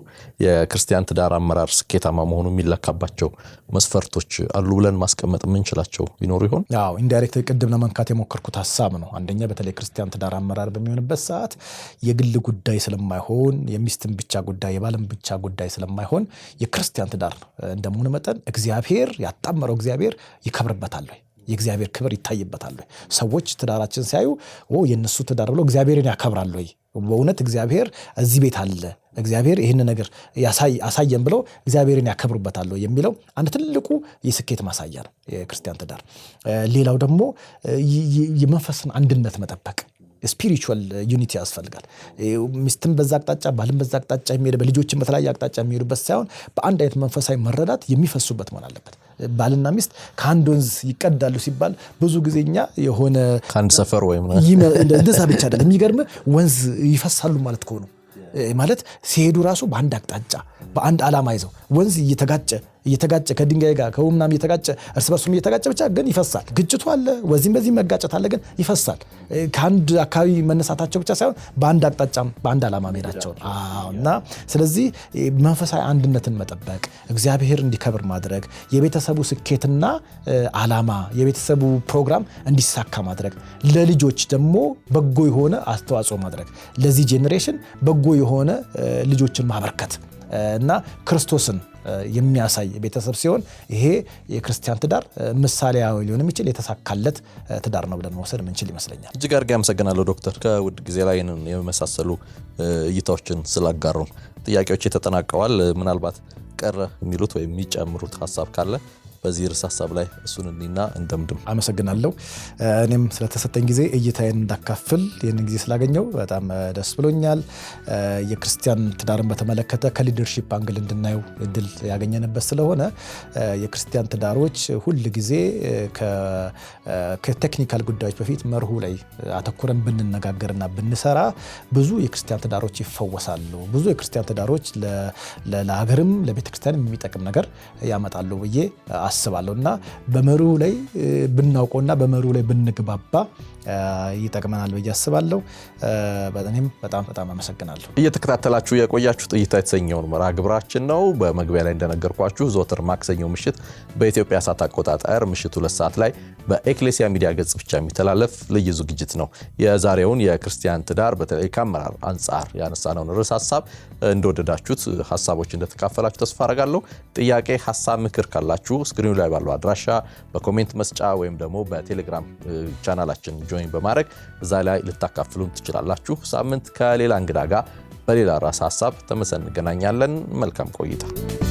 የክርስቲያን ትዳር አመራር ስኬታማ መሆኑ የሚለካባቸው መስፈርቶች አሉ ብለን ማስቀመጥ የምንችላቸው ይኖሩ ይሆን? አዎ፣ ኢንዳይሬክት ቅድም ለመንካት የሞከርኩት ሀሳብ ነው። አንደኛ በተለይ ክርስቲያን ትዳር አመራር በሚሆንበት ሰዓት የግል ጉዳይ ስለማይሆን፣ የሚስትን ብቻ ጉዳይ የባልን ብቻ ጉዳይ ስለማይሆን የክርስቲያን ትዳር እንደመሆኑ መጠን እግዚአብሔር ያጣመረው እግዚአብሔር ይከብርበታል ወይ? የእግዚአብሔር ክብር ይታይበታል ወይ? ሰዎች ትዳራችን ሲያዩ የነሱ ትዳር ብሎ እግዚአብሔርን ያከብራል ወይ? በእውነት እግዚአብሔር እዚህ ቤት አለ፣ እግዚአብሔር ይህን ነገር ያሳየን ብለው እግዚአብሔርን ያከብሩበታል የሚለው አንድ ትልቁ የስኬት ማሳያ ነው የክርስቲያን ትዳር። ሌላው ደግሞ የመንፈስን አንድነት መጠበቅ፣ ስፒሪቹዋል ዩኒቲ ያስፈልጋል። ሚስትም በዛ አቅጣጫ ባልም በዛ አቅጣጫ የሚሄድ በልጆችም በተለያየ አቅጣጫ የሚሄዱበት ሳይሆን በአንድ አይነት መንፈሳዊ መረዳት የሚፈሱበት መሆን አለበት። ባልና ሚስት ከአንድ ወንዝ ይቀዳሉ ሲባል ብዙ ጊዜኛ የሆነ ከአንድ ሰፈር ወይም እንደዛ ብቻ አይደለም። የሚገርም ወንዝ ይፈሳሉ ማለት ከሆኑ ማለት ሲሄዱ ራሱ በአንድ አቅጣጫ በአንድ ዓላማ ይዘው ወንዝ እየተጋጨ ከድንጋይ ጋር ከውምናም እየተጋጨ እርስ በርሱም እየተጋጨ ብቻ ግን ይፈሳል። ግጭቱ አለ፣ ወዚህም በዚህ መጋጨት አለ፣ ግን ይፈሳል። ከአንድ አካባቢ መነሳታቸው ብቻ ሳይሆን በአንድ አቅጣጫም በአንድ ዓላማ መሄዳቸው እና ስለዚህ መንፈሳዊ አንድነትን መጠበቅ፣ እግዚአብሔር እንዲከብር ማድረግ፣ የቤተሰቡ ስኬትና ዓላማ የቤተሰቡ ፕሮግራም እንዲሳካ ማድረግ፣ ለልጆች ደግሞ በጎ የሆነ አስተዋጽኦ ማድረግ፣ ለዚህ ጄኔሬሽን በጎ የሆነ ልጆችን ማበርከት እና ክርስቶስን የሚያሳይ ቤተሰብ ሲሆን ይሄ የክርስቲያን ትዳር ምሳሌያዊ ሊሆን የሚችል የተሳካለት ትዳር ነው ብለን መውሰድ የምንችል ይመስለኛል። እጅግ አድርጌ አመሰግናለሁ ዶክተር። ከውድ ጊዜ ላይ የመሳሰሉ እይታዎችን ስላጋሩን ጥያቄዎች ተጠናቀዋል። ምናልባት ቀረ የሚሉት ወይም የሚጨምሩት ሀሳብ ካለ በዚህ ርዕስ ሀሳብ ላይ እሱን እንዲና እንደምድም። አመሰግናለሁ። እኔም ስለተሰጠኝ ጊዜ እይታዬን እንዳካፍል ይህንን ጊዜ ስላገኘው በጣም ደስ ብሎኛል። የክርስቲያን ትዳርን በተመለከተ ከሊደርሺፕ አንግል እንድናየው እድል ያገኘንበት ስለሆነ የክርስቲያን ትዳሮች ሁል ጊዜ ከቴክኒካል ጉዳዮች በፊት መርሁ ላይ አተኩረን ብንነጋገርና ብንሰራ ብዙ የክርስቲያን ትዳሮች ይፈወሳሉ። ብዙ የክርስቲያን ትዳሮች ለሀገርም ለቤተክርስቲያንም የሚጠቅም ነገር ያመጣሉ ብዬ አስባለሁ እና በመርሁ ላይ ብናውቀውና በመርሁ ላይ ብንግባባ ይጠቅመናል ብዬ አስባለሁ። እኔም በጣም አመሰግናለሁ። እየተከታተላችሁ የቆያችሁት እይታ የተሰኘውን መርሃ ግብራችን ነው። በመግቢያ ላይ እንደነገርኳችሁ ዘወትር ማክሰኞ ምሽት በኢትዮጵያ ሰዓት አቆጣጠር ምሽት 2 ሰዓት ላይ በኤክሌሲያ ሚዲያ ገጽ ብቻ የሚተላለፍ ልዩ ዝግጅት ነው። የዛሬውን የክርስቲያን ትዳር በተለይ ከአመራር አንጻር ያነሳነውን ርዕስ ሀሳብ እንደወደዳችሁት፣ ሀሳቦች እንደተካፈላችሁ ተስፋ አደርጋለሁ። ጥያቄ፣ ሀሳብ፣ ምክር ካላችሁ ስክሪኑ ላይ ባለው አድራሻ በኮሜንት መስጫ ወይም ደግሞ በቴሌግራም ቻናላችን ጆይን በማድረግ እዛ ላይ ልታካፍሉን ትችላላችሁ። ሳምንት ከሌላ እንግዳ ጋር በሌላ ራስ ሀሳብ ተመልሰን እንገናኛለን። መልካም ቆይታ።